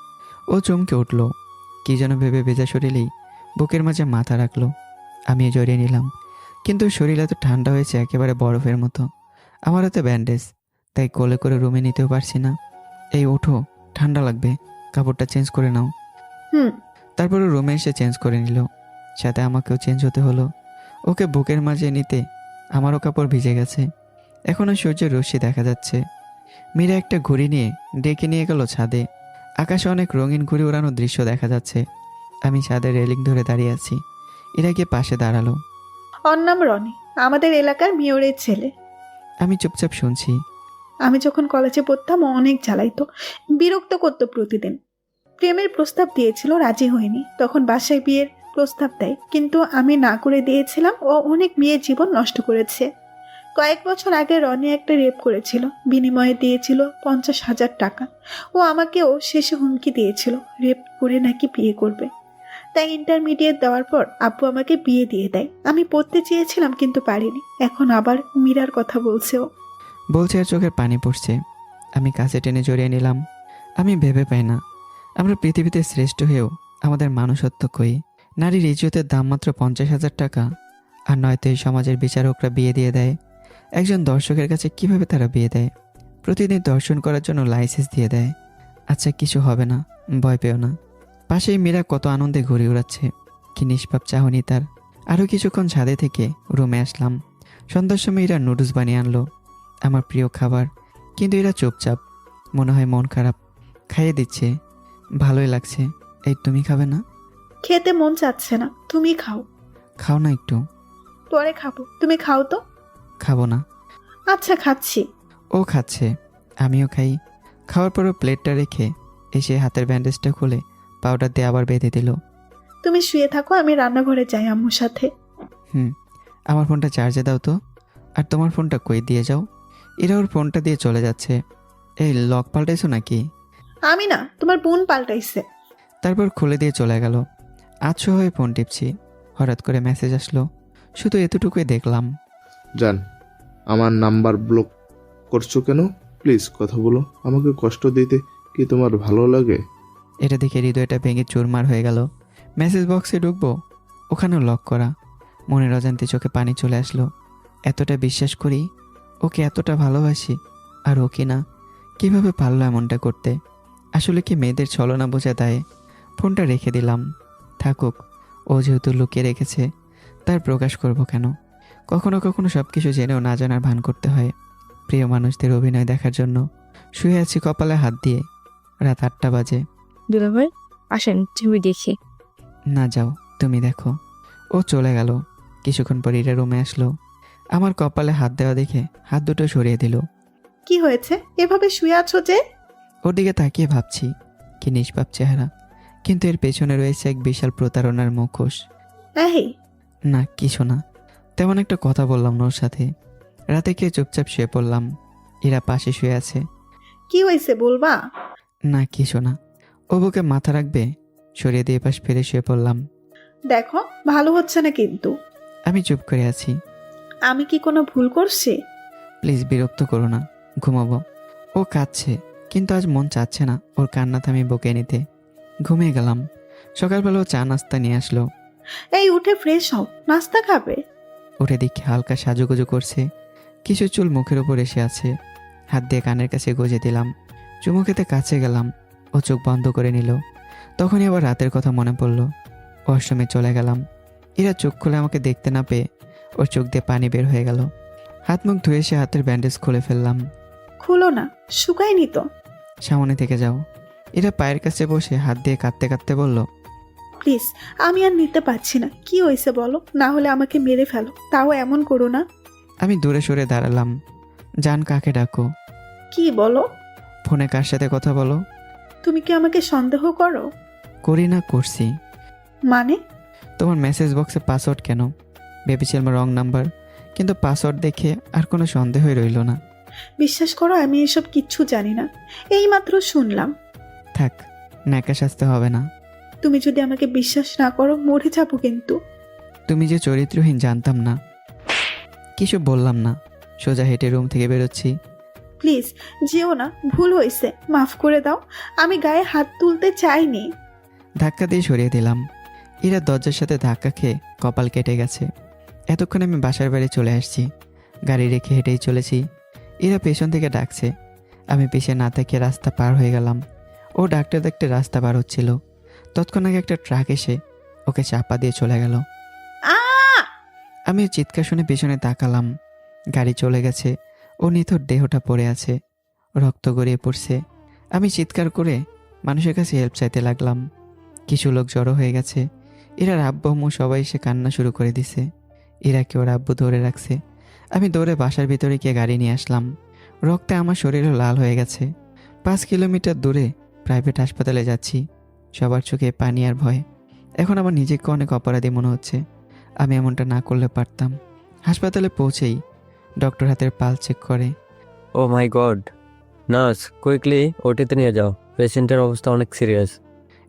ও চমকে উঠল। কি যেন ভেবে ভেজা শরীরেই বুকের মাঝে মাথা রাখলো। আমি জড়িয়ে নিলাম, কিন্তু শরীর এত ঠান্ডা হয়েছে একেবারে বরফের মতো। আমার হাতে ব্যান্ডেজ, তাই কোলে করে রুমে নিতেও পারছি না। এই ওঠো, ঠান্ডা লাগবে, কাপড়টা চেঞ্জ করে নাও। তারপরে রুমে এসে চেঞ্জ করে নিল। সাথে আমাকেও চেঞ্জ হতে হলো। ওকে বুকের মাঝে নিতে আমারও কাপড় ভিজে গেছে। এখনও সূর্যের রশ্মি দেখা যাচ্ছে। মীরা একটা ঘুড়ি নিয়ে ডেকে নিয়ে গেল ছাদে। আকাশে অনেক রঙিন ঘুড়ি ওড়ানোর দৃশ্য দেখা যাচ্ছে। আমি ছাদের রেলিং ধরে দাঁড়িয়ে আছি। এরা গিয়ে পাশে দাঁড়ালো। ওর নাম রনি, আমাদের এলাকার মেয়রের ছেলে। আমি চুপচাপ শুনছি। আমি যখন কলেজে পড়তাম ও অনেক জ্বালাইতো, বিরক্ত করতো প্রতিদিন। প্রেমের প্রস্তাব দিয়েছিল, রাজি হয়নি। তখন বাসায় বিয়ের প্রস্তাব দেয়, কিন্তু আমি না করে দিয়েছিলাম। ও অনেক মেয়ের জীবন নষ্ট করেছে। কয়েক বছর আগে রনি একটা রেপ করেছিল, বিনিময়ে দিয়েছিল 50,000 টাকা। ও আমাকেও শেষে হুমকি দিয়েছিল রেপ করে নাকি বিয়ে করবে। তাই ইন্টারমিডিয়েট দেওয়ার পর আব্বু আমাকে বিয়ে দিয়ে দেয়। আমি পড়তে চেয়েছিলাম কিন্তু পারিনি। এখন আবার মীরার কথা বলছে ও। বলছে আর চোখের পানি পড়ছে। আমি কাছে টেনে জড়িয়ে নিলাম। আমি ভেবে পাই না আমরা পৃথিবীতে শ্রেষ্ঠ হয়েও আমাদের মানুষত্ব কই। নারীর ইজ্জতের দাম মাত্র 50,000 টাকা, আর নয়তো এই সমাজের বিচারকরা বিয়ে দিয়ে দেয়। একজন দর্শকের কাছে কিভাবে তারা বিয়ে দেয়? প্রতিদিন দর্শন করার জন্য লাইসেন্স দিয়ে দেয়। আচ্ছা, কিছু হবে না, ভয় পেও না। পাশেই মীরা কত আনন্দে ঘুরে উড়াচ্ছে, কি নিষ্পাপ চাহনি তার। আরও কিছুক্ষণ ছাদে থেকে রুমে আসলাম। সন্ধ্যার সময় এরা নুডলস বানিয়ে আনলো, আমার প্রিয় খাবার। কিন্তু এরা চুপচাপ, মনে হয় মন খারাপ। খাইয়ে দিচ্ছে, ভালোই লাগছে। এই তুমি খাবে না? খেতে মন চাচ্ছে না, তুমি খাও। খাও না একটু। পরে খাবো, তুমি খাও তো। খাবো না। আচ্ছা, খাচ্ছি। ও খাচ্ছে, আমিও খাই। খাওয়ার পরও প্লেটটা রেখে এসে হাতের ব্যান্ডেজটা খুলে পাউডার দিয়ে আবার বেঁধে দিল। তুমি শুয়ে থাকো, আমি রান্নাঘরে যাই আম্মুর সাথে। আমার ফোনটা চার্জে দাও তো। আর তোমার ফোনটা কই দিয়ে যাও। এরা ওর ফোনটা দিয়ে চলে যাচ্ছে। এই লক পাল্টাইছো নাকি? আমি না, তোমার বোন পাল্টাইছে। তারপর খুলে দিয়ে চলে গেল। আচ্ছা হয়ে ফোন টিপছি, হঠাৎ করে মেসেজ আসলো। শুধু এতটুকুই দেখলাম। জান, আমার নাম্বার ব্লক করছো কেন? প্লিজ কথা বলো। আমাকে কষ্ট দিতে কি তোমার ভালো লাগে? এটা দেখে হৃদয়টা ভেঙে চুরমার হয়ে গেল। মেসেজ বক্সে ঢুকবো, ওখানেও লক করা। মনের অজান্তে চোখে পানি চলে আসলো। এতটা বিশ্বাস করি, ওকে এতটা ভালোবাসি, আর ও কি না। কীভাবে পারলো এমনটা করতে? আসলে কি মেয়েদের ছলনা বোঝা দেয়? ফোনটা রেখে দিলাম, থাকুক। ও যেহেতু লুকিয়ে রেখেছে, তার প্রকাশ করব কেন? কখনো কখনো সব কিছু জেনেও না জানার ভান করতে হয় প্রিয় মানুষদের অভিনয় দেখার জন্য। শুয়ে আছি কপালে হাত দিয়ে। রাত 8টা বাজে। দুলাভাই আসেন ছবি দেখি। না, যাও, তুমি দেখো। ও চলে গেল। কিছুক্ষণ পর এরা রুমে আসলো। আমার কপালে হাত দেওয়া দেখে হাত দুটো সরিয়ে দিল। কি হয়েছে, এভাবে শুয়ে আছো যে? ওর দিকে তাকিয়ে ভাবছি, কি নিষ্পাপ চেহারা, কিন্তু এর পেছনে রয়েছে এক বিশাল প্রতারণার মুখোশ। এই, না, কিছু না। তেমন একটা কথা বললাম না ওর সাথে। রাতে গিয়ে চুপচাপ শুয়ে পড়লাম। এরা পাশে শুয়ে আছে। কি হয়েছে বলবা? না, কিছু না। ও বুকে মাথা রাখবে, সরিয়ে দিয়ে পাশ ফিরে শুয়ে পড়লাম। দেখো, ভালো হচ্ছে না কিন্তু। আমি চুপ করে আছি। আমি কি কোনো ভুল করছি? প্লিজ বিরক্ত করো না, ঘুমাবো। ও কাঁদছে, কিন্তু আজ মন চাচ্ছে না ওর কান্না থামিয়ে বকে নিতে। ঘুমিয়ে গেলাম। সকালবেলা ও চা নাস্তা নিয়ে আসলো। এই, উঠে ফ্রেশ হও, নাস্তা খাবে। উঠে দেখি হালকা সাজুগুজু করছে। কিছু চুল মুখের উপর এসে আছে। হাত দিয়ে কানের কাছে গজে দিলাম। চুমু খেতে কাছে গেলাম। ও চোখ বন্ধ করে নিল। তখনই আবার রাতের কথা মনে পড়লো। ওয়াশরুমে চলে গেলাম। এরা চোখ খুলে আমাকে দেখতে না পেয়ে ওর চোখ দিয়ে পানি বের হয়ে গেল। হাত মুখ ধুয়ে এসে হাতের ব্যান্ডেজ খুলে ফেললাম। খুলো না, শুকায়নি তো। সামনে থেকে যাও। এরা পায়ের কাছে বসে হাত দিয়ে কাঁদতে কাঁদতে বলল, প্লিজ, আমি আর নিতে পারছি না। কি হয়েছে বলো, না হলে আমাকে মেরে ফেলো, তাও এমন করো না। আমি দূরে সরে দাঁড়ালাম। জান, কাকে ডাকো? কি বলো? ফোনে কার সাথে কথা বলো? তুমি কি আমাকে সন্দেহ করো? করি না, করছি। মানে? তোমার মেসেজ বক্সে পাসওয়ার্ড কেন? ভেবেছিলাম রং নাম্বার, কিন্তু পাসওয়ার্ড দেখে আর কোনো সন্দেহই রইল না। বিশ্বাস করো, আমি এসব কিচ্ছু জানি না, এইমাত্র শুনলাম। থাক, ন্যাকা সাজতে হবে না। তুমি যদি আমাকে বিশ্বাস না করো, মরে যাবো কিন্তু। তুমি যে চরিত্রহীন জানতাম না। কিছু বললাম না, সোজা হেঁটে রুম থেকে বেরোচ্ছি। প্লিজ যেও না, ভুল হয়েছে, মাফ করে দাও। আমি গায়ে হাত তুলতে চাইনি। ধাক্কা দিয়ে সরিয়ে দিলাম। এরা দরজার সাথে ধাক্কা খেয়ে কপাল কেটে গেছে। এতক্ষণ আমি বাসার বাইরে চলে আসছি। গাড়ি রেখে হেঁটেই চলেছি। এরা পেছন থেকে ডাকছে। আমি পিছিয়ে না তাকিয়ে রাস্তা পার হয়ে গেলাম। ও ডাকতে ডাকতে রাস্তা পার হচ্ছিল। তৎক্ষণাৎ একটা ট্রাক এসে ওকে চাপা দিয়ে চলে গেল। আমি চিৎকার শুনে পিছনে তাকালাম। গাড়ি চলে গেছে। ও নিথর দেহটা পড়ে আছে, রক্ত গড়িয়ে পড়ছে। আমি চিৎকার করে মানুষের কাছে হেল্প চাইতে লাগলাম। কিছু লোক জড়ো হয়ে গেছে। এরা আব্বু আম্মু সবাই এসে কান্না শুরু করে দিছে। এরাকে ওর আব্বু ধরে রাখছে। আমি দৌড়ে বাসার ভিতরে গিয়ে গাড়ি নিয়ে আসলাম। রক্তে আমার শরীরও লাল হয়ে গেছে। 5 কিলোমিটার দূরে প্রাইভেট হাসপাতালে যাচ্ছি। সবার চোখে পানি আর ভয়। এখন আমার নিজেকে অনেক অপরাধী মনে হচ্ছে। আমি এমনটা না করলে পারতাম। হাসপাতালে পৌঁছেই ডক্টর হাতের পাল চেক করে। ও মাই গড, নার্স কুইকলি ওটিতে নিয়ে যাও, পেশেন্টের অবস্থা অনেক সিরিয়াস।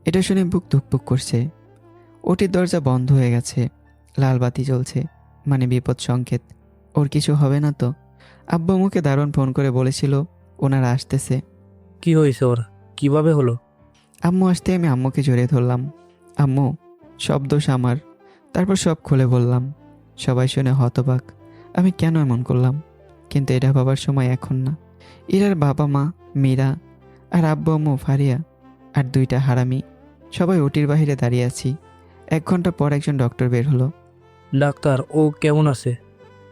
এটা শুনে বুক ধুকপুক করছে। ওটির দরজা বন্ধ হয়ে গেছে, লাল বাতি জ্বলছে, মানে বিপদ সংকেত। ওর কিছু হবে না তো? আব্বু আম্মুকে দারুণ ফোন করে বলেছিল ওনারা আসতেছে। কি হয়েছে ওর? কিভাবে হলো? আম্মু আসতে আমি আম্মুকে জড়িয়ে ধরলাম। আম্মু, সব দোষ আমার। তারপর সব খুলে বললাম। সবাই শুনে হতবাক। আমি কেন এমন করলাম? কিন্তু এটা ভাবার সময় এখন না। ইরার বাবা মা, মীরা আর আব্বু আম্মু, ফারিয়া আর 2টা হারামি সবাই ওটির বাইরে দাঁড়িয়ে আছি। 1 ঘন্টা পর একজন ডক্টর বের হলো। ডাক্তার, ও কেমন আছে?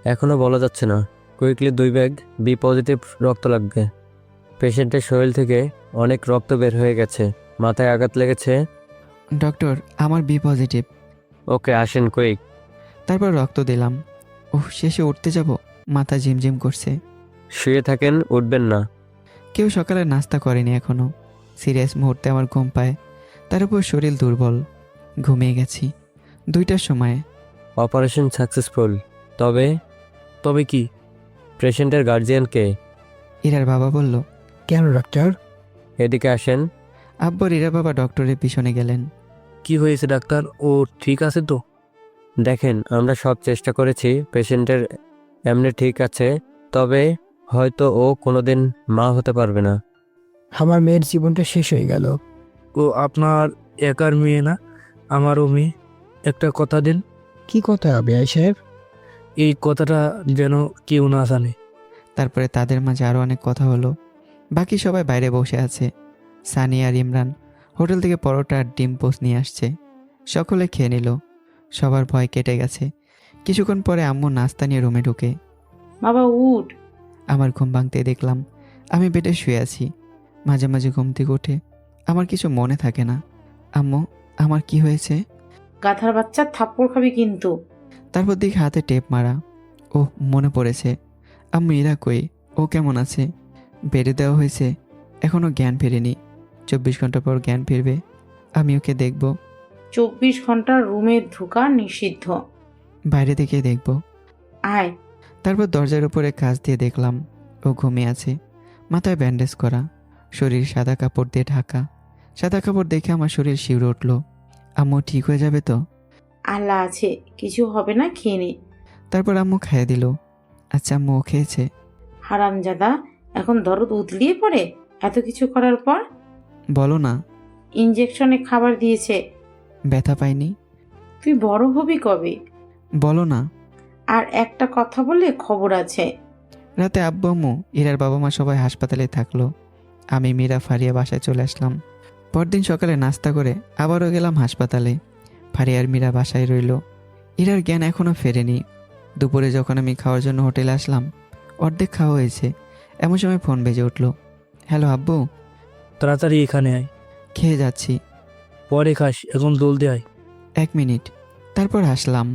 এখনও বলা যাচ্ছে না। কুইকলি 2 ব্যাগ বি পজিটিভ রক্ত লাগবে। পেশেন্টের শরীর থেকে অনেক রক্ত বের হয়ে গেছে। মাথায় আঘাত লেগেছে। ডক্টর, আমার বি পজিটিভ। ওকে, আসেন কুইক। তারপর রক্ত দিলাম। শেষে উঠতে যাব, মাথা ঝিমঝিম করছে। শুয়ে থাকেন, উঠবেন না। কেউ সকালে নাস্তা করেনি এখনো। সিরিয়াস মুহূর্তে আমার ঘুম পায়। তার উপর শরীর দুর্বল। ঘুমিয়ে গেছি। 2টার সময়। Operation successful. তবে তবে কি? পেশেন্টের গার্জিয়ানকে ইরার বাবা বলল, কেন ডাক্তার? এদিকে আসেন। আব্বর ইরা বাবা ডক্টরের পিছনে গেলেন। কি হয়েছে ডাক্তার? ও ঠিক আছে তো? দেখেন, আমরা সব চেষ্টা করেছি। পেশেন্টের এমনি ঠিক আছে, তবে হয়তো ও কোনোদিন মা হতে পারবে না। আমার মেয়ের জীবনটা শেষ হয়ে গেল। ও আপনার একার মেয়ে না, আমারও মেয়ে। একটা কথা দিন। কি কথা বেআই সাহেব? এই কথাটা যেন কেউ না জানে। তারপরে তাদের মাঝে আরও অনেক কথা হলো। বাকি সবাই বাইরে বসে আছে। সানি আর ইমরান হোটেল থেকে পরোটা আর ডিম পোস্ট নিয়ে আসছে। সকলে খেয়ে নিল। সবার ভয় কেটে গেছে। কিছুক্ষণ পরে আম্মু নাস্তা নিয়ে রুমে ঢুকে। বাবা উঠ। আমার ঘুম ভাঙতে দেখলাম আমি বেডে শুয়ে আছি। মাঝে মাঝে ঘুম থেকে উঠে আমার কিছু মনে থাকে না। আম্মু, আমার কি হয়েছে? গাধার বাচ্চা, থাপ্পড় খাবি কিন্তু। তারপর দেখি হাতে টেপ মারা। মনে পড়েছে। আম্মু, ইরা কই? ও কেমন আছে? বেডে দেওয়া হয়েছে, এখনও জ্ঞান ফেরেনি। 24 ঘন্টা পর জ্ঞান ফিরবে। আমি ওকে দেখব। 24 ঘন্টা রুমে ঢোকা নিষিদ্ধ। বাইরে থেকে দেখব। আয়। তারপর দরজার উপরে কাঁচ দিয়ে দেখলাম ও ঘুমিয়ে আছে। মাথায় ব্যান্ডেজ করা, শরীর সাদা কাপড় দিয়ে ঢাকা। সাদা কাপড় দেখে আমার শরীর শিউরে উঠল। আম্মু, ঠিক হয়ে যাবে তো? আল্লাহ আছে, কিছু হবে না, খেয়ে নে। তারপর আম্মু খাইয়ে দিল। আচ্ছা, আম্মু ও খেয়েছে? হারামজাদা, এখন দরদ উতলিয়ে পড়ে এত কিছু করার পর? বলো না। ইঞ্জেকশনে খাবার দিয়েছে। ব্যথা পাইনি? তুই বড় হবি কবে? বলো না। আর একটা কথা বলে খবর আছে। রাতে আব্বু আম্মু, ইরার বাবা মা সবাই হাসপাতালে থাকলো। আমি, মীরা, ফারিয়া বাসায় চলে আসলাম। পরদিন সকালে নাস্তা করে আবারও গেলাম হাসপাতালে। ফারিয়ার মীরা বাসায় রইল। ইরার জ্ঞান এখনও ফেরেনি। দুপুরে যখন আমি খাওয়ার জন্য হোটেলে আসলাম, অর্ধেক খাওয়া হয়েছে। এমন সময় ফোন বেজে উঠল। হ্যালো আব্বু। তাড়াতাড়ি এখানে আয়। খেয়ে যাচ্ছি। পরে খাস, এখন জলদি আয়। 1 মিনিট। তারপর আসলাম।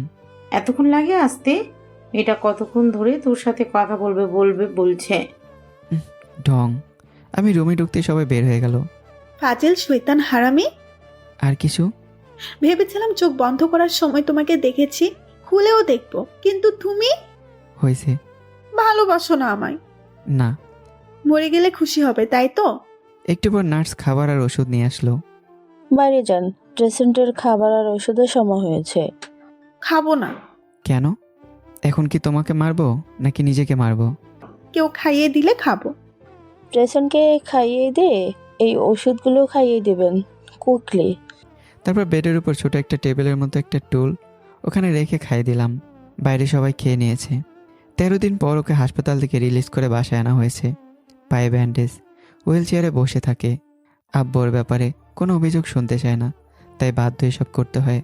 এতক্ষণ লাগে আসতে? এটা কতক্ষণ ধরে তোর সাথে কথা বলছে। ঢং। আমি রুমে ঢুকতে সবাই বের হয়ে গেল। ফাজিল শয়তান হারামি। আর কিছু? ভেবেছিলাম চোখ বন্ধ করার সময় তোমাকে দেখেছি, খুলেও দেখবো, কিন্তু তুমি হয়েছে। ভালোবাসো না আমায়। না। মরে গেলে খুশি হবে, তাই তো? একটু পর নার্স খাবার আর ওষুধ নিয়ে আসলো। বাইরে যান, পেশেন্টের খাবার আর ওষুধের সময় হয়েছে। খাবো না। কেন? এখন কি তোমাকে মারবো নাকি নিজেকে মারবো? কেউ খাইয়ে দিলে খাবো। পেশেন্টকে খাইয়ে দিয়ে এই ওষুধগুলো খাইয়ে দেবেন কুইকলি। তারপর বেডের উপর ছোট একটা টেবিলের মতো একটা টুল ওখানে রেখে খাইয়ে দিলাম। বাইরে সবাই খেয়ে নিয়েছে। 13 দিন পর ওকে হাসপাতাল থেকে রিলিজ করে বাসায় আনা হয়েছে। পায়ে ব্যান্ডেজ, হুইল চেয়ারে বসে থাকে। আব্বুর ব্যাপারে কোনো অভিযোগ শুনতে চায় না, তাই বাধ্য এসব করতে হয়।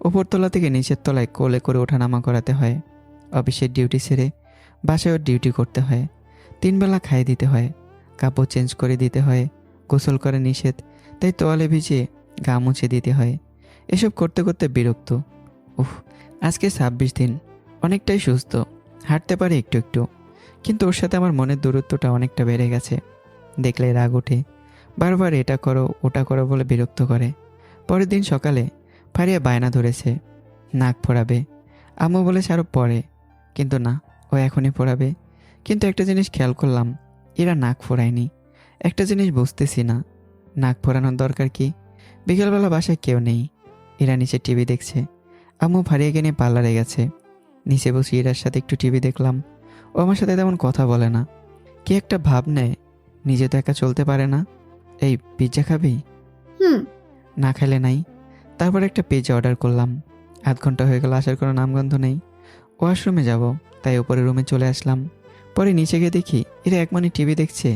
উপরতলা থেকে নিচের তলায় কোলে করে ওঠানামা করাতে হয়। অফিসের ডিউটি ছেড়ে বাসায়ও ডিউটি করতে হয়। 3 বেলা খাইয়ে দিতে হয়, কাপড় চেঞ্জ করে দিতে হয়। গোসল করে নিষেধ, তাই তোয়ালে ভিজিয়ে গা মুছে দিতে হয়। এসব করতে করতে বিরক্ত। আজকে 26 দিন, অনেকটাই সুস্থ, হাঁটতে পারে একটু একটু। কিন্তু ওর সাথে আমার মনের দূরত্বটা অনেকটা বেড়ে গেছে। দেখলে রাগ ওঠে, বারবার এটা করো ওটা করো বলে বিরক্ত করে। পরের দিন সকালে ফারিয়া বায়না ধরেছে নাক ফোড়াবে। আম্মু বলেছে আরও পরে, কিন্তু না, ও এখনই ফোড়াবে। কিন্তু একটা জিনিস খেয়াল করলাম, এরা নাক ফোড়ায়নি। একটা জিনিস বুঝতেছি না, নাক ফোড়ানোর দরকার কি? বিকেলবেলা বাসায় কেউ নেই, এরা নিচে টিভি দেখছে। আম্মু ফারিয়াকে নিয়ে পার্লারে গেছে। নিচে বসে এরার সাথে একটু টিভি দেখলাম। ও আমার সাথে তেমন কথা বলে না, কি একটা ভাব নেয়, নিজে তো একা চলতে পারে না। এই পিৎজা খাবি? না খেলে নাই। তারপর একটা পিৎজা অর্ডার করলাম। 1/2 ঘন্টা হয়ে গেল, আসার কোনো নামগন্ধ নেই। ওয়াশরুমে যাব, তাই উপরে রুমে চলে আসলাম। পরে নিচে গিয়ে দেখি এরা একমানে টিভি দেখছে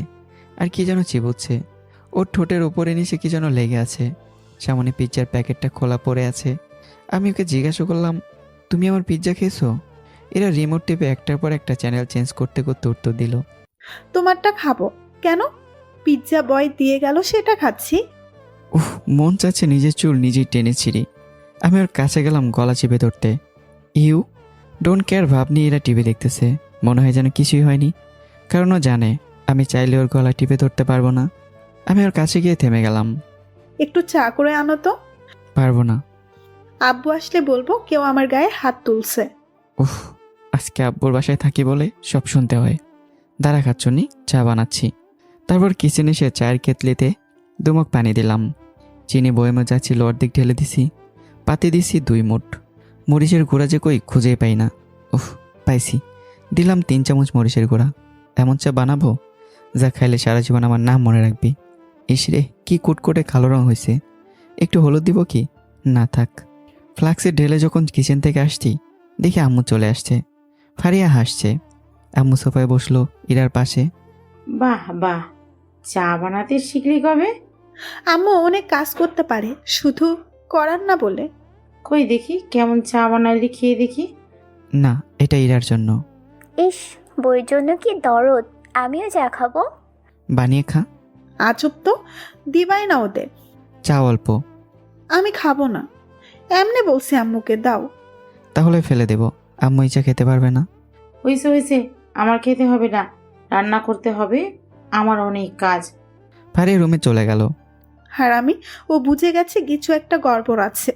আর কি যেন চিবুচ্ছে। ওর ঠোঁটের উপরে নিচে কি যেন লেগে আছে। সামনে পিৎজার প্যাকেটটা খোলা পড়ে আছে। আমি ওকে জিজ্ঞাসা করলাম, তুমি আমার পিৎজা খেয়েছো? এরা রিমোট টিপে একটার পর একটা চ্যানেল চেঞ্জ করতে করতে উত্তর দিল, তোমারটা খাবো কেন? পিৎজা বয় দিয়ে গেল, সেটা খাচ্ছি। উফ, মন চাচ্ছে নিজের চুল নিজেই টেনে ছিঁড়ি। আমি ওর কাছে গেলাম গলা চিপে ধরতে। ইউ ডোন্ট কেয়ার ভাব নিয়ে এরা টিভি দেখতেছে, মনে হয় যেন কিছুই হয়নি। কারণ ও জানে আমি চাইলে ওর গলা টিপে ধরতে পারবো না। আমি ওর কাছে গিয়ে থেমে গেলাম। একটু চা করে আনো তো। পারবো না। আব্বু আসলে বলবো কেউ আমার গায়ে হাত তুলছে। উফ, আজকে আব্বুর বাসায় থাকি বলে সব শুনতে হয়। দাঁড়া খাচ্ছনি, চা বানাচ্ছি। তারপর কিচেনে এসে চায়ের কেতলিতে দুমুখ পানি দিলাম। চিনি বয়মে যাচ্ছিল অর্ধেক ঢেলে দিছি। পাতি দিছি 2 মুঠ। মরিচের গুঁড়া যে কই খুঁজেই পাই না। উফ, পাইছি। দিলাম 3 চামচ মরিচের গুঁড়া। এমন চা বানাবো যা খাইলে সারা জীবন আমার নাম মনে রাখবি। ইসরে কি কুটকুটে কালো রং হয়েছে। একটু হলুদ দিব কি? না থাক। ফ্লাক্সে ঢেলে যখন কিচেন থেকে আসছি দেখি আম্মু চলে আসছে। ফারিয়া হাসছে। আম্মু সোফায় বসলো ইরার পাশে। বাহ বাহ, চা বানাতে শিখলি কবে? আম্মু অনেক কাজ করতে পারে, শুধু করার না বলে। কই দেখি কেমন চা বানালি, খেয়ে দেখি। না, এটা ইরার জন্য। ইস, বইয়ের জন্য কি দরদ। আমিও চা খাবো। বানিয়ে খা। আজব তো, দিবাই না ওদের। চা অল্প। আমি খাবো না, এমনি বলছি আম্মুকে দাও। তাহলে ফেলে দেব। আম্মু এই চা খেতে পারবে না। হয়েছে হয়েছে, আমার খেতে হবে না, রান্না করতে হবে, আমার অনেক কাজ। ফারিয়া রুমে চলে গেল। হারামি, ও বুঝে গেছে কিছু একটা গড়বড় আছে।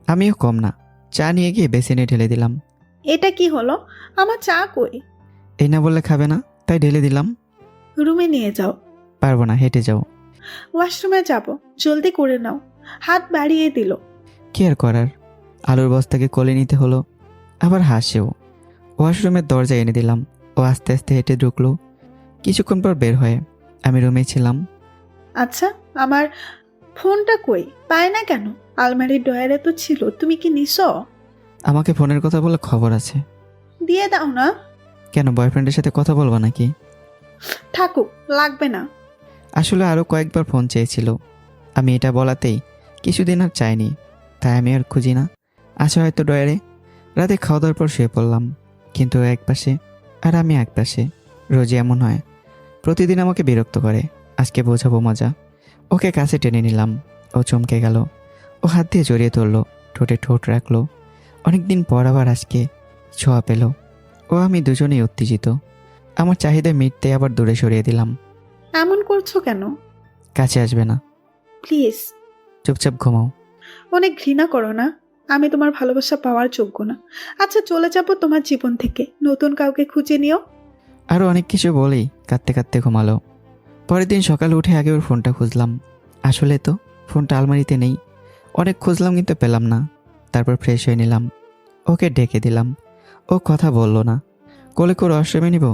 আমিও কম না, চা নিয়ে গিয়ে বেসিনে ঢেলে দিলাম। এটা কি হলো? আমার চা কই? এই না বললে খাবে না, তাই ঢেলে দিলাম। রুমে নিয়ে যাও। পারবো না, হেঁটে যাও। ওয়াশরুমে যাব, জলদি করে নাও। হাত বাড়িয়ে দিল। কি আর করার, আলুর বস্তাকে কোলে নিতে হলো। আবার হাসেও। ওয়াশরুমের দরজা এনে দিলাম। ও আস্তে আস্তে হেঁটে ঢুকলো। কিছুক্ষণ পর বের হয়ে আমি রুমে ছিলাম। আচ্ছা, আমার ফোনটা কই? পায় না কেন? আলমারির ডয়ারে তো ছিল, তুমি কি নিছো? আমাকে ফোনের কথা বলে খবর আছে। দিয়ে দাও না। কেন, বয়ফ্রেন্ডের সাথে কথা বলবো নাকি? থাকুক, লাগবে না। আসলে আরও কয়েকবার ফোন চেয়েছিল। আমি এটা বলাতেই কিছুদিন আর চাইনি, তাই আমি আর খুঁজি না। আছে হয়তো ডয়ারে। রাতে খাওয়া দাওয়ার পর শুয়ে পড়লাম, কিন্তু ও এক পাশে আর আমি এক পাশে। রোজই এমন হয়, প্রতিদিন আমাকে বিরক্ত করে। আজকে বোঝাবো মজা। ওকে কাছে টেনে নিলাম। ও চমকে গেল। ও হাত দিয়ে জড়িয়ে ধরলো, ঠোঁটে ঠোঁট রাখলো। অনেকদিন পর আবার আজকে ছোঁয়া পেল। ও আমি দুজনেই উত্তেজিত। আমার চাহিদা মিটতে আবার দূরে সরিয়ে দিলাম। এমন করছো কেন? কাছে আসবে না, প্লিজ। চুপচাপ ঘুমাও। অনেক ঘৃণা করো না? আমি তোমার ভালোবাসা পাওয়ার যোগ্য না। আচ্ছা, চলে যাব তোমার জীবন থেকে, নতুন কাউকে খুঁজে নিও। আরও অনেক কিছু বলেই কাঁদতে কাঁদতে ঘুমালো। পরের দিন সকালে উঠে আগে ওর ফোনটা খুঁজলাম। আসলে তো ফোনটা আলমারিতে নেই। অনেক খুঁজলাম কিন্তু পেলাম না। তারপর ফ্রেশ হয়ে নিলাম। ওকে ডেকে দিলাম। ও কথা বলল না। কোলে করে ওয়াশরুমে নিব,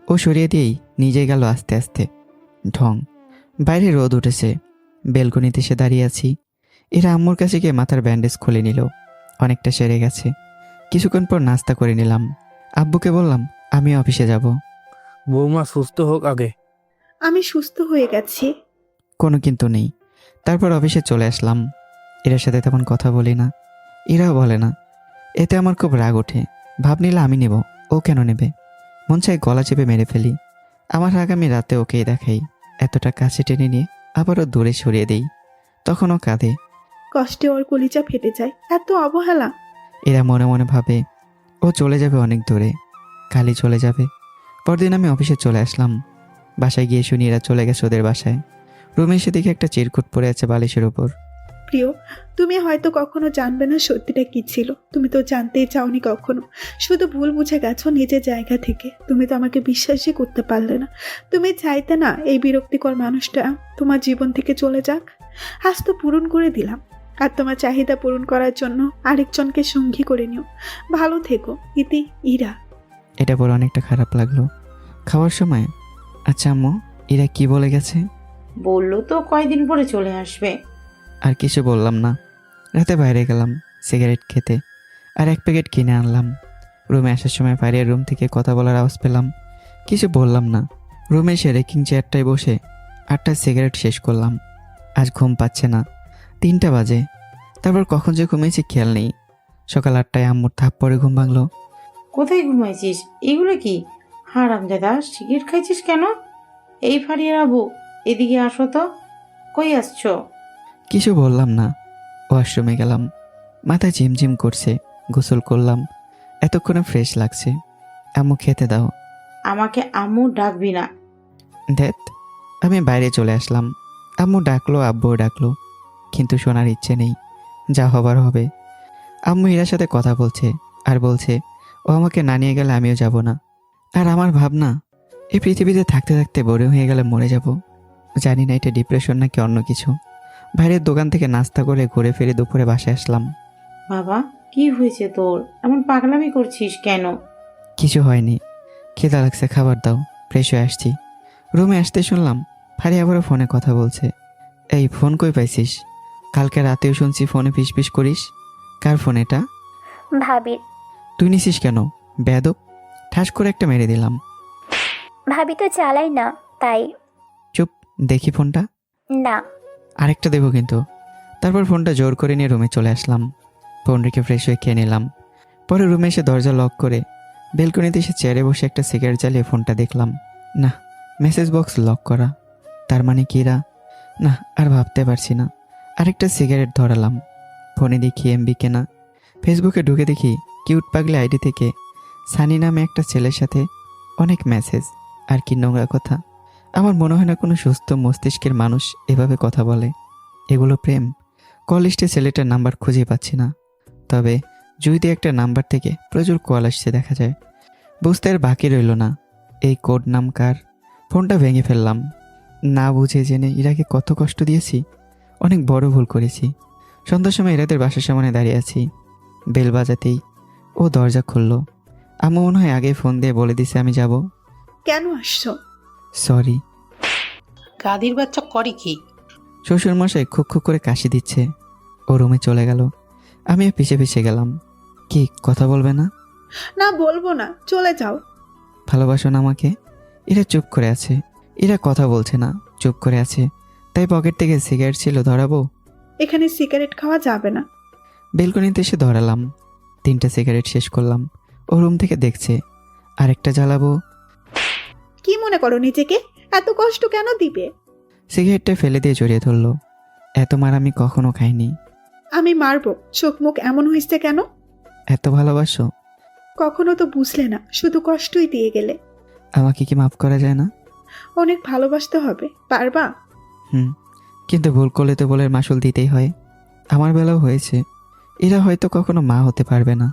ও সরিয়ে দিয়েই নিজে গেল আস্তে আস্তে। ঢং। বাইরে রোদ উঠেছে। বেলকনিতে এসে দাঁড়িয়ে আছি। এরা আম্মুর কাছে গিয়ে মাথার ব্যান্ডেজ খুলে নিল। অনেকটা সেরে গেছে। কিছুক্ষণ পর নাস্তা করে নিলাম। আব্বুকে বললাম আমি অফিসে যাব। বৌমা সুস্থ হোক আগে। আমি সুস্থ হয়ে গেছি। কোনো কিন্তু নেই। তারপর অফিসে চলে আসলাম। এর সাথে তেমন কথা বলি না, এরাও বলে না। এতে আমার খুব রাগ ওঠে। ভাব নিলে আমি নেব, ও কেন নেবে? মন চাই গলা চেপে মেরে ফেলি। আমার রাগ আমি রাতে ওকেই দেখাই। এতটা কাছে টেনে নিয়ে আবারও দূরে সরিয়ে দেই। তখন ও কাঁদে। কষ্টে ওর কলিজা ফেটে যায়। এত অবহেলা। এরা মনে মনে ভাবে ও চলে যাবে অনেক দূরে, কালই চলে যাবে। পরদিন আমি অফিসে চলে আসলাম। বাসায় গিয়ে শুনি এরা চলে গেছে ওদের বাসায়। রুমে এসে দেখে একটা চিরকুট পড়ে আছে বালিশের উপর। প্রিয়, তুমি হয়তো কখনো জানবে না সত্যিটা কি ছিল। তুমি তো জানতেই চাওনি কখনো, শুধু ভুল বুঝে গেছো নিজের জায়গা থেকে। তুমি তো আমাকে বিশ্বাসই করতে পারলে না। তুমি চাইতে না এই বিরক্তিকর মানুষটা তোমার জীবন থেকে চলে যাক। আজ তো পূরণ করে দিলাম। আর তোমার চাহিদা পূরণ করার জন্য আরেকজনকে সঙ্গী করে নিও। ভালো থেকো। ইতি, ইরা। এটা পরে অনেকটা খারাপ লাগলো। খাওয়ার সময়, আচ্ছা আম্মু, এরা কি বলে গেছে? বললো তো কয়দিন পরে চলে আসবে। আর কিছু বললাম না। রাতে বাইরে গেলাম সিগারেট খেতে, আর 1 প্যাকেট কিনে আনলাম। রুমে আসার সময় ফারিয়ার রুম থেকে কথা বলার আওয়াজ পেলাম। কিছু বললাম না। রুমে এসে রেকিং চেয়ারটায় বসে 8টা সিগারেট শেষ করলাম। আজ ঘুম পাচ্ছে না। 3টা বাজে। তারপর কখন যে ঘুমিয়েছি খেয়াল নেই। সকাল 8টায় আম্মুর থাপ্পড়ে ঘুম ভাঙলো। কোথায় ঘুমাইছিস? এগুলো কি? হারামজাদা, সিগারেট খাইছিস কেন? এই ফারিয়ার আবু, এদিকে আসো তো। কই আসছো? কিছু বললাম না। ওয়াশরুমে গেলাম। মাথা ঝিমঝিম করছে। গোসল করলাম। এতক্ষণে ফ্রেশ লাগছে। আম্মু খেতে দাও। আমাকে আম্মু ডাকবি না। ধ্যাত, আমি বাইরে চলে আসলাম। আম্মু ডাকলো, আব্বুও ডাকলো, কিন্তু শোনার ইচ্ছে নেই। যা হবার হবে। আম্মু ইরার সাথে কথা বলছে আর বলছে ও আমাকে না নিয়ে গেলে আমিও যাব না। আর আমার ভাবনা, এই পৃথিবীতে থাকতে থাকতে বোরিং হয়ে গেলে মরে যাব। জানি না এটা ডিপ্রেশন নাকি অন্য কিছু। বাইরের দোকান থেকে নাস্তা করে ঘুরে ফিরে দুপুরে বাসায় আসলাম। বাবা, কি হয়েছে তোর? এমন পাগলামি করছিস কেন? কিছু হয়নি। খিদা লাগছে, খাবার দাও। ফ্রেশ হয়ে আসছি। রুমে আসতে শুনলাম ফারি আবারও ফোনে কথা বলছে। এই ফোন কই পাইছিস? কালকে রাতেও শুনছি ফোনে ফিস করিস। কার ফোন এটা? ভাবির। তুই নিছিস কেন? বেয়াদব। ঠাস করে একটা মেরে দিলাম। ভাবি তো চালাই না, তাই। চুপ, দেখি ফোনটা। না। আরেকটা দেবো কিন্তু। তারপর ফোনটা জোর করে নিয়ে রুমে চলে আসলাম। ফোন রেখে ফ্রেশ হয়ে খেয়ে নিলাম। পরে রুমে এসে দরজা লক করে বেলকনিতে এসে চেয়ারে বসে একটা সিগারেট জ্বালিয়ে ফোনটা দেখলাম। না, মেসেজ বক্স লক করা। তার মানে কিরা? না, আর ভাবতে পারছি না। আরেকটা সিগারেট ধরালাম। ফোনে দেখি এমবি কেনা। ফেসবুকে ঢুকে দেখি কিউট পাগলি আইডি থেকে সানি নামে একটা ছেলের সাথে অনেক মেসেজ। আর কি নোংরা কথা। আমার মনে হয় না কোনো সুস্থ মস্তিষ্কের মানুষ এভাবে কথা বলে। এগুলো প্রেম? কল লিস্টে ছেলেটার নাম্বার খুঁজে পাচ্ছি না। তবে জুইতে একটা নাম্বার থেকে প্রচুর কল আসছে দেখা যায়। বুঝতে আর বাকি রইল না এই কোড নাম কার। ফোনটা ভেঙে ফেললাম। না বুঝে জেনে ইরাকে কত কষ্ট দিয়েছি। অনেক বড় ভুল করেছি। সন্ধ্যার সময় ইরাদের বাসার সামনে দাঁড়িয়ে আছি। বেল বাজাতেই ও দরজা খুলল। আম্মু মনে হয় আগে ফোন দিয়ে বলে দিছে আমি যাব। কেন আসছো? সরি। গাদির বাচ্চা করে কি? শ্বশুরমশাই খুক খুক করে কাশি দিচ্ছে। ও রুমে চলে গেল। আমিও পিছে পিছে গেলাম। কি কথা বলবে না? না, বলবো না, চলে যাও। ভালোবাসো না আমাকে? এরা চুপ করে আছে। এরা কথা বলছে না, চুপ করে আছে। তাই পকেট থেকে সিগারেট ছিল, ধরাবো? এখানে সিগারেট খাওয়া যাবে না। বেলকনিতে এসে ধরালাম। 3টা সিগারেট শেষ করলাম। ও রুম থেকে দেখছে। আরেকটা জ্বালাবো। কি মনে করো নিজেকে? এত কষ্ট কেন দিবে? সিগারেটটা ফেলে দিয়ে জড়িয়ে ধরলো। এত মার আমি কখনো খাইনি। আমি মারবো? চোখ মুখ এমন হয়েছে কেন? এত ভালোবাসো? কখনো তো বুঝলে না, শুধু কষ্টই দিয়ে গেলে। আমাকে কি মাফ করা যায় না? অনেক ভালোবাসতে হবে, পারবা? কিন্তু ভুল করলে তো বলে মাসুল দিতেই হয়। আমার বেলাও হয়েছে। এরা হয়তো কখনো মা হতে পারবে না।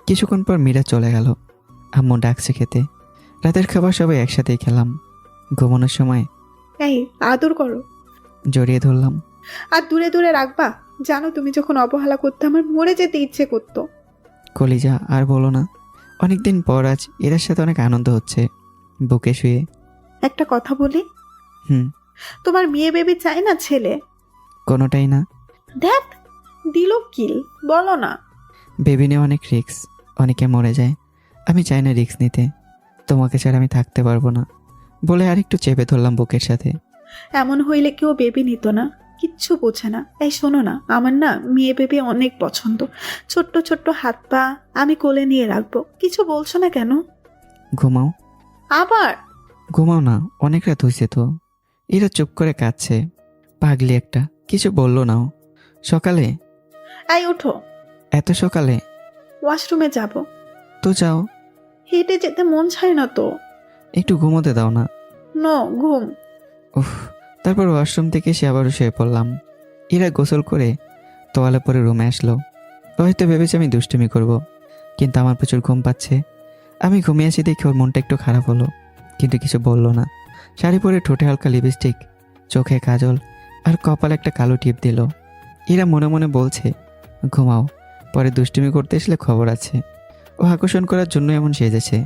কিছুক্ষণ পর মীরা চলে গেল। আম্মু ডাকছে খেতে। রাতের খাবার সবাই একসাথেই খেলাম। ঘুমানোর সময় এই আদর করো। জড়িয়ে ধরলাম। আর দূরে দূরে রাখবা। জানো তুমি যখন অবহেলা করতে আমার মরে যেতে ইচ্ছে করতো। কলিজা, আর বলো না। অনেকদিন পর আজ এদের সাথে অনেক আনন্দ হচ্ছে। বুকে শুয়ে। একটা কথা বলি? হুম। তোমার মেয়ে বেবি চাই না ছেলে? কোনোটাই না। দেখ দিল কিল, বলো না। বেবি নিয়ে অনেক রিস্ক। অনেকে মরে যায়। আমি চাই না রিস্ক নিতে। তোমাকে ছাড়া আমি থাকতে পারবো না বলে আরেকটু চেপে ধরলাম বুকের সাথে। এমন হইলে কেউ বেবি নিত না। কিচ্ছু বোঝে না। এই শোনো না, আমার না মেয়ে বেবি অনেক পছন্দ। ছোট্ট ছোট্ট হাত পা আমি কোলে নিয়ে রাখবো। কিছু বলছো না কেন? ঘুমাও। আবার? ঘুমাও না, অনেক রাত হয়েছে তো। এরা চুপ করে কাঁদছে। পাগলি একটা, কিছু বললো না। সকালে? এই উঠো। এত সকালে? ওয়াশরুমে যাব। তো যাও। হেঁটে যেতে মন চায় না তো। একটু ঘুমোতে দাও না। নো, ঘুম। উফ। তারপর ওয়াশরুম থেকে এসে আবারও শুয়ে পড়লাম। এরা গোসল করে তোয়ালে পরে রুমে আসলো। হয়তো ভেবেছে আমি দুষ্টুমি করব, কিন্তু আমার প্রচুর ঘুম পাচ্ছে। আমি ঘুমিয়ে আছি দেখে ওর মনটা একটু খারাপ হলো, কিন্তু কিছু বললো না। শাড়ি পরে ঠোঁটে হালকা লিপস্টিক, চোখে কাজল আর কপালে একটা কালো টিপ দিল। এরা মনে মনে বলছে ঘুমাও, পরে দুষ্টুমি করতে আসলে খবর আছে। ও আকর্ষণ করার জন্য এমন সেজেছে।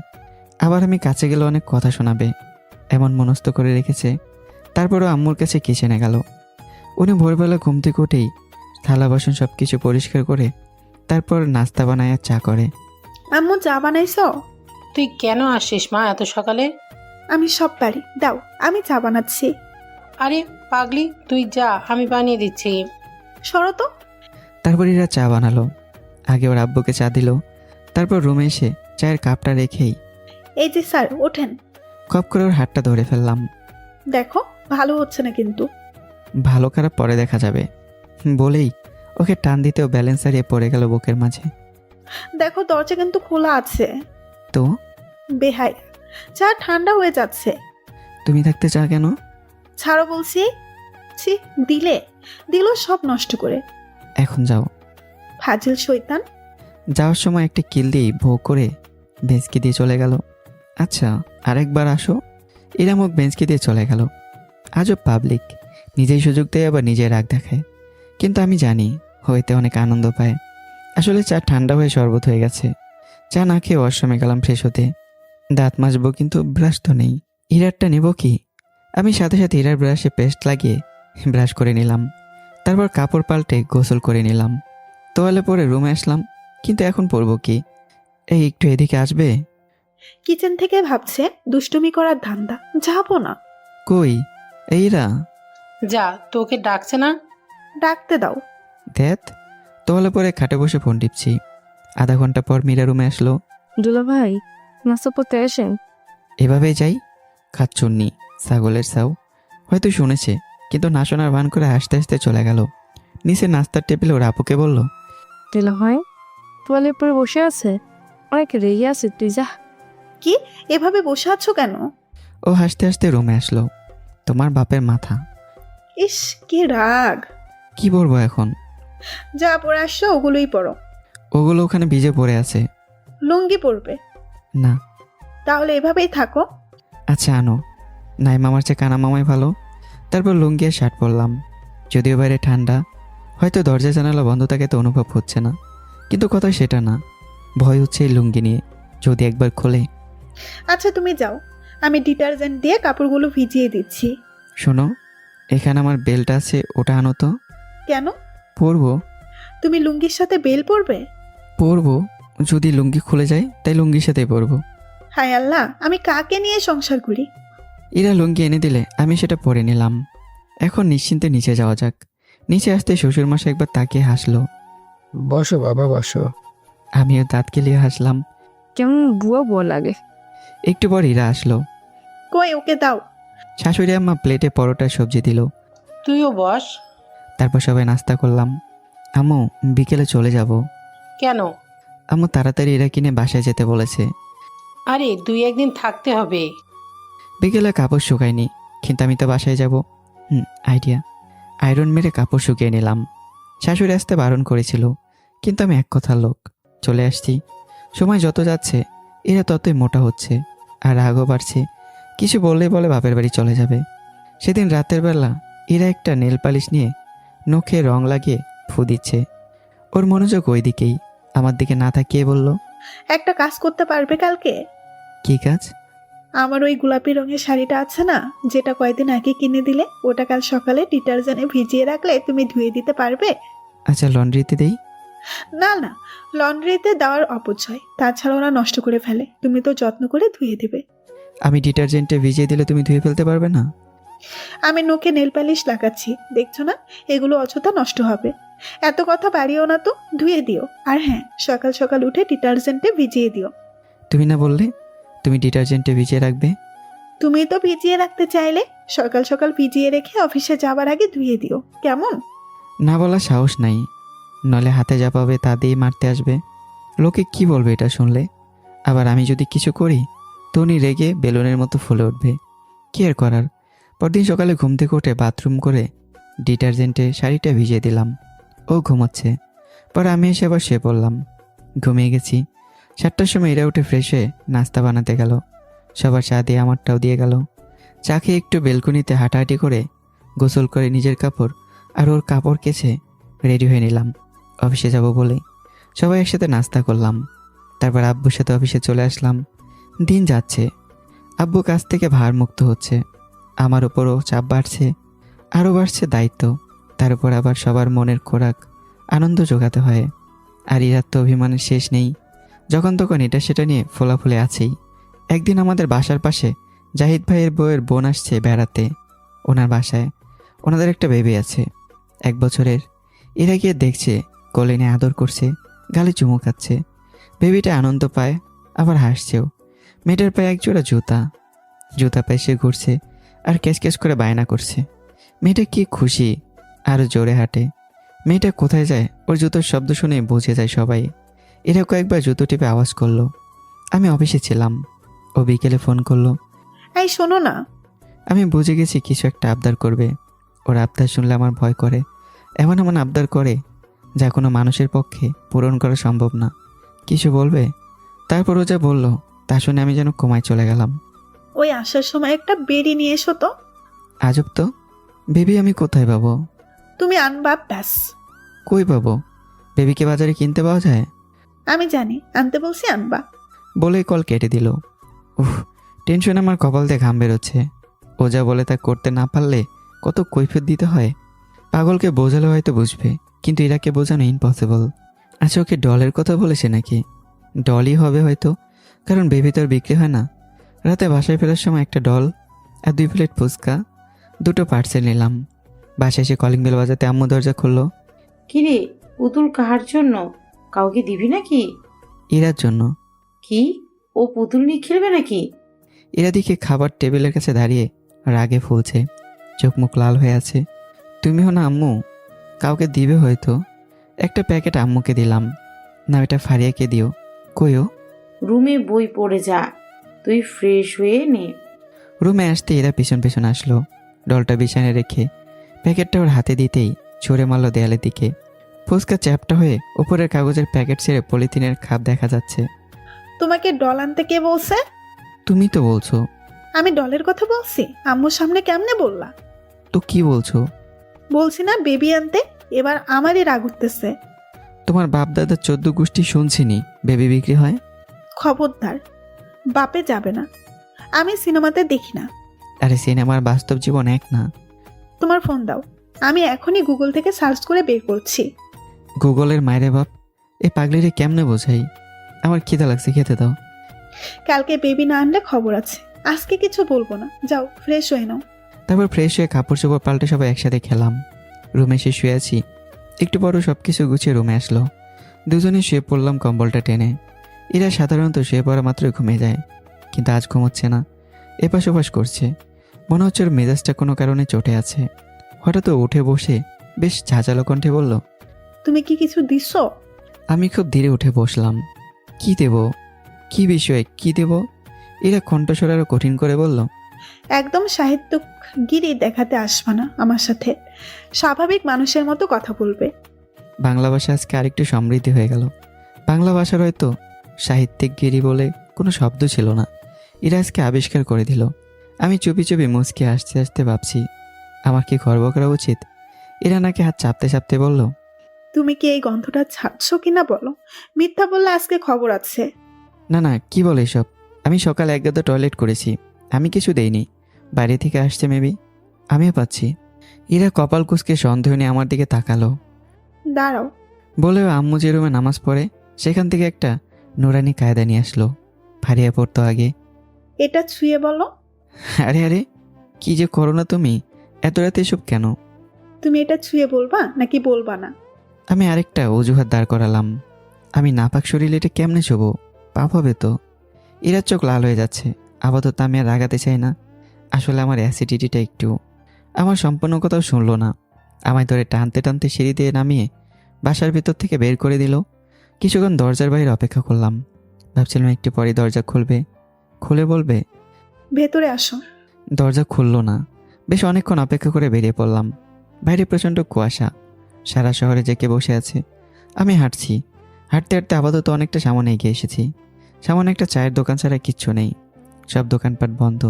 আবার আমি কাছে গেলে অনেক কথা শোনাবে এমন মনস্থ করে রেখেছে। তারপরও আম্মুর কাছে কিচেনে গেল। উনি ভোরবেলা ঘুম থেকে উঠেই থালা বাসন সব কিছু পরিষ্কার করে তারপর নাস্তা বানায় আর চা করে। আম্মু চা বানাইছো? তুই কেন আসিস মা এত সকালে? আমি সব পারি, দাও আমি চা বানাচ্ছি। আরে পাগলি, তুই যা, আমি বানিয়ে দিচ্ছি। সরো তো। তারপর এরা চা বানালো। আগে ওর আব্বুকে চা দিল, তারপর রুমে এসে চায়ের কাপটা রেখেই এই যে স্যার ওঠেন। খপ করে ওর হাতটা ধরে ফেললাম। দেখো ভালো হচ্ছে না কিন্তু। ভালো খারাপ পরে দেখা যাবে বলেই ওকে টান দিতেও ব্যালেন্স হারিয়ে পড়ে গেল বুকের মাঝে। দেখো দরজা কিন্তু খোলা আছে। তো বেহাই, চা ঠান্ডা হয়ে যাচ্ছে। তুমি থাকতে চা কেন? ছাড়ো বলছি। ছি, দিল সব নষ্ট করে। এখন যাও। ফাজিল শয়তান। যাওয়ার সময় একটা কিল দিয়ে ভোগ করে বেঞ্চকে দিয়ে চলে গেল। আচ্ছা আরেকবার আসো। ইরামক বেঞ্চকে দিয়ে চলে গেল। আজও পাবলিক নিজেই সুযোগ দেয় আবার নিজের রাগ দেখায়, কিন্তু আমি জানি হইতে অনেক আনন্দ পায়। আসলে চা ঠান্ডা হয়ে শরবত হয়ে গেছে। চা না খেয়ে ওয়াশরুমে গেলাম ফ্রেশ হতে। দাঁত মাজবো কিন্তু ব্রাশ তো নেই। ইরারটা নেব কি? আমি সাথে সাথে ইরার ব্রাশে পেস্ট লাগিয়ে ব্রাশ করে নিলাম। তারপর কাপড় পাল্টে গোসল করে নিলাম। তোয়ালে পরে রুমে আসলাম, কিন্তু এখন পরবো কি? এই একটু এদিকে আসবে? কিচেন থেকে ভাবছে দুষ্টুমি করার ধান্দা, যাবো না। কই এইরা? যা, তোকে ডাকছে না? ডাকতে দাও। দেখ তোয়ালে পরে খাটে বসে ফোন টিপছি। আধা ঘন্টা পর মীরা রুমে আসলো। দুলা ভাই, নাস্তা পড়তে আসেন। এভাবেই যাই খাচ্ছুন্নি ছাগলের সাউ। হয়তো শুনেছে, কিন্তু না শোনার ভান করে হাসতে হাসতে চলে গেল। নিচে নাস্তার টেবিলে ওর আপুকে বলল, দুলা ভাই তোয়ালের পরে বসে আছে, অনেক রেগে আছে, তুই যা। কি এভাবে বসে আছো কেন? ও হাসতে হাসতে রুমে আসলো। তোমার বাপের মাথা। ইস কি রাগ। কি পরবো এখন? যা পরে আসছো ওগুলোই পরো। ওগুলো ওখানে ভিজে পড়ে আছে। লুঙ্গি পরবে? না। তাহলে এভাবেই থাকো। আচ্ছা আনো। নাই মামার চেয়ে কানা মামাই ভালো। তারপর লুঙ্গি আর শার্ট পরলাম। যদিও বাইরে ঠান্ডা, হয়তো দরজা জানালা বন্ধ থাকে তো অনুভব হচ্ছে না, কিন্তু কথা সেটা না। ভয় হচ্ছে এই লুঙ্গি নিয়ে, যদি একবার খোলে। আচ্ছা তুমি যাও, আমি ডিটারজেন্ট দিয়ে কাপড়গুলো ভিজিয়ে দিচ্ছি। শোনো, এখানে আমার বেল্ট আছে, ওটা আনো তো। কেন? পরবো। তুমি লুঙ্গির সাথে বেল পরবে? পরবো, যদি লুঙ্গি খুলে যায় তাই লুঙ্গির সাথে পরবো। হায় আল্লাহ, আমি কাকে নিয়ে সংসার করি। এরা লুঙ্গি এনে দিলে আমি সেটা পরে নিলাম। এখন নিশ্চিন্তে নিচে যাওয়া যাক। নিচে আসতে শ্বশুরমশাই একবার তাকিয়ে হাসলো। বসো বাবা বসো। আমিও দাঁত কেলিয়ে হাসলাম। কেমন বুয়া বুয়া লাগে। একটু পর ইরা আসলো। কই ওকে দাও। শাশুড়ি আম্মা প্লেটে পরোটা সবজি দিল। তুইও বস। তারপর সবাই নাস্তা করলাম। আম্মু বিকেলে চলে যাব। কেন? আম্মু তাড়াতাড়ি এরা কিনে বাসায় যেতে বলেছে। আরে 2-1 দিন থাকতে হবে। বিকেলে কাপড় শুকায়নি, কিন্তু আমি তো বাসায় যাব। আইডিয়া। আয়রন মেরে কাপড় শুকিয়ে নিলাম। শাশুড়ি আসতে বারণ করেছিল, কিন্তু আমি এক কথার লোক, চলে আসছি। সময় যত যাচ্ছে এরা ততই মোটা হচ্ছে, আর রাগও বাড়ছে। কিছু বললেই বলে বাপের বাড়ি চলে যাবে। সেদিন রাতের বেলা এরা একটা নেল পালিশ নিয়ে নখে রং লাগিয়ে ফু দিচ্ছে। ওর মনোযোগ ওই দিকেই, আমার দিকে না তাকিয়ে বলল, একটা কাজ করতে পারবে কালকে? কি কাজ? আমার ওই গোলাপি রঙের শাড়িটা আছে না, যেটা কয়েকদিন আগে কিনে দিলে, ওটা কাল সকালে ডিটারজেন্টে ভিজিয়ে রাখলে তুমি ধুয়ে দিতে পারবে? আচ্ছা লন্ড্রিতে দেই? না না, লন্ড্রিতে দেওয়ার অপচয়, তাছাড়া ওরা নষ্ট করে ফেলে, তুমি তো যত্ন করে ধুয়ে দেবে। আমি ডিটারজেন্টে ভিজিয়ে দিলে তুমি ধুয়ে ফেলতে পারবে না? আমি নোকে নেল পালিশ লাগাচ্ছি, দেখছো না এগুলো অযথা নষ্ট হবে। এত কথা বাড়িও না তো, ধুয়ে দিও। আর হ্যাঁ, সকাল সকাল উঠে ডিটারজেন্টে ভিজিয়ে দিও। তুমি না বললে তুমি ডিটারজেন্টে ভিজিয়ে রাখবে? তুমি তো ভিজিয়ে রাখতে চাইলে, সকাল সকাল ভিজিয়ে রেখে অফিসে যাবার আগে ধুয়ে দিও, কেমন? না বলার সাহস নাই, নলে হাতে যা পাবে তা দিয়ে মারতে আসবে। লোকে কি বলবে এটা শুনলে? আবার আমি যদি কিছু করি তো উনি রেগে বেলুনের মতো ফুলে উঠবে। কি আর করার। পরদিন সকালে ঘুম থেকে উঠে বাথরুম করে ডিটারজেন্টে শাড়িটা ভিজিয়ে দিলাম। ও ঘুমাচ্ছে। পরে আমি এসে আবার শুয়ে পড়লাম। ঘুমিয়ে গেছি। 7টার সময় এরা উঠে ফ্রেশ হয়ে নাস্তা বানাতে গেল। সবার চা দিয়ে আমারটাও দিয়ে গেল। চা খেয়ে একটু বেলকুনিতে হাঁটাহাঁটি করে গোসল করে নিজের কাপড় আর ওর কাপড় কেচে রেডি হয়ে নিলাম অফিসে যাব বলে। সবাই একসাথে নাস্তা করলাম। তারপর আব্বুর সাথে অফিসে চলে আসলাম। দিন যাচ্ছে, আব্বু কাছ থেকে ভার মুক্ত হচ্ছে। আমার উপরও চাপ বাড়ছে, আরও বাড়ছে দায়িত্ব। তার উপর আবার সবার মনের খোরাক আনন্দ জোগাতে হয়। আর ইরার তো অভিমানের শেষ নেই। যখন তখন এটা সেটা নিয়ে ফোলাফুলে আছেই। একদিন আমাদের বাসার পাশে জাহিদ ভাইয়ের বউয়ের বোন আসছে বেড়াতে। ওনার বাসায় ওনাদের একটা বেবি আছে 1 বছরের। এরা গিয়ে দেখছে, কোলে নিয়ে আদর করছে, গালে চুমু খাচ্ছে। বেবিটা আনন্দ পায়, আবার হাসছেও। মেয়েটার পায়ে একজোড়া জুতা পায়ে সে ঘুরছে আর ক্যাচ করে বায়না করছে। মেয়েটা কি খুশি, আরও জোরে হাঁটে। মেয়েটা কোথায় যায় ওর জুতোর শব্দ শুনে বুঝে যায় সবাই। এরা কয়েকবার জুতো টিপে আওয়াজ করলো। আমি অফিসে ছিলাম, ও বিকেলে ফোন করলো। এই শোনো না, আমি বুঝে গেছি কিছু একটা আবদার করবে। ওর আবদার শুনলে আমার ভয় করে। এমন আবদার করে যা কোনো মানুষের পক্ষে পূরণ করা সম্ভব না। কিছু বলবে, তারপর ও যা বললো তা শুনে আমি যেন কোমায় চলে গেলাম। ওই আসার সময় একটা বেরি নিয়ে এসো তো। আজব তো, বেবি আমি কোথায় পাবো? তুমি আনবা, ব্যাস। কই পাবো? বেবিকে বাজারে কিনতে পাওয়া যায়? আমি জানি, আনতে বলছি, আনবা। বলেই কল কেটে দিল। উফ, টেনশনে আমার কপাল দিয়ে ঘাম বেরোচ্ছে। ও যা বলে তা করতে না পারলে কত কৈফিয়ত দিতে হয়। পাগলকে বোঝালে হয়তো বুঝবে, কিন্তু এরাকে বোঝানো ইম্পসিবল। আচ্ছা, ওকে ডলের কথা বলেছে নাকি? ডলই হবে হয়তো, কারণ বেবি তো আর বিক্রি হয় না। রাতে বাসায় ফেরার সময় একটা ডল আর 2 প্লেট ফুচকা, 2টো পার্সেল নিলাম। বাসায় এসে কলিং বেল বাজাতে আম্মু দরজা খুললো। কিরে, পুতুল কাহার জন্য? কাউকে দিবি নাকি? ইরার জন্য। কি, ও পুতুল নিয়ে খেলবে নাকি? এরা দিকে খাবার টেবিলের কাছে দাঁড়িয়ে রাগে ফুলছে, চোখ মুখ লাল হয়ে আছে। তুমিও না আম্মু? কাউকে দিবে হয়তো। একটা প্যাকেট আম্মুকে দিলাম, না এটা ফারিয়াকে দিও। কইও? রুমে বই পড়ে যা, তুই ফ্রেশ হয়ে নে। রুমে আসতে এরা পিছন পিছন আসলো। ডলটা বিছানায় রেখে প্যাকেটটা ওর হাতে দিতেই ছুঁড়ে মারলো দেয়ালের দিকে। ফুচকা চ্যাপটা হয়ে উপরের কাগজের প্যাকেট ছেড়ে পলিথিনের খাপ দেখা যাচ্ছে। তোমাকে ডল আনতে কে বলছে? তুমি তো বলছো। আমি ডলের কথা বলছি? আম্মুর সামনে কেমনে বললা? তো কি বলছো? বলছি না বেবি আনতে। এবার আমারই রাগ উঠতেছে। তোমার বাপ দাদা 14 গোষ্ঠী শুনছিনি বেবি বিক্রি হয়। খবরদার, বাপে যাবে না। আমি সিনেমাতে দেখি না। আরে সিনেমার বাস্তব জীবন এক না। তোমার ফোন দাও, আমি এখনই গুগল থেকে সার্চ করে বের করছি। গুগলের মায়েরে বাপ, এই পাগলিরে কেমনে বোঝাই? আমার খিদা লাগছে, খেতে দাও। কালকে বেবি না আনলে খবর আছে। আজকে কিছু বলবো না, যাও ফ্রেশ হয়ে নাও। তারপর ফ্রেশ হয়ে কাপড় চোপড় পাল্টে সবাই একসাথে খেলাম। রুমে এসে শুয়ে আছি। একটু বড় সব কিছু গুছিয়ে রুমে আসলো। দুজনে শুয়ে পড়লাম কম্বলটা টেনে। এরা সাধারণত শুয়ে পড়া মাত্রই ঘুমিয়ে যায়, কিন্তু আজ ঘুমোচ্ছে না, এপাশ ওপাশ করছে। মনে হচ্ছে ওর মেজাজটা কোনো কারণে চটে আছে। হঠাৎ উঠে বসে বেশ ঝাঁঝালো কণ্ঠে বলল, তুমি কি কিছু দিছো? আমি খুব ধীরে উঠে বসলাম। কি দেব? কি বিষয়ে কি দেব? এরা কণ্ঠস্বর আরো কঠিন করে বলল, একদম সাহিত্যগিরি দেখাতে আসবা না আমার সাথে। স্বাভাবিক মানুষের মতো কথা বলবে। বাংলা ভাষা আজকে আরেকটু সমৃদ্ধি হয়ে গেল। বাংলা ভাষার হয়তো সাহিত্যিকগিরি বলে কোনো শব্দ ছিল না, এরা আজকে আবিষ্কার করে দিল। আমি চুপি চুপি মুচকি আসতে আসতে ভাবছি, আমার কি গর্ব করা উচিত? এরা নাকি হাত চাপতে চাপতে বলল, তুমি কি এই গন্ধটা ছাড়ছো কিনা বলো। মিথ্যা বললে আজকে খবর আছে। না না, কি বলে এসব? আমি সকালে এক গাদা টয়লেট করেছি, আমি কিছু দেইনি, বাইরে থেকে আসছে মেবি, আমিও পাচ্ছি। এরা কপাল কুঁচকে সন্দেহ নিয়ে আমার দিকে তাকালো। দাঁড়াও। বলেও আম্মু যে রুমে নামাজ পড়ে সেখান থেকে একটা নুরানি কায়দা নিয়ে আসলো। ফারিয়া পড়তো আগে। এটা ছুঁয়ে বলো। আরে আরে, কি যে করো না তুমি, এত রাতে এসব কেন? তুমি এটা ছুঁয়ে বলবা নাকি বলবা না? আমি আরেকটা অজুহাত দাঁড় করালাম। আমি নাপাক শরীরে এটা কেমনে ছোবো? পাপ হবে তো। এরা চোখ লাল হয়ে যাচ্ছে। আপাতত আমি আর রাগাতে চাই না। আসলে আমার অ্যাসিডিটিটা একটু। আমার সম্পূর্ণ কথাও শুনলো না। আমায় ধরে টানতে টানতে সিঁড়ি দিয়ে নামিয়ে বাসার ভিতর থেকে বের করে দিল। কিছুক্ষণ দরজার বাইরে অপেক্ষা করলাম। ভাবছিলাম একটু পরে দরজা খুলবে, খুলে বলবে ভেতরে আসো। দরজা খুললো না। বেশ অনেকক্ষণ অপেক্ষা করে বেরিয়ে পড়লাম। বাইরে প্রচণ্ড কুয়াশা, সারা শহরে জেঁকে বসে আছে। আমি হাঁটছি, হাঁটতে হাঁটতে আপাতত অনেকটা সামনে এগিয়ে এসেছি। সামনে একটা চায়ের দোকান ছাড়া কিচ্ছু নেই, সব দোকানপাট বন্ধ।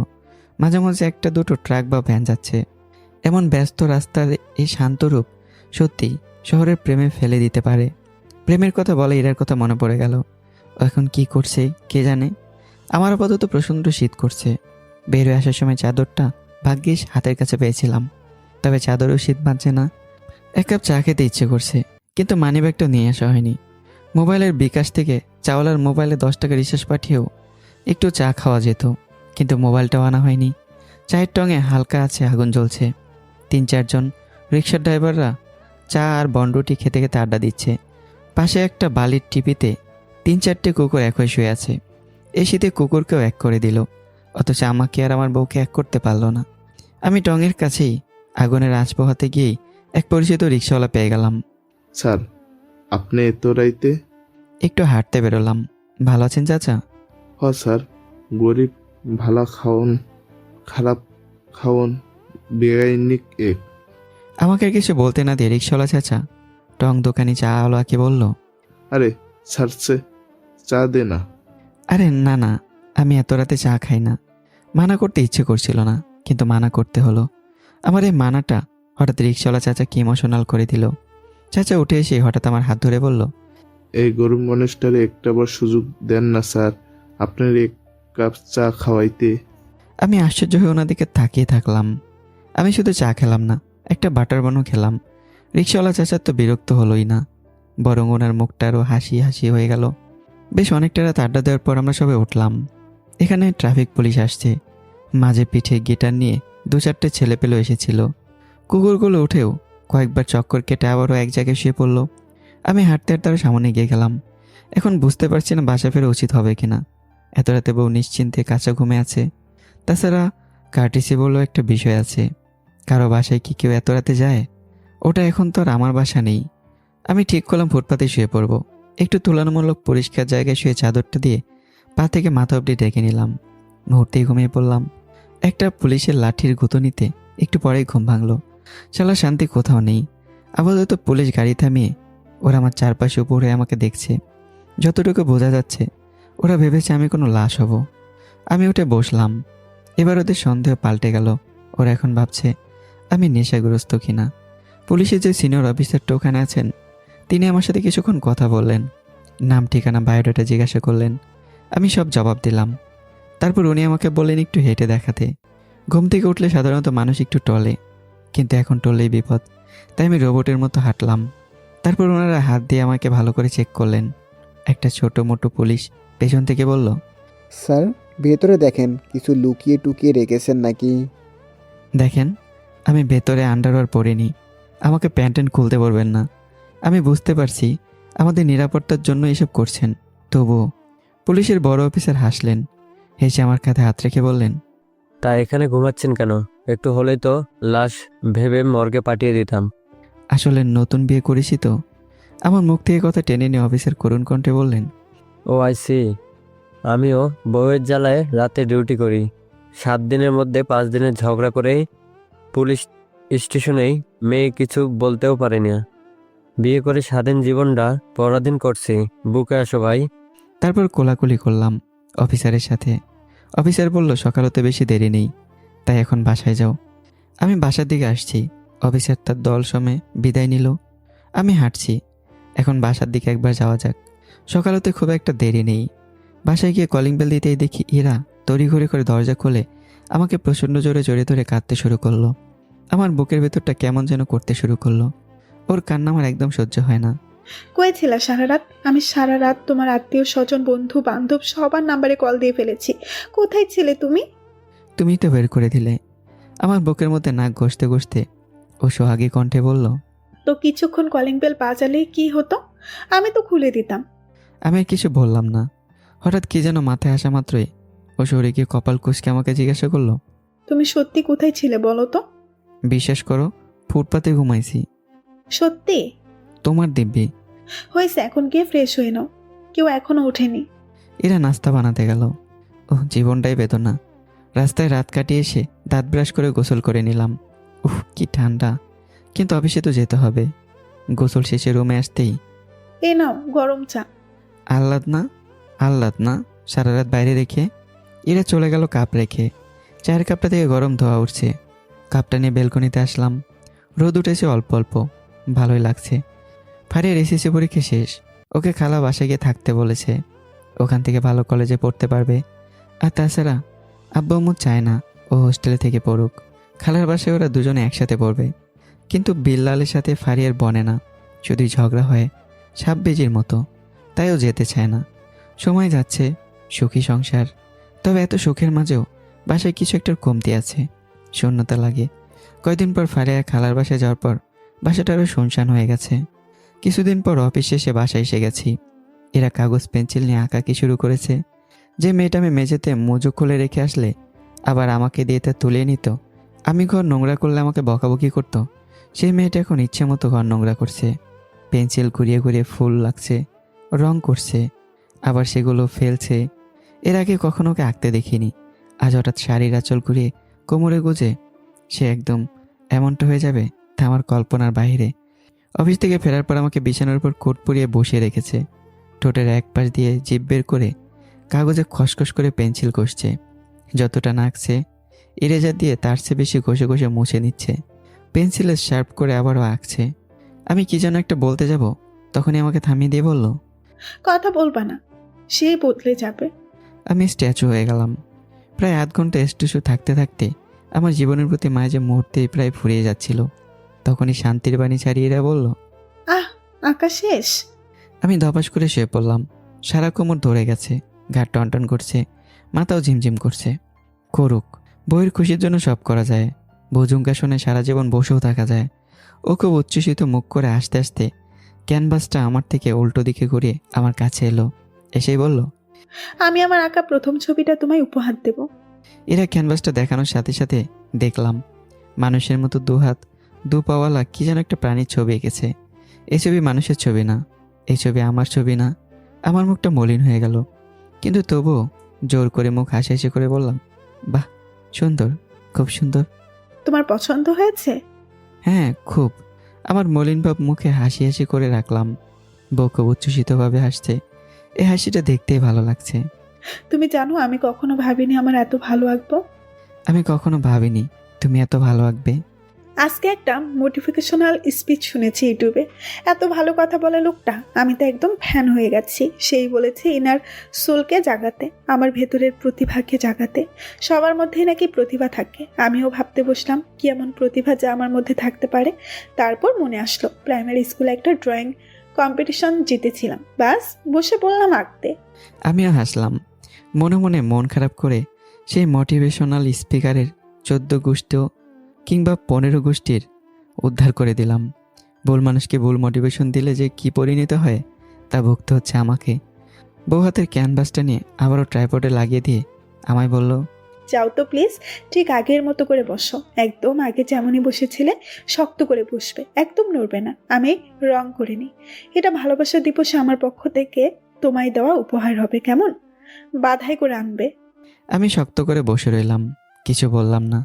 মাঝে মাঝে একটা দুটো ট্রাক বা ভ্যান যাচ্ছে। এমন ব্যস্ত রাস্তার এই শান্ত রূপ সত্যি শহরের প্রেমে ফেলে দিতে পারে। প্রেমের কথা বলে এরার কথা মনে পড়ে গেল। এখন কি করছে কে জানে। আমার আপাতত প্রচণ্ড শীত করছে। বের হয়ে আসার সময় চাদরটা ভাগ্যিস হাতের কাছে পেয়েছিলাম, তবে চাদরও শীত বাঁধছে না। 1 কাপ চা খেতে ইচ্ছে করছে, কিন্তু মানিব্যাগটা নিয়ে আসা হয়নি। মোবাইলের বিকাশ থেকে চাওয়ালার মোবাইলে 10 টাকা রিচার্জ পাঠিয়েও একটু চা খাওয়া যেত, কিন্তু মোবাইলটাও আনা হয়নি। চায়ের টঙে হালকা আছে আগুন জ্বলছে। 3-4 জন রিক্সার ড্রাইভাররা চা আর বনরুটি খেতে খেতে আড্ডা দিচ্ছে। পাশে একটা বালির টিপিতে 3-4টে কুকুর এক হয়ে শুয়ে আছে। এই শীতে কুকুরকেও এক করে দিল, অথচ আমাকে আর আমার বউকে এক করতে পারল না। আমি টঙের কাছেই আগুনের আঁচ পোহাতে গিয়েই এক পরিচিত রিক্সাওয়ালা পেয়ে গেলাম। স্যার, আপনি এত রাইতে? একটু হাঁটতে বেরোলাম। ভালো আছেন চাচা? হ স্যার, গরিব ভালা খাওন, খারাপ খাওন, বেআইনিক এক। আমাকে আর কিছু বলতে না দিয়ে রিক্সাওয়ালা চাচা টং দোকানি চা আলোয়াকে বলল, আরে স্যারছে চা দে না। আরে না না, আমি এত রাতে চা খাই না। মানা করতে ইচ্ছে করছিল না, কিন্তু মানা করতে হলো। আমার এই মানাটা হঠাৎ রিক্সাওয়ালা চাচা কি ইমোশনাল করে দিল। চাচা উঠে এসে হঠাৎ আমার হাত ধরে বলল, এই গরিব মানুষটারে একটাবার সুযোগ দেন না স্যার, আপনার এক কাপ চা খাওয়াইতে। আমি আশ্চর্য হয়ে ওনার দিকে তাকিয়ে থাকলাম। আমি শুধু চা খেলাম না, একটা বাটার বানও খেলাম। রিক্সাওয়ালা চাচার তো বিরক্ত হলোই না, বরং ওনার মুখটা আরও হাসি হাসি হয়ে গেল। বেশ অনেকটা রাত আড্ডা দেওয়ার পর আমরা সবাই উঠলাম। এখানে ট্রাফিক পুলিশ আসছে। মাঝে পিঠে গিটার নিয়ে 2-4টে ছেলে পেলে এসেছিল। কুকুরগুলো উঠেও কয়েকবার চক্কর কেটে আবারও এক জায়গায় শুয়ে পড়লো। আমি হাঁটতে হাঁটতে আরও সামনে গিয়ে গেলাম। এখন বুঝতে পারছি না বাসা ফেরা উচিত হবে কিনা। এত রাতে বউ নিশ্চিন্তে কাঁচা ঘুমে আছে। তাছাড়া কার্টিসি বলেও একটা বিষয় আছে। কারো বাসায় কি কেউ এত রাতে যায়? ওটা এখন তো আর আমার বাসা নেই। আমি ঠিক করলাম ফুটপাতে শুয়ে পড়ব। একটু তুলনামূলক পরিষ্কার জায়গায় শুয়ে চাদরটা দিয়ে পা থেকে মাথা অবধি ডেকে নিলাম। মুহূর্তেই ঘুমিয়ে পড়লাম। একটা পুলিশের লাঠির গুঁতনিতে একটু পরেই ঘুম ভাঙলো। শালা শান্তি কোথাও নেই। আপাতত পুলিশ গাড়ি থামিয়ে ওরা আমার চারপাশে উপরে আমাকে দেখছে। যতটুকু বোঝা যাচ্ছে ওরা ভেবেছে আমি কোনো লাশ হব। আমি উঠে বসলাম। এবার ওদের সন্দেহ পাল্টে গেল। ওরা এখন ভাবছে আমি নেশাগ্রস্ত কিনা। পুলিশের যে সিনিয়র অফিসারটা ওখানে আছেন, তিনি আমার সাথে কিছুক্ষণ কথা বললেন। নাম ঠিকানা বায়োডাটা জিজ্ঞাসা করলেন। আমি সব জবাব দিলাম। তারপর উনি আমাকে বললেন একটু হেঁটে দেখাতে। ঘুম থেকে উঠলে সাধারণত মানুষ একটু টলে, কিন্তু এখন টললেই বিপদ। তাই আমি রোবটের মতো হাঁটলাম। তারপর ওনারা হাত দিয়ে আমাকে ভালো করে চেক করলেন। একটা ছোট মোটো পুলিশ পেছন থেকে বলল, স্যার, ভেতরে দেখেন কিছু লুকিয়ে টুকিয়ে রেখেছেন নাকি। দেখেন, আমি ভেতরে আন্ডারওয়্যার পরিনি। আমাকে প্যান্ট খুলতে পারবেন না। আমি বুঝতে পারছি আমাদের নিরাপত্তার জন্য এসব করছেন, তবুও। পুলিশের বড় অফিসার হাসলেন। হেসে আমার কাঁধে হাত রেখে বললেন, তা এখানে ঘুমাচ্ছেন কেন? একটু হলেই তো লাশ ভেবে মর্গে পাঠিয়ে দিতাম। আসলে নতুন বিয়ে করেছি তো। আমার মুখ থেকে কথা টেনে নিয়ে অফিসার করুণ কণ্ঠে বললেন, ও আই সি। আমিও বউয়ের জ্বালায় রাতে ডিউটি করি। 7 দিনের মধ্যে 5 দিনের ঝগড়া করেই পুলিশ স্টেশনেই মেয়ে কিছু বলতেও পারেনি। বিয়ে করে স্বাধীন জীবনটা পরাধীন করছি। বুকে আসো ভাই। তারপর কোলাকুলি করলাম অফিসারের সাথে। অফিসার বলল, সকাল হতে বেশি দেরি নেই, তাই এখন বাসায় যাও। আমি বাসার দিকে আসছি। অফিসার তার দল সমে বিদায় নিল। আমি হাঁটছি। এখন বাসার দিকে একবার যাওয়া যাক। সকাল হতে খুব একটা দেরি নেই। বাসায় গিয়ে কলিং বেল দিতেই দেখি ইরা তড়িঘড়ি করে দরজা খুলে আমাকে প্রচণ্ড জোরে জড়িয়ে ধরে কাঁদতে শুরু করলো। আমার বুকের ভেতরটা কেমন যেন করতে শুরু করলো। ওর কান্না আমার একদম সহ্য হয় না। কই ছিলা সারা রাত? আমি সারা রাত তোমার আত্মীয় স্বজন বন্ধু বান্ধব সবার নাম্বারে কল দিয়ে ফেলেছি। কোথায় ছিলে তুমি? তুমি তো বের করে দিলে। আমার বুকের মধ্যে নাক ঘষতে ঘষতে ও সোহাগী কণ্ঠে বলল, তো কিছুক্ষণ কলিং বেল বাজালে কি হতো? আমি তো খুলে দিতাম। আমি আর কিছু বললাম না। হঠাৎ কি যেন মাথায় আসা মাত্রই ও সরে গিয়ে কপাল কুঁচকে আমাকে জিজ্ঞাসা করলো, তুমি সত্যি কোথায় ছিলে বলো তো? বিশ্বাস করো, ফুটপাতে ঘুমাইছি। সত্যি? তোমার দিব্যি। হয়েছে, এখন গিয়ে ফ্রেশ হয়ে নাও। কেউ এখনো ওঠেনি। এরা নাস্তা বানাতে গেল। জীবনটাই বেদনা। রাস্তায় রাত কাটিয়ে এসে দাঁত ব্রাশ করে গোসল করে নিলাম। কি ঠান্ডা, কিন্তু অফিসে তো যেতে হবে। গোসল শেষে রুমে আসতেই, এ নাও গরম চা। আহ্লাদ না সারা রাত বাইরে রেখে এরা চলে গেল কাপ রেখে। চায়ের কাপটা থেকে গরম ধোয়া উঠছে। কাপটা নিয়ে বেলকনিতে আসলাম। রোদ উঠেছে অল্প অল্প, ভালোই লাগছে। ফারিয়ার এসএসসি পরীক্ষা শেষ। ওকে খালা বাসায় গিয়ে থাকতে বলেছে। ওখান থেকে ভালো কলেজে পড়তে পারবে। আর তাছাড়া আব্বু আম্মু চায় না ও হোস্টেলে থেকে পড়ুক। খালার বাসায় ওরা দুজনে একসাথে পড়বে। কিন্তু বিল্লালের সাথে ফারিয়ার বনে না। শুধুই ঝগড়া হয় সাপ বেজির মতো। তাইও যেতে চায় না। সময় যাচ্ছে, সুখী সংসার। তবে এত সুখের মাঝেও বাসায় কিছু একটা কমতি আছে, শূন্যতা লাগে। কয়দিন পর ফারিয়া খালার বাসায় যাওয়ার পর বাসাটা আরও শুনশান হয়ে গেছে। কিছুদিন পর অফিস শেষে বাসায় এসে গেছি। এরা কাগজ পেন্সিল নিয়ে আঁকাকি শুরু করেছে। যে মেয়েটা আমি মেঝেতে মুজো খুলে রেখে আসলে আবার আমাকে দিয়ে তা তুলে নিত, আমি ঘর নোংরা করলে আমাকে বকাবকি করতো, সেই মেয়েটা এখন ইচ্ছে মতো ঘর নোংরা করছে। পেন্সিল ঘুরিয়ে ঘুরিয়ে ফুল লাগছে, রং করছে, আবার সেগুলো ফেলছে। এর আগে কখনো ওকে আঁকতে দেখিনি। আজ হঠাৎ শাড়ির আঁচল ঘুরিয়ে কোমরে গুজে সে একদম এমনটা হয়ে যাবে তা আমার কল্পনার বাইরে। অফিস থেকে ফেরার পর আমাকে বিছানার উপর কোট পরিয়ে বসিয়ে রেখেছে। ঠোঁটের এক পাশ দিয়ে জিভ বের করে কাগজে খসখস করে পেন্সিল ঘষছে। যতটা নাকছে ইরেজার দিয়ে তার চেয়ে বেশি ঘষে ঘষে মুছে নিচ্ছে। পেন্সিলে শার্প করে আবারও আঁকছে। আমি কি যেন একটা বলতে যাব, তখনই আমাকে থামিয়ে দিয়ে বলল, কথা বলবা না, সে বদলে যাবে। আমি স্ট্যাচু হয়ে গেলাম। প্রায় আধ ঘন্টা স্ট্যাচু থাকতে থাকতে আমার জীবনের প্রতি মায়া যে মুহূর্তেই প্রায় ফুরিয়ে যাচ্ছিল। তখনই শান্তির বাণী ছাড়িয়ে এরা বলল, আঁকা শেষ? আমি ধপাস করে শুয়ে পড়লাম। সারা কোমর ধরে গেছে, ঘাট টনটন করছে, মাথাও ঝিমঝিম করছে। করুক, বইয়ের খুশির জন্য সব করা যায়। ভুজুঙ্কা শুনে সারা জীবন বসেও থাকা যায়। ও খুব উচ্ছ্বসিত মুখ করে আসতে আসতে ক্যানভাসটা আমার থেকে উল্টো দিকে ঘুরিয়ে আমার কাছে এলো। এসেই বলল, আমি আমার আঁকা প্রথম ছবিটা তোমায় উপহার দেব। এরা ক্যানভাসটা দেখানোর সাথে সাথে দেখলাম মানুষের মতো দুহাত দু পাওয়ালা কি যেন একটা প্রাণীর ছবি এঁকেছে। এই ছবি মানুষের ছবি না, এই ছবি আমার ছবি না। আমার মুখটা মলিন হয়ে গেল, কিন্তু তবুও জোর করে মুখ হাসি হাসি করে বললাম, বাহ, সুন্দর, খুব সুন্দর। তোমার পছন্দ হয়েছে? হ্যাঁ, খুব। আমার মলিন ভাব মুখে হাসি হাসি করে রাখলাম। বউ খুব উচ্ছ্বসিতভাবে হাসছে। এই হাসিটা দেখতেই ভালো লাগছে। তুমি জানো আমি কখনো ভাবিনি আমার এত ভালো আঁকবো। আমি কখনো ভাবিনি তুমি এত ভালো আঁকবে। আজকে একটা মোটিভেশনাল স্পিচ শুনেছি ইউটিউবে। এত ভালো কথা বলে লোকটা, আমি তো একদম ফ্যান হয়ে গেছি। সেই বলেছে ইনার সোলকে জাগাতে, আমার ভেতরের প্রতিভাকে জাগাতে। সবার মধ্যেই নাকি প্রতিভা থাকে। আমিও ভাবতে বসলাম কি এমন প্রতিভা যা আমার মধ্যে থাকতে পারে। তারপর মনে আসলো প্রাইমারি স্কুলে একটা ড্রয়িং কম্পিটিশন জিতেছিলাম, বাস বসে পড়লাম আঁকতে। আমিও হাসলাম মনে মনে। মন খারাপ করে সেই মোটিভেশনাল স্পিকারের 14 গোষ্ঠী কিংবা 15 গোষ্ঠীর উদ্ধার করে দিলাম। ভুল মানুষকে ভুল মোটিভেশন দিলে যে কি পরিণত হয় তা ভুগতে হচ্ছে আমাকে। বউ হাতের ক্যানভাসটা নিয়ে আবারও ট্রাইপডে লাগিয়ে দিয়ে আমায় বলল, যাও তো প্লিজ, ঠিক আগের মতো করে বসো। একদম আগে যেমনই বসেছিলে শক্ত করে বসবে, একদম নড়বে না। আমি রং করে নিই। এটা ভালোবাসা দিবসে আমার পক্ষ থেকে তোমায় দেওয়া উপহার হবে, কেমন? বাধাই করে আনবে। আমি শক্ত করে বসে রইলাম, কিছু বললাম না।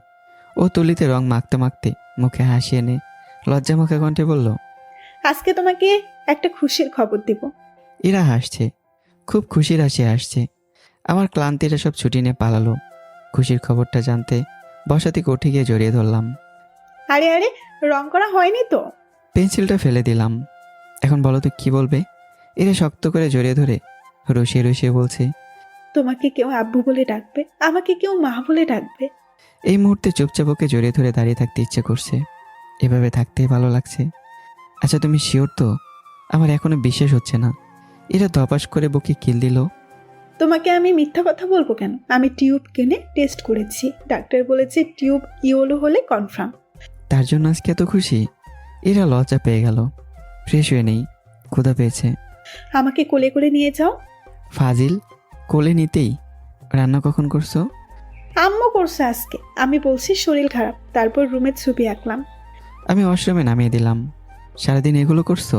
ও তুলিতে রং মাখতে মাখতে মুখে হাসি এনে লজ্জামাখা কণ্ঠে বলল, আজকে তোমাকে একটা খুশির খবর দিব। এরা হাসছে, খুব খুশির হাসি হাসছে। আমার ক্লান্তিটা সব ছুটি নিয়ে পালালো। খুশির খবরটা জানতে বসা থেকে উঠে গিয়ে জড়িয়ে ধরলাম। আরে আরে, রং করা হয়নি তো? পেন্সিলটা ফেলে দিলাম। এখন বলো তো কি বলবে? এরা শক্ত করে জড়িয়ে ধরে রসিয়ে রসিয়ে বলছে, তোমাকে কেউ আব্বু বলে ডাকবে, আমাকে কেউ মা বলে ডাকবে। এই মুহূর্তে চুপচাপ ওকে জড়িয়ে ধরে দাঁড়িয়ে থাকতে ইচ্ছে করছে। এভাবে থাকতেই ভালো লাগছে। আচ্ছা তুমি শিওর তো? আমার এখনো বিশ্বাস হচ্ছে না। এরা ধপাস করে বুকে কিল দিল। তোমাকে আমি মিথ্যা কথা বলবো কেন? আমি টিউব কিনে টেস্ট করেছি, ডাক্তার বলেছে টিউব ইয়েলো হলে কনফার্ম। তার জন্য আজকে এত খুশি? এরা লজ্জা পেয়ে গেল। ফ্রেশ হয়ে নেই, ক্ষুধা পেয়েছে। আমাকে কোলে করে নিয়ে যাও। ফাজিল, কোলে নিতেই? রান্না কখন করছো? আম্মু করছে আজকে। আমি বলছি শরীর খারাপ, তারপর রুমের ছবি আঁকলাম। আমি ওয়াশরুমে নামিয়ে দিলাম। সারাদিন এগুলো করছো?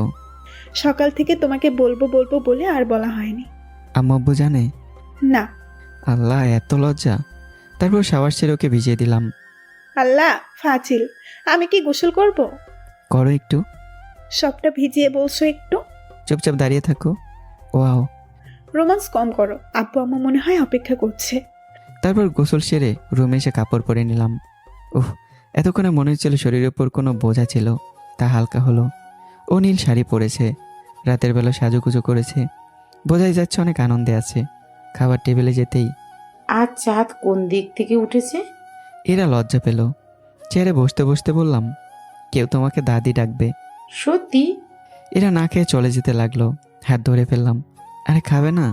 সকাল থেকে তোমাকে বলবো বলবো বলে আর বলা হয়নি। আম্মু আব্বু জানে? না। আল্লাহ, এত লজ্জা। তারপর শাওয়ার ছেড়ে ওকে ভিজিয়ে দিলাম। আল্লাহ, ফাজিল। আমি কি গোসল করব? করো একটু। সবটা ভিজিয়ে বলছো একটু? চুপচাপ দাঁড়িয়ে থাকো। ওয়াও, রোমান্স কম করো, আব্বু আম্মু মনে হয় অপেক্ষা করছে। তারপর গোসল সেরে রুমে এসে কাপড় পরে নিলাম। এতক্ষণে মনে হচ্ছিল শরীরের উপর কোনো বোঝা ছিল, তা হালকা হলো। ও নীল শাড়ি পরেছে, রাতের বেলা সাজুগুজু করেছে, বোঝাই যাচ্ছে অনেক আনন্দে আছে। খাবার টেবিলে যেতেই, আজ চাঁদ কোন দিক থেকে উঠেছে? এরা লজ্জা পেল। চেয়ারে বসতে বসতে বললাম, কেউ তোমাকে দাদি ডাকবে। সত্যি? এরা না খেয়ে চলে যেতে লাগলো। হাত ধরে ফেললাম। আরে খাবে না?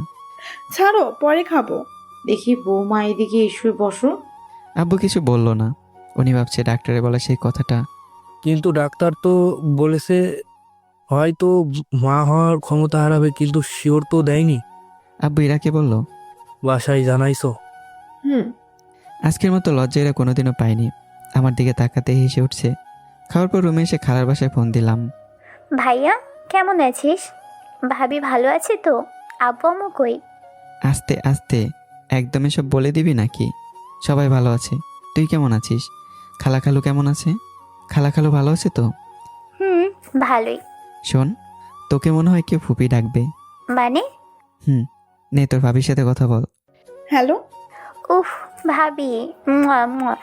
ছাড়ো, পরে খাবো। দেখি বৌমা এদিকে এসে বসো। আব্বু কিছু বলল না। উনি ভাবছে ডাক্তারের বলা সেই কথাটা। কিন্তু ডাক্তার তো বলেছে হয়তো মা হওয়ার ক্ষমতা হারাবে, কিন্তু শিওর তো দেয়নি। আব্বু ইরাকে বলল, বাসায় জানাইছো? হুম। আজকের মতো লজ্জা এরা কোনোদিনও পায়নি। আমার দিকে তাকাতে হেসে উঠছে। খাওয়ার পর রুমে এসে খালার বাসায় ফোন দিলাম। ভাইয়া কেমন আছিস? ভাবি ভালো আছে তো? আব্বু আম্মু কই? আস্তে আস্তে একদম এসব বলে দিবি নাকি? সবাই ভালো আছে। তুই কেমন আছিস? খালা খালু কেমন আছে? খালা খালু ভালো আছে তো? হুম, ভালোই। শোন, তোকে মনে হয় কেউ ফুপি ডাকবে। মানে? নে তোর ভাবির সাথে কথা বল। হ্যালো। উফ, ভাবি মুয়া মুয়া।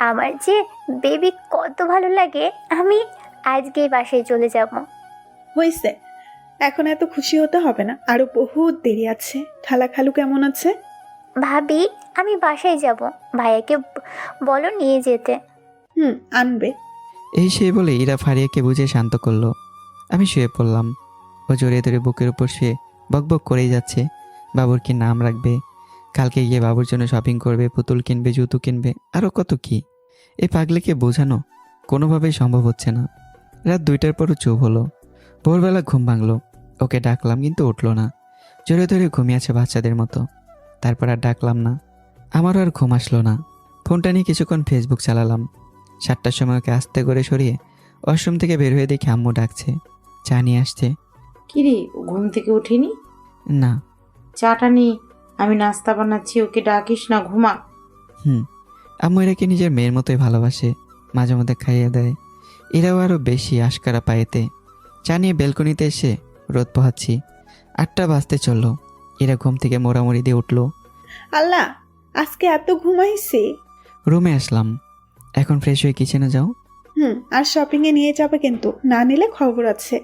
আমার যে বেবি কত ভালো লাগে, আমি আজকেই বাসায় চলে যাব। হয়েছে, এখন এত খুশি হতে হবে না, আরো বহুত দেরি আছে। খালা খালু কেমন আছে? ভাবি আমি বাসায় যাব, ভাইয়াকে বলো নিয়ে যেতে। আনবে। এই সেই বলে ইরা ফারিয়াকে বুঝে শান্ত করলো। আমি শুয়ে পড়লাম। ও জড়িয়ে ধরে বুকের উপর শুয়ে বকবক করেই যাচ্ছে। বাবুর কি নাম রাখবে, কালকে গিয়ে বাবুর জন্য শপিং করবে, পুতুল কিনবে, জুতো কিনবে, আরও কত কি। এই পাগলিকে বোঝানো কোনোভাবেই সম্ভব হচ্ছে না। রাত 2টার পরও চুপ হলো। ভোরবেলা ঘুম ভাঙলো। ওকে ডাকলাম কিন্তু উঠলো না। জড়িয়ে ধরে ঘুমিয়েছে বাচ্চাদের মতো। তারপর আর ডাকলাম না। আমারও আর ঘুম আসলো না। ফোনটা নিয়ে কিছুক্ষণ ফেসবুক চালালাম। 7টার সময় ওকে আস্তে করে সরিয়ে ওয়াশরুম থেকে বের হয়ে দেখি আম্মু ডাকছে, চা নিয়ে আসছে। কিরে, ও ঘুম থেকে ওঠেনি? না। চাটা নি, আমি নাস্তা বানাচ্ছি, ওকে ডাকিস না, ঘুমা। আম্মু এরাকে নিজের মেয়ের মতোই ভালোবাসে। মাঝে মধ্যে খাইয়ে দেয়। এরাও আরও বেশি আশকারা পায়েতে। চা নিয়ে বেলকনিতে এসে রোদ পোহাচ্ছি। 8টা বাজতে চললো। এরা ঘুম থেকে মোড়ামুড়ি দিয়ে উঠলো। আল্লাহ, আজকে এত ঘুমাইছি। রুমে আসলাম। এখন ফ্রেশ হয়ে কিচেনে যাও। আর শপিং এ নিয়ে যাবে কিন্তু, না নিলে খবর আছে।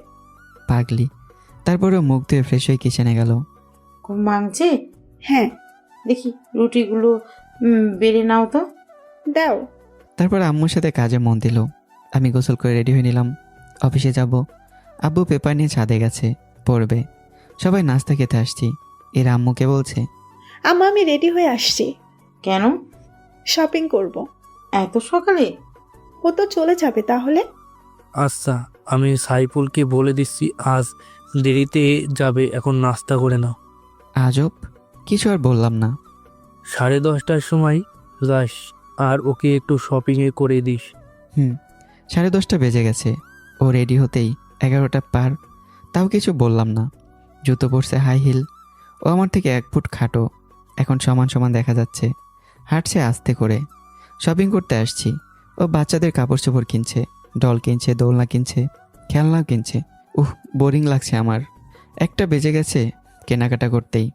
পাগলি। তারপরেও মুখ ধুয়ে ফ্রেশ হয়ে কিচেনে গেল। ঘুম ভাঙছে? হ্যাঁ। দেখি রুটিগুলো বেড়ে নাও তো। দাও। তারপর আম্মুর সাথে কাজে মন দিল। আমি গোসল করে রেডি হয়ে নিলাম। অফিসে যাব। আব্বু পেপার নিয়ে ছাদে গেছে, পড়বে। সবাই নাস্তা খেতে আসছি। এর আম্মুকে বলছে, আম্মা আমি রেডি হয়ে আসছি। কেন? শপিং করব। এত সকালে? ও তো চলে যাবে তাহলে। আচ্ছা, আমি সাইফুলকে বলে দিচ্ছি আজ দেরিতে যাবে, এখন নাস্তা করে নাও। আজব, কিছু আর বললাম না। 10:30টার সময় যাস, আর ওকে একটু শপিংয়ে করে দিস। 10:30 বেজে গেছে। ও রেডি হতেই 11টা পার। তাও কিছু বললাম না। জুতো পরছে হাই হিল। ও আমার থেকে 1 ফুট খাটো। এখন সমান সমান দেখা যাচ্ছে। হাঁটছে আস্তে করে। শপিং করতে আসছি। ও বাচ্চাদের কাপড় চোপড় কিনছে, ডল কিনছে, দোলনা কিনছে, খেলনা কিনছে। বোরিং লাগছে আমার। 1টা বেজে গেছে কেনাকাটা করতেই।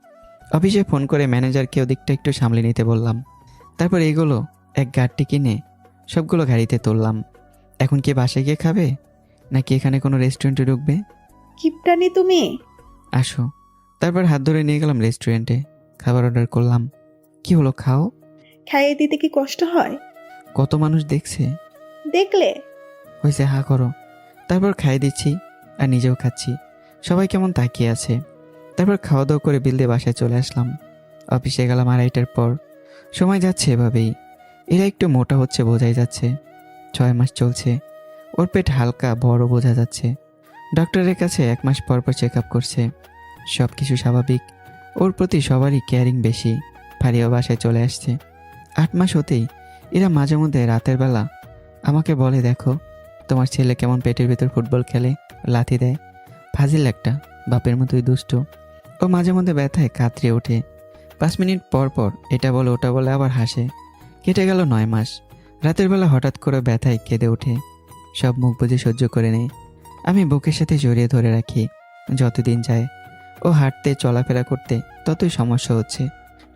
অফিসে ফোন করে ম্যানেজারকে ওদিকটা একটু সামলে নিতে বললাম। তারপর এইগুলো এক গাড়িটি কিনে সবগুলো গাড়িতে তুললাম। এখন কি বাসায় গিয়ে খাবে, নাকি এখানে কোনো রেস্টুরেন্টে ঢুকবে? কিপটানি তুমি। আসো। তারপর হাত ধরে নিয়ে গেলাম রেস্টুরেন্টে। খাবার অর্ডার করলাম। কি হলো, খাও। খাইয়ে দিতে কি কষ্ট হয়? কত মানুষ দেখছে। দেখলে হয়েছে, হা করো। তারপর খাইয়ে দিচ্ছি আর নিজেও খাচ্ছি। সবাই কেমন তাকিয়ে আছে। তারপর খাওয়া দাওয়া করে বিল দিয়ে বাসায় চলে আসলাম। অফিসে গেলাম 2:30টার পর। সময় যাচ্ছে এভাবেই। এরা একটু মোটা হচ্ছে বোঝাই যাচ্ছে। 6 মাস চলছে। ওর পেট হালকা বড় বোঝা যাচ্ছে। ডক্টরের কাছে 1 মাস পর পর চেক আপ করছে। সব কিছু স্বাভাবিক। ওর প্রতি সবারই কেয়ারিং বেশি। ফারিয়াও বাসায় চলে আসছে। 8 মাস হতেই এরা মাঝে মধ্যে রাতের বেলা আমাকে বলে, দেখো তোমার ছেলে কেমন পেটের ভেতর ফুটবল খেলে, লাথি দেয়। ফাজিল একটা, বাপের মতোই দুষ্ট। ও মাঝে মধ্যে ব্যথায় কাতরে ওঠে। 5 মিনিট পর পর এটা বলে ওটা বলে আবার হাসে। কেটে গেল 9 মাস। রাতের বেলা হঠাৎ করে ব্যথায় কেঁদে ওঠে। সব মুখ বুজে সহ্য করে নেয়। আমি বুকের সাথে জড়িয়ে ধরে রাখি। যতদিন যায় ও হাঁটতে চলাফেরা করতে ততই সমস্যা হচ্ছে।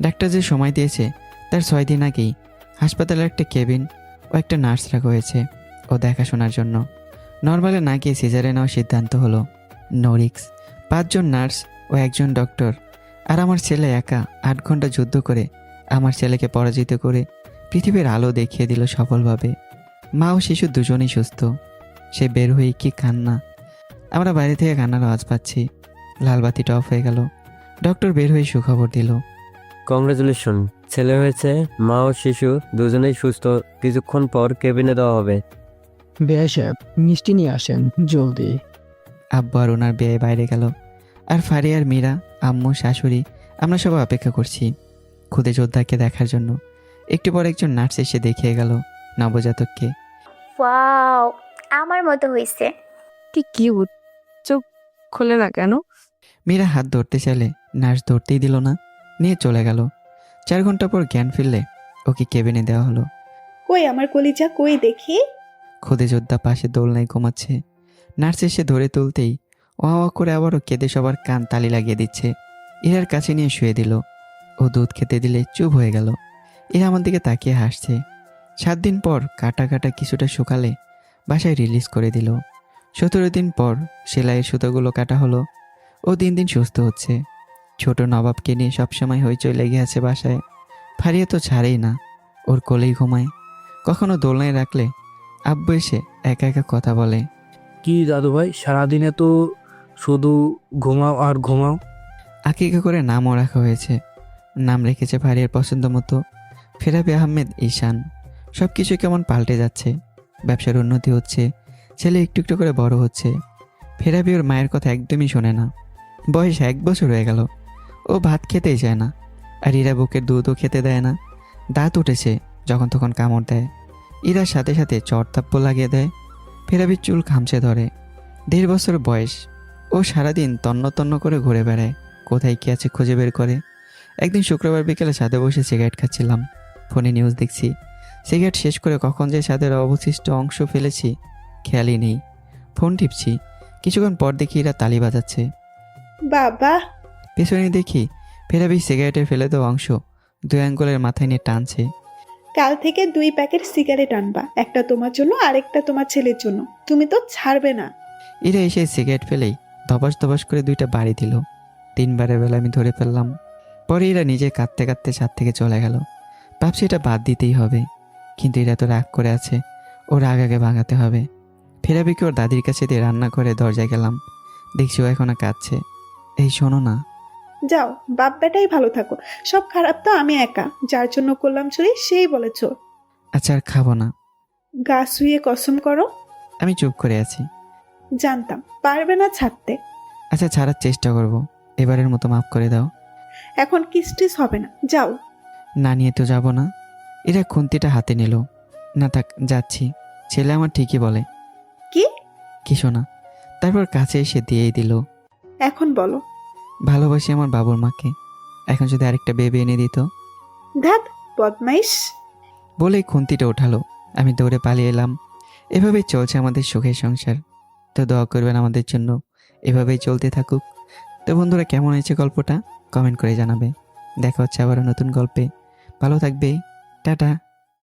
ডাক্তার যে সময় দিয়েছে তার 6 দিন আগেই হাসপাতালের একটা কেবিন ও একটা নার্স রাখা হয়েছে ও দেখাশোনার জন্য। নর্মালে না গিয়ে সিজারে নেওয়ার সিদ্ধান্ত হলো। No risk. 5 জন নার্স ও 1 জন ডক্টর। আর আমার ছেলে একা 8 ঘন্টা যুদ্ধ করে আমার ছেলেকে পরাজিত করে পৃথিবীর আলো দেখিয়ে দিল সফলভাবে। মা ও শিশু দুজনেই সুস্থ। সে বের হয়ে কি কান্না। আমরা বাইরে থেকে কান্নার আওয়াজ পাচ্ছি। লাল বাতিটা অফ হয়ে গেল। ডক্টর বের হয়ে সুখবর দিল। কংগ্রেচুলেশন, ছেলে হয়েছে। মা ও শিশু দুজনেই সুস্থ। কিছুক্ষণ পর কেবিনে দেওয়া হবে। বেয়া সাহেব, মিষ্টি নিয়ে আসেন জলদি। আব্বু আর ওনার বিয়ে বাইরে গেল, আর ফারিয়ার মীরা, আম্মু, শাশুড়ি আমরা সবাই অপেক্ষা করছি খুদে যোদ্ধাকে দেখার জন্য। একটু পর একজন নার্স এসে দেখিয়ে গেল নবজাতককে। ওয়াও, আমার মতো হয়েছে। কি কিউট, চোখ খোলে না কেন? মীরা হাত ধরতে চাইলে নার্স ধরতেই দিল না, নিয়ে চলে গেল। 4 ঘন্টা পর জ্ঞান ফিরলে ওকে কেবিনে দেওয়া হলো। কই আমার কলিজা, কই দেখি। খুদে যোদ্ধা পাশে দোলনায় ঘুমাচ্ছে। নার্স এসে ধরে তুলতেই ও করে আবারও কেঁদে সবার কান তালি লাগিয়ে দিচ্ছে। ইরার কাছে নিয়ে শুয়ে দিল। ও দুধ খেতে দিলে চুপ হয়ে গেল। এরা আমার দিকে তাকিয়ে হাসছে। 7 দিন পর কাটা কাটা কিছুটা শুকালে বাসায় রিলিজ করে দিল। 17 দিন পর সেলাইয়ের সুতোগুলো কাটা হলো। ও দিন দিন সুস্থ হচ্ছে। ছোট নবাবকে নিয়ে সবসময় হইচই লেগে আছে বাসায়। ফারিয়া তো ছাড়েই না, ওর কোলেই ঘুমায়। কখনো দোলনায় রাখলে আব্বু এসে একা একা কথা বলে। কি দাদু ভাই, সারাদিনে তো শুধু ঘুমাও আর ঘুমাও। আকিকা করে নামও রাখা হয়েছে। নাম রেখেছে ফারিয়ার পছন্দ মতো, ফেরাবি আহমেদ ঈশান। সব কিছু কেমন পাল্টে যাচ্ছে। ব্যবসার উন্নতি হচ্ছে, ছেলে একটু একটু করে বড় হচ্ছে। ফেরাবি ওর মায়ের কথা একদমই শোনে না। বয়স 1 বছর হয়ে গেল, ও ভাত খেতেই চায় না। আর ইরা বুকের দুধও খেতে দেয় না। দাঁত উঠেছে, যখন তখন কামড় দেয়। ইরার সাথে সাথে চড়তাপ্প লাগিয়ে দেয়। ফেরাবির চুল খামচে ধরে। 1.5 বছর বয়স। ও সারাদিন তন্ন তন্ন করে ঘুরে বেড়ায়, কোথায় কি আছে খুঁজে বের করে। একদিন শুক্রবার বিকেলে ছাদে বসে সিগারেট খাচ্ছিলাম। ফোনে নিউজ দেখছি। সিগারেট শেষ করে কখন যে ছাদের অবশিষ্ট অংশ ফেলেছি খেয়ালই নেই। ফোন টিপছি, কিছুক্ষণ পর দেখি এরা তালি বাজাচ্ছে। বাবা, পেছনে দেখি ফেরাবি সিগারেটের ফেলে দেওয়া অংশ 2 আঙ্গুলের মাথায় নিয়ে টানছে। কাল থেকে 2 প্যাকেট সিগারেট আনবা, একটা তোমার জন্য আর একটা তোমার ছেলের জন্য। তুমি তো ছাড়বে না। এরা এসে সিগারেট ফেলেই ধবাস ধবাস করে 2টা বাড়ি দিল। 3 বারের বেলা আমি ধরে ফেললাম। পরে এরা নিজে কাঁদতে কাঁদতে ছাদ থেকে চলে গেল। ভাবছি এটা বাদ দিতেই হবে, কিন্তু এরা তো রাগ করে আছে। ও রাগ আগে ভাঙাতে হবে। ফেরাবিকে ওর দাদির কাছে দিয়ে রান্না করে দরজায় গেলাম। দেখছি ও এখনো কাঁদছে। এই শোনো না। যাও, বাপ বেটাই ভালো থাকো। সব খারাপ তো আমি একা, যার জন্য করলাম চুরি সেই বলেছ। আচ্ছা আর খাবো না। গা শুয়ে কসম করো। আমি চুপ করে আছি। জানতাম পারবে না ছাড়তে। আচ্ছা ছাড়ার চেষ্টা করব, এবারের মতো মাফ করে দাও। এখন কিস্টিস হবে না, যাও। না নিয়ে তো যাব না। এরা খুন্তিটা হাতে নিল। না থাক, যাচ্ছি। ছেলে আমার ঠিকই বলে। কি? কি শোনা? তারপর কাছে এসে দিয়েই দিল। এখন বলো। ভালোবাসি আমার বাবুর মাকে। এখন যদি আরেকটা বেবি এনে দিত। ধ্যাত, বদমাইশ। বলেই খুন্তিটা ওঠালো। আমি দৌড়ে পালিয়ে এলাম। এভাবেই চলছে আমাদের সুখের সংসার। তো দোয়া করবেন আমাদের জন্য, এভাবেই চলতে থাকুক। তো বন্ধুরা, কেমন হয়েছে গল্পটা কমেন্ট করে জানাবে। দেখা হচ্ছে আবারও নতুন গল্পে। ভালো থাকবে। টাটা।